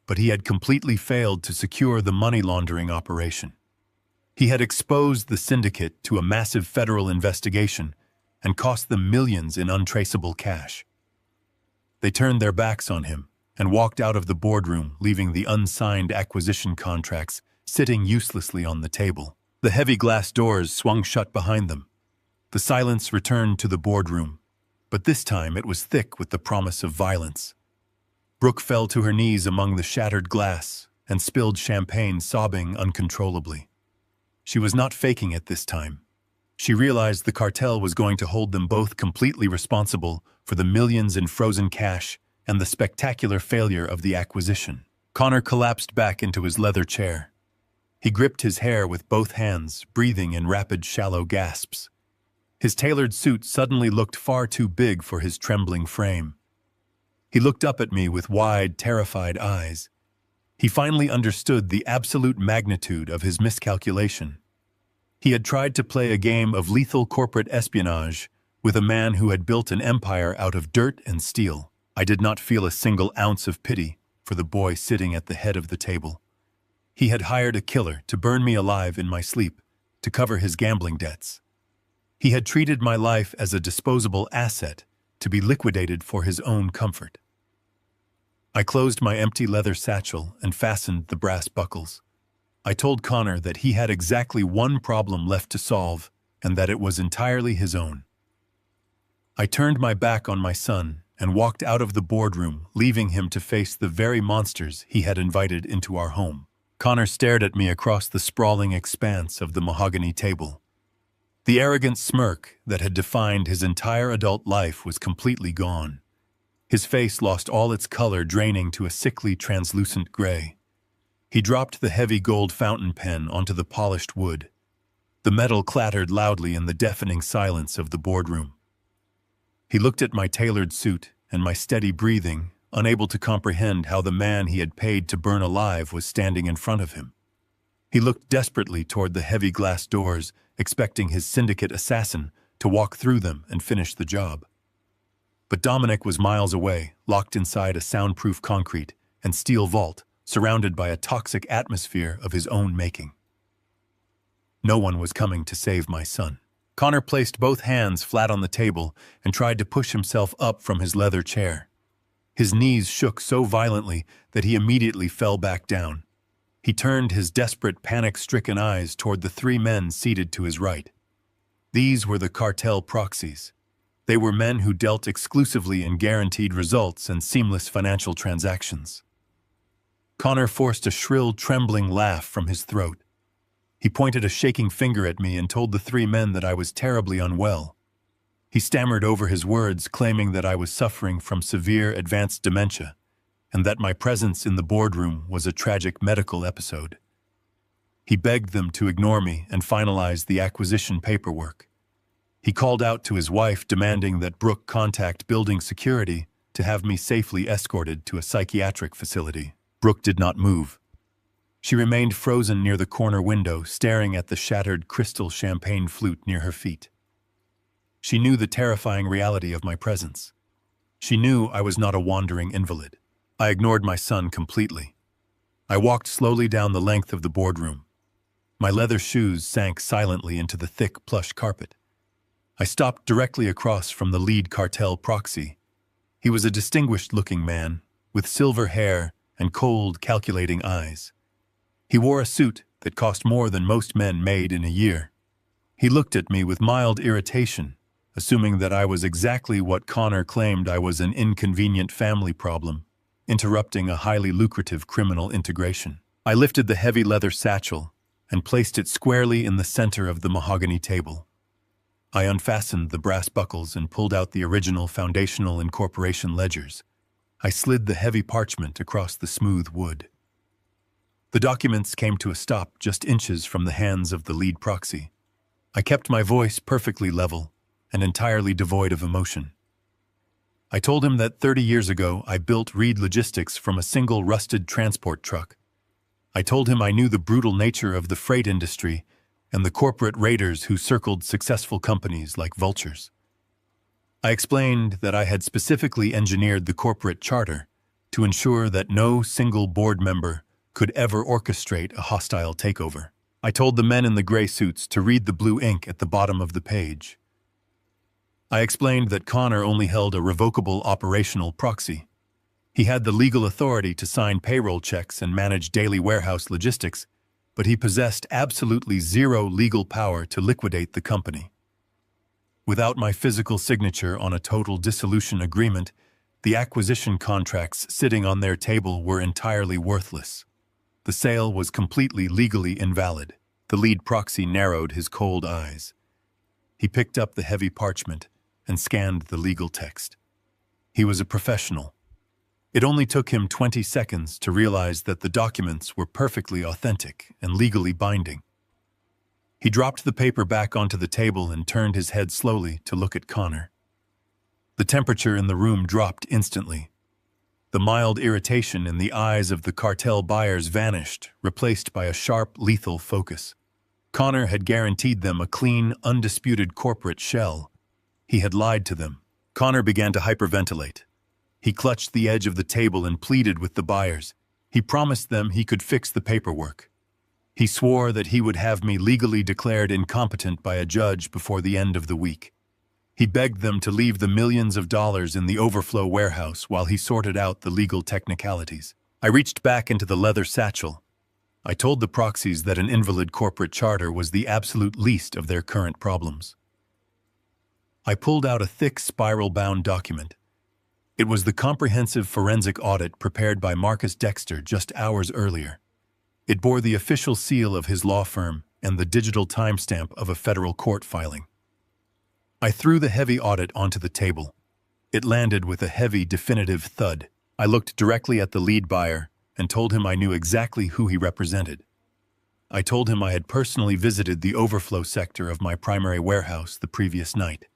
but he had completely failed to secure the money laundering operation. He had exposed the syndicate to a massive federal investigation and cost them millions in untraceable cash. They turned their backs on him and walked out of the boardroom, leaving the unsigned acquisition contracts sitting uselessly on the table. The heavy glass doors swung shut behind them. The silence returned to the boardroom, but this time it was thick with the promise of violence. Brooke fell to her knees among the shattered glass and spilled champagne, sobbing uncontrollably. She was not faking it this time. She realized the cartel was going to hold them both completely responsible for the millions in frozen cash and the spectacular failure of the acquisition. Connor collapsed back into his leather chair. He gripped his hair with both hands, breathing in rapid, shallow gasps. His tailored suit suddenly looked far too big for his trembling frame. He looked up at me with wide, terrified eyes. He finally understood the absolute magnitude of his miscalculation. He had tried to play a game of lethal corporate espionage with a man who had built an empire out of dirt and steel. I did not feel a single ounce of pity for the boy sitting at the head of the table. He had hired a killer to burn me alive in my sleep, to cover his gambling debts. He had treated my life as a disposable asset to be liquidated for his own comfort. I closed my empty leather satchel and fastened the brass buckles. I told Connor that he had exactly one problem left to solve, and that it was entirely his own. I turned my back on my son and walked out of the boardroom, leaving him to face the very monsters he had invited into our home. Connor stared at me across the sprawling expanse of the mahogany table. The arrogant smirk that had defined his entire adult life was completely gone. His face lost all its color, draining to a sickly, translucent gray. He dropped the heavy gold fountain pen onto the polished wood. The metal clattered loudly in the deafening silence of the boardroom. He looked at my tailored suit and my steady breathing, unable to comprehend how the man he had paid to burn alive was standing in front of him. He looked desperately toward the heavy glass doors, expecting his syndicate assassin to walk through them and finish the job. But Dominic was miles away, locked inside a soundproof concrete and steel vault, surrounded by a toxic atmosphere of his own making. No one was coming to save my son. Connor placed both hands flat on the table and tried to push himself up from his leather chair. His knees shook so violently that he immediately fell back down. He turned his desperate, panic-stricken eyes toward the three men seated to his right. These were the cartel proxies. They were men who dealt exclusively in guaranteed results and seamless financial transactions. Connor forced a shrill, trembling laugh from his throat. He pointed a shaking finger at me and told the three men that I was terribly unwell. He stammered over his words, claiming that I was suffering from severe advanced dementia, and that my presence in the boardroom was a tragic medical episode. He begged them to ignore me and finalize the acquisition paperwork. He called out to his wife, demanding that Brooke contact building security to have me safely escorted to a psychiatric facility. Brooke did not move. She remained frozen near the corner window, staring at the shattered crystal champagne flute near her feet. She knew the terrifying reality of my presence. She knew I was not a wandering invalid. I ignored my son completely. I walked slowly down the length of the boardroom. My leather shoes sank silently into the thick plush carpet. I stopped directly across from the lead cartel proxy. He was a distinguished-looking man, with silver hair and cold, calculating eyes. He wore a suit that cost more than most men made in a year. He looked at me with mild irritation, assuming that I was exactly what Connor claimed I was, an inconvenient family problem, interrupting a highly lucrative criminal integration. I lifted the heavy leather satchel and placed it squarely in the center of the mahogany table. I unfastened the brass buckles and pulled out the original foundational incorporation ledgers. I slid the heavy parchment across the smooth wood. The documents came to a stop just inches from the hands of the lead proxy. I kept my voice perfectly level and entirely devoid of emotion. I told him that 30 years ago I built Reed Logistics from a single rusted transport truck. I told him I knew the brutal nature of the freight industry and the corporate raiders who circled successful companies like vultures. I explained that I had specifically engineered the corporate charter to ensure that no single board member could ever orchestrate a hostile takeover. I told the men in the gray suits to read the blue ink at the bottom of the page. I explained that Connor only held a revocable operational proxy. He had the legal authority to sign payroll checks and manage daily warehouse logistics, but he possessed absolutely zero legal power to liquidate the company. Without my physical signature on a total dissolution agreement, the acquisition contracts sitting on their table were entirely worthless. The sale was completely legally invalid. The lead proxy narrowed his cold eyes. He picked up the heavy parchment and scanned the legal text. He was a professional. It only took him 20 seconds to realize that the documents were perfectly authentic and legally binding. He dropped the paper back onto the table and turned his head slowly to look at Connor. The temperature in the room dropped instantly. The mild irritation in the eyes of the cartel buyers vanished, replaced by a sharp, lethal focus. Connor had guaranteed them a clean, undisputed corporate shell. He had lied to them. Connor began to hyperventilate. He clutched the edge of the table and pleaded with the buyers. He promised them he could fix the paperwork. He swore that he would have me legally declared incompetent by a judge before the end of the week. He begged them to leave the millions of dollars in the overflow warehouse while he sorted out the legal technicalities. I reached back into the leather satchel. I told the proxies that an invalid corporate charter was the absolute least of their current problems. I pulled out a thick spiral-bound document. It was the comprehensive forensic audit prepared by Marcus Dexter just hours earlier. It bore the official seal of his law firm and the digital timestamp of a federal court filing. I threw the heavy audit onto the table. It landed with a heavy, definitive thud. I looked directly at the lead buyer and told him I knew exactly who he represented. I told him I had personally visited the overflow sector of my primary warehouse the previous night.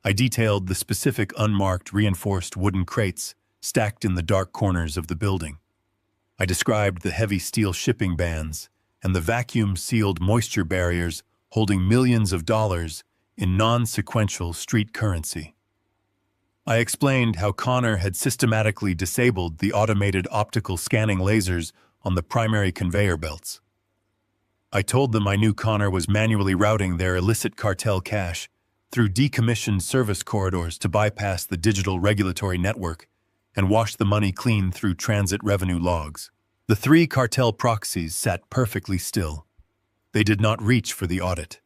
I detailed the specific unmarked reinforced wooden crates stacked in the dark corners of the building. I described the heavy steel shipping bands and the vacuum-sealed moisture barriers holding millions of dollars in non-sequential street currency. I explained how Connor had systematically disabled the automated optical scanning lasers on the primary conveyor belts. I told them I knew Connor was manually routing their illicit cartel cash through decommissioned service corridors to bypass the digital regulatory network and wash the money clean through transit revenue logs. The three cartel proxies sat perfectly still. They did not reach for the audit.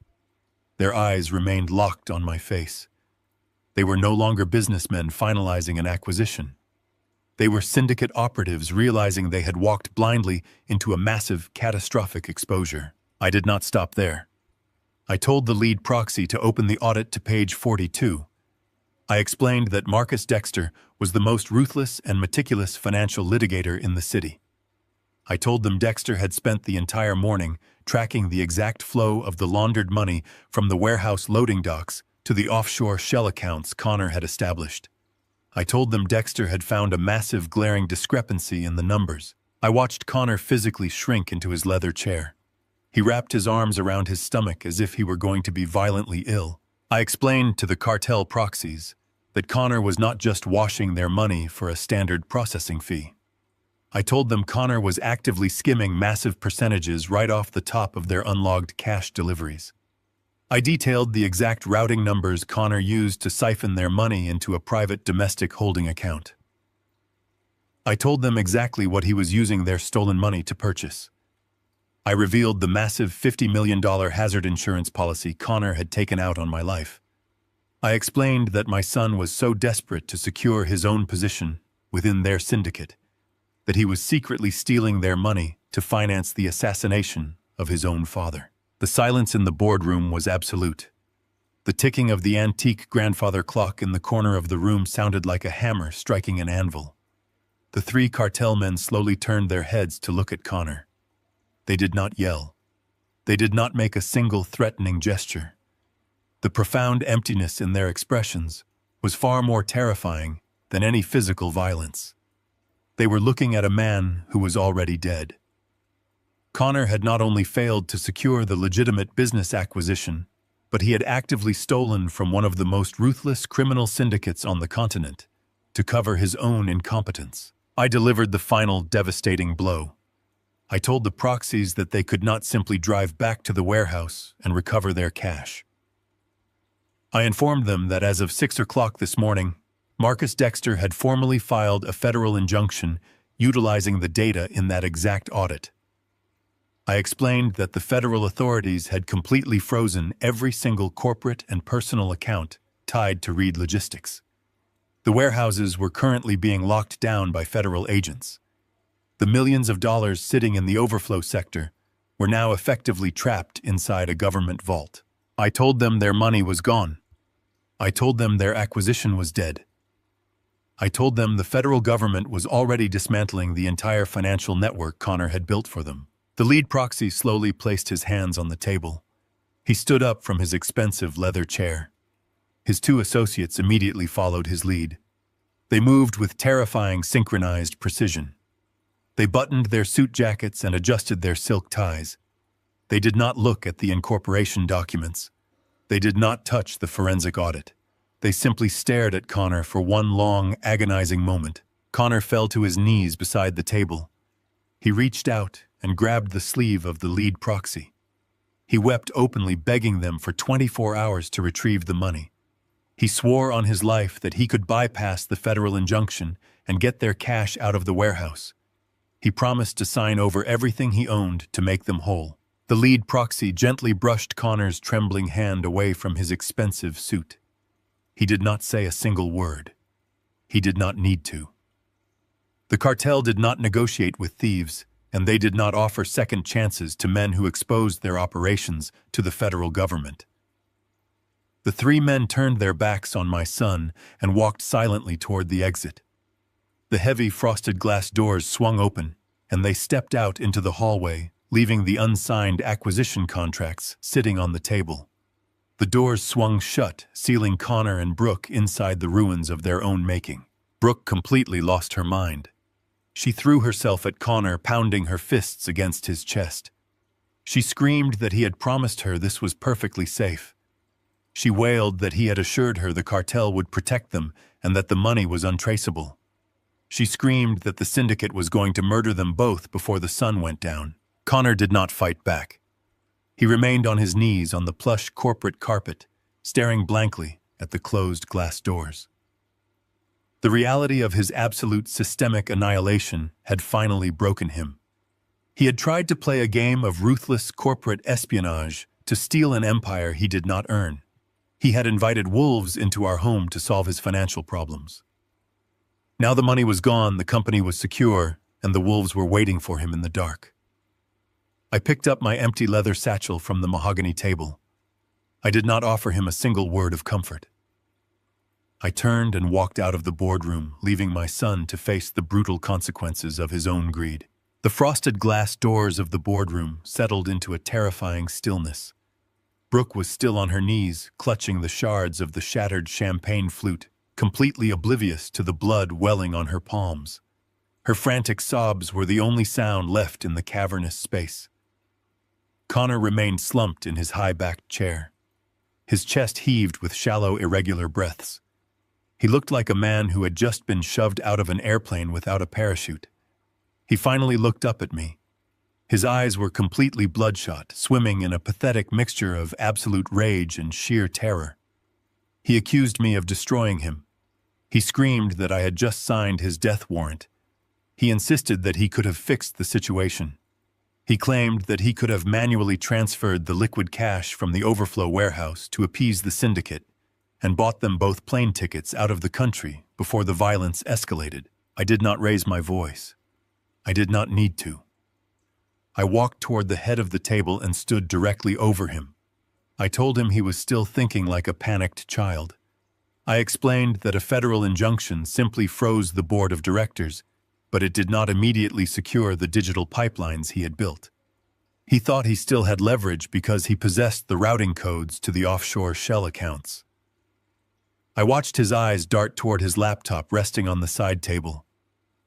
Their eyes remained locked on my face. They were no longer businessmen finalizing an acquisition. They were syndicate operatives realizing they had walked blindly into a massive, catastrophic exposure. I did not stop there. I told the lead proxy to open the audit to page 42. I explained that Marcus Dexter was the most ruthless and meticulous financial litigator in the city. I told them Dexter had spent the entire morning tracking the exact flow of the laundered money from the warehouse loading docks to the offshore shell accounts Connor had established. I told them Dexter had found a massive glaring discrepancy in the numbers. I watched Connor physically shrink into his leather chair. He wrapped his arms around his stomach as if he were going to be violently ill. I explained to the cartel proxies that Connor was not just washing their money for a standard processing fee. I told them Connor was actively skimming massive percentages right off the top of their unlogged cash deliveries. I detailed the exact routing numbers Connor used to siphon their money into a private domestic holding account. I told them exactly what he was using their stolen money to purchase. I revealed the massive $50 million hazard insurance policy Connor had taken out on my life. I explained that my son was so desperate to secure his own position within their syndicate that he was secretly stealing their money to finance the assassination of his own father. The silence in the boardroom was absolute. The ticking of the antique grandfather clock in the corner of the room sounded like a hammer striking an anvil. The three cartel men slowly turned their heads to look at Connor. They did not yell. They did not make a single threatening gesture. The profound emptiness in their expressions was far more terrifying than any physical violence. They were looking at a man who was already dead. Connor had not only failed to secure the legitimate business acquisition, but he had actively stolen from one of the most ruthless criminal syndicates on the continent to cover his own incompetence. I delivered the final devastating blow. I told the proxies that they could not simply drive back to the warehouse and recover their cash. I informed them that as of 6 o'clock this morning, Marcus Dexter had formally filed a federal injunction utilizing the data in that exact audit. I explained that the federal authorities had completely frozen every single corporate and personal account tied to Reed Logistics. The warehouses were currently being locked down by federal agents. The millions of dollars sitting in the overflow sector were now effectively trapped inside a government vault. I told them their money was gone. I told them their acquisition was dead. I told them the federal government was already dismantling the entire financial network Connor had built for them. The lead proxy slowly placed his hands on the table. He stood up from his expensive leather chair. His two associates immediately followed his lead. They moved with terrifying synchronized precision. They buttoned their suit jackets and adjusted their silk ties. They did not look at the incorporation documents. They did not touch the forensic audit. They simply stared at Connor for one long, agonizing moment. Connor fell to his knees beside the table. He reached out and grabbed the sleeve of the lead proxy. He wept openly, begging them for 24 hours to retrieve the money. He swore on his life that he could bypass the federal injunction and get their cash out of the warehouse. He promised to sign over everything he owned to make them whole. The lead proxy gently brushed Connor's trembling hand away from his expensive suit. He did not say a single word. He did not need to. The cartel did not negotiate with thieves, and they did not offer second chances to men who exposed their operations to the federal government. The three men turned their backs on my son and walked silently toward the exit. The heavy frosted glass doors swung open, and they stepped out into the hallway, leaving the unsigned acquisition contracts sitting on the table. The doors swung shut, sealing Connor and Brooke inside the ruins of their own making. Brooke completely lost her mind. She threw herself at Connor, pounding her fists against his chest. She screamed that he had promised her this was perfectly safe. She wailed that he had assured her the cartel would protect them and that the money was untraceable. She screamed that the syndicate was going to murder them both before the sun went down. Connor did not fight back. He remained on his knees on the plush corporate carpet, staring blankly at the closed glass doors. The reality of his absolute systemic annihilation had finally broken him. He had tried to play a game of ruthless corporate espionage to steal an empire he did not earn. He had invited wolves into our home to solve his financial problems. Now the money was gone, the company was secure, and the wolves were waiting for him in the dark. I picked up my empty leather satchel from the mahogany table. I did not offer him a single word of comfort. I turned and walked out of the boardroom, leaving my son to face the brutal consequences of his own greed. The frosted glass doors of the boardroom settled into a terrifying stillness. Brooke was still on her knees, clutching the shards of the shattered champagne flute, completely oblivious to the blood welling on her palms. Her frantic sobs were the only sound left in the cavernous space. Connor remained slumped in his high-backed chair. His chest heaved with shallow, irregular breaths. He looked like a man who had just been shoved out of an airplane without a parachute. He finally looked up at me. His eyes were completely bloodshot, swimming in a pathetic mixture of absolute rage and sheer terror. He accused me of destroying him. He screamed that I had just signed his death warrant. He insisted that he could have fixed the situation. He claimed that he could have manually transferred the liquid cash from the overflow warehouse to appease the syndicate and bought them both plane tickets out of the country before the violence escalated. I did not raise my voice. I did not need to. I walked toward the head of the table and stood directly over him. I told him he was still thinking like a panicked child. I explained that a federal injunction simply froze the board of directors, but it did not immediately secure the digital pipelines he had built. He thought he still had leverage because he possessed the routing codes to the offshore shell accounts. I watched his eyes dart toward his laptop resting on the side table.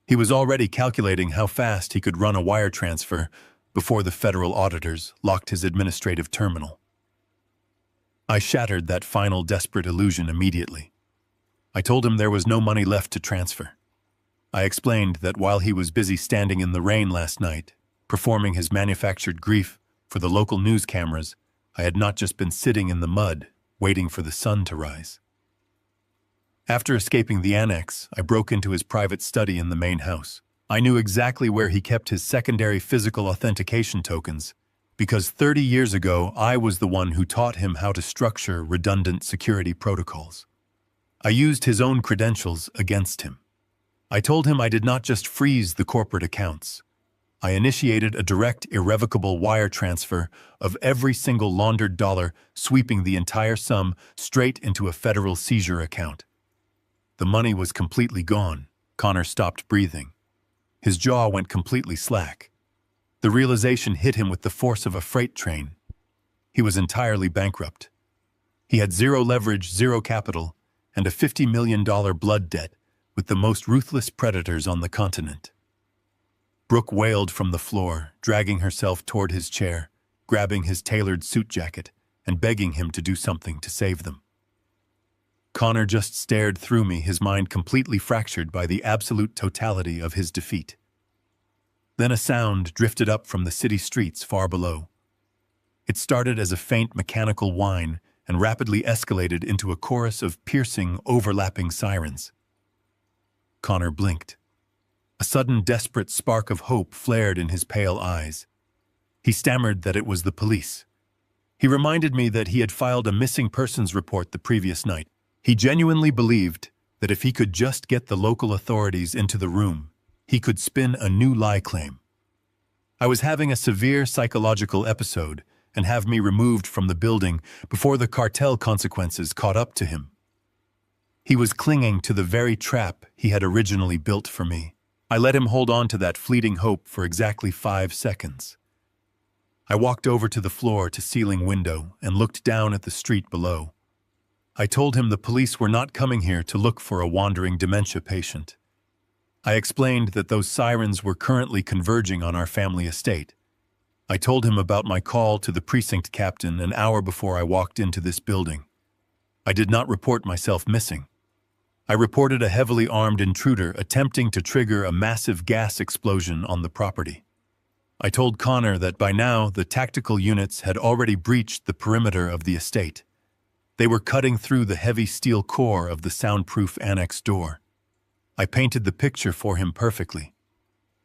He was already calculating how fast he could run a wire transfer before the federal auditors locked his administrative terminal. I shattered that final desperate illusion immediately. I told him there was no money left to transfer. I explained that while he was busy standing in the rain last night, performing his manufactured grief for the local news cameras, I had not just been sitting in the mud, waiting for the sun to rise. After escaping the annex, I broke into his private study in the main house. I knew exactly where he kept his secondary physical authentication tokens, because 30 years ago I was the one who taught him how to structure redundant security protocols. I used his own credentials against him. I told him I did not just freeze the corporate accounts. I initiated a direct, irrevocable wire transfer of every single laundered dollar, sweeping the entire sum straight into a federal seizure account. The money was completely gone. Connor stopped breathing. His jaw went completely slack. The realization hit him with the force of a freight train. He was entirely bankrupt. He had zero leverage, zero capital, and a $50 million blood debt with the most ruthless predators on the continent. Brooke wailed from the floor, dragging herself toward his chair, grabbing his tailored suit jacket, and begging him to do something to save them. Connor just stared through me, his mind completely fractured by the absolute totality of his defeat. Then a sound drifted up from the city streets far below. It started as a faint mechanical whine and rapidly escalated into a chorus of piercing, overlapping sirens. Connor blinked. A sudden, desperate spark of hope flared in his pale eyes. He stammered that it was the police. He reminded me that he had filed a missing persons report the previous night. He genuinely believed that if he could just get the local authorities into the room, he could spin a new lie claim. I was having a severe psychological episode and have me removed from the building before the cartel consequences caught up to him. He was clinging to the very trap he had originally built for me. I let him hold on to that fleeting hope for exactly 5 seconds. I walked over to the floor-to-ceiling window and looked down at the street below. I told him the police were not coming here to look for a wandering dementia patient. I explained that those sirens were currently converging on our family estate. I told him about my call to the precinct captain an hour before I walked into this building. I did not report myself missing. I reported a heavily armed intruder attempting to trigger a massive gas explosion on the property. I told Connor that by now the tactical units had already breached the perimeter of the estate. They were cutting through the heavy steel core of the soundproof annex door. I painted the picture for him perfectly.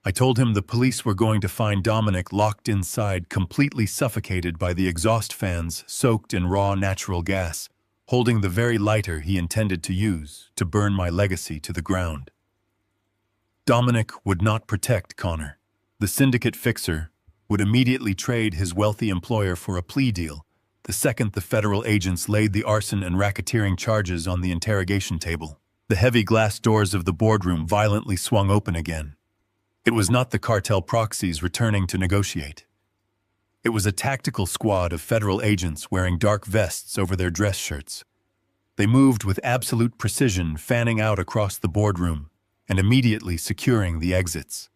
I told him the police were going to find Dominic locked inside, completely suffocated by the exhaust fans soaked in raw natural gas, holding the very lighter he intended to use to burn my legacy to the ground. Dominic would not protect Connor. The syndicate fixer would immediately trade his wealthy employer for a plea deal the second the federal agents laid the arson and racketeering charges on the interrogation table. The heavy glass doors of the boardroom violently swung open again. It was not the cartel proxies returning to negotiate. It was a tactical squad of federal agents wearing dark vests over their dress shirts. They moved with absolute precision, fanning out across the boardroom and immediately securing the exits.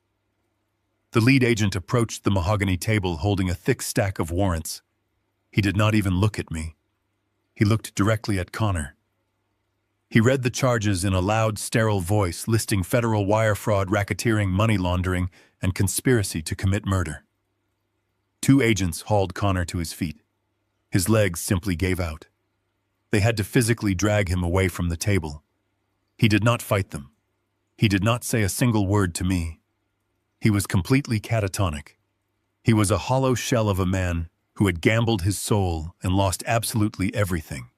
The lead agent approached the mahogany table holding a thick stack of warrants. He did not even look at me. He looked directly at Connor. He read the charges in a loud, sterile voice, listing federal wire fraud, racketeering, money laundering, and conspiracy to commit murder. 2 agents hauled Connor to his feet. His legs simply gave out. They had to physically drag him away from the table. He did not fight them. He did not say a single word to me. He was completely catatonic. He was a hollow shell of a man who had gambled his soul and lost absolutely everything.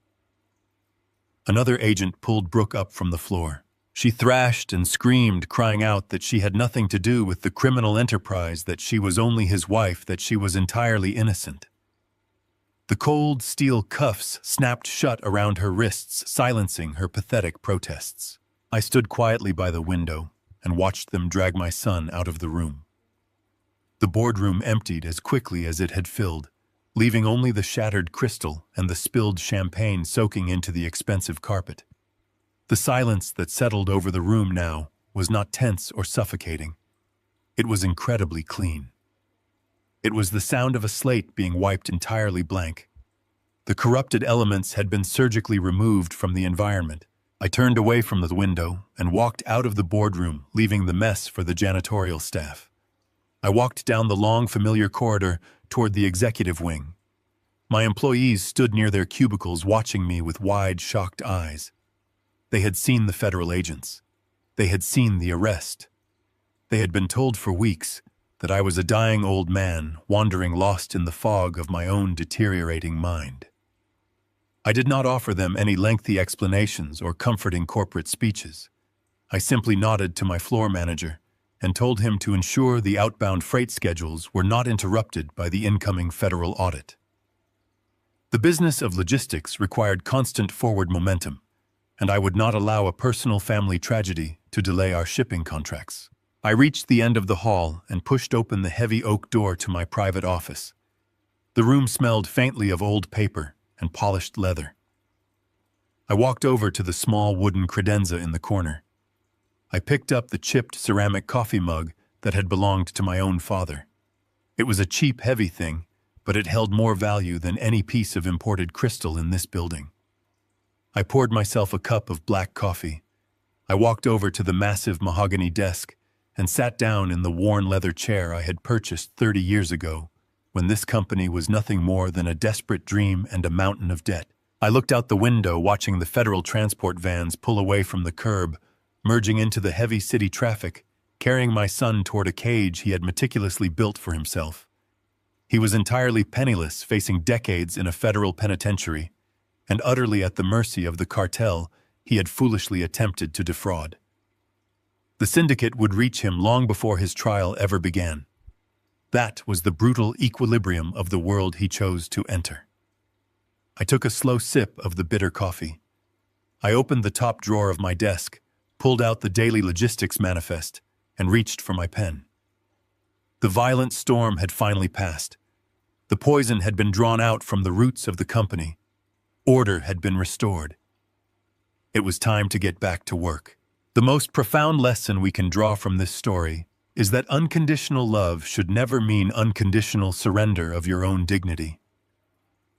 Another agent pulled Brooke up from the floor. She thrashed and screamed, crying out that she had nothing to do with the criminal enterprise, that she was only his wife, that she was entirely innocent. The cold steel cuffs snapped shut around her wrists, silencing her pathetic protests. I stood quietly by the window and watched them drag my son out of the room. The boardroom emptied as quickly as it had filled, leaving only the shattered crystal and the spilled champagne soaking into the expensive carpet. The silence that settled over the room now was not tense or suffocating. It was incredibly clean. It was the sound of a slate being wiped entirely blank. The corrupted elements had been surgically removed from the environment. I turned away from the window and walked out of the boardroom, leaving the mess for the janitorial staff. I walked down the long, familiar corridor toward the executive wing. My employees stood near their cubicles watching me with wide, shocked eyes. They had seen the federal agents. They had seen the arrest. They had been told for weeks that I was a dying old man wandering lost in the fog of my own deteriorating mind. I did not offer them any lengthy explanations or comforting corporate speeches. I simply nodded to my floor manager and told him to ensure the outbound freight schedules were not interrupted by the incoming federal audit. The business of logistics required constant forward momentum, and I would not allow a personal family tragedy to delay our shipping contracts. I reached the end of the hall and pushed open the heavy oak door to my private office. The room smelled faintly of old paper and polished leather. I walked over to the small wooden credenza in the corner. I picked up the chipped ceramic coffee mug that had belonged to my own father. It was a cheap, heavy thing, but it held more value than any piece of imported crystal in this building. I poured myself a cup of black coffee. I walked over to the massive mahogany desk and sat down in the worn leather chair I had purchased 30 years ago, when this company was nothing more than a desperate dream and a mountain of debt. I looked out the window, watching the federal transport vans pull away from the curb, merging into the heavy city traffic, carrying my son toward a cage he had meticulously built for himself. He was entirely penniless, facing decades in a federal penitentiary, and utterly at the mercy of the cartel he had foolishly attempted to defraud. The syndicate would reach him long before his trial ever began. That was the brutal equilibrium of the world he chose to enter. I took a slow sip of the bitter coffee. I opened the top drawer of my desk, pulled out the daily logistics manifest, and reached for my pen. The violent storm had finally passed. The poison had been drawn out from the roots of the company. Order had been restored. It was time to get back to work. The most profound lesson we can draw from this story is that unconditional love should never mean unconditional surrender of your own dignity.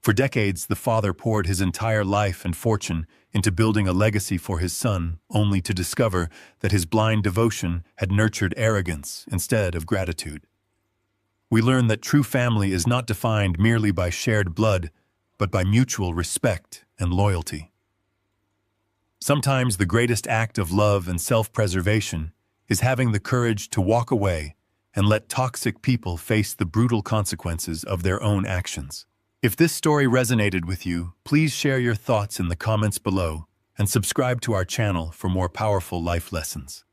For decades, the father poured his entire life and fortune into building a legacy for his son, only to discover that his blind devotion had nurtured arrogance instead of gratitude. We learn that true family is not defined merely by shared blood, but by mutual respect and loyalty. Sometimes the greatest act of love and self-preservation is having the courage to walk away and let toxic people face the brutal consequences of their own actions. If this story resonated with you, please share your thoughts in the comments below and subscribe to our channel for more powerful life lessons.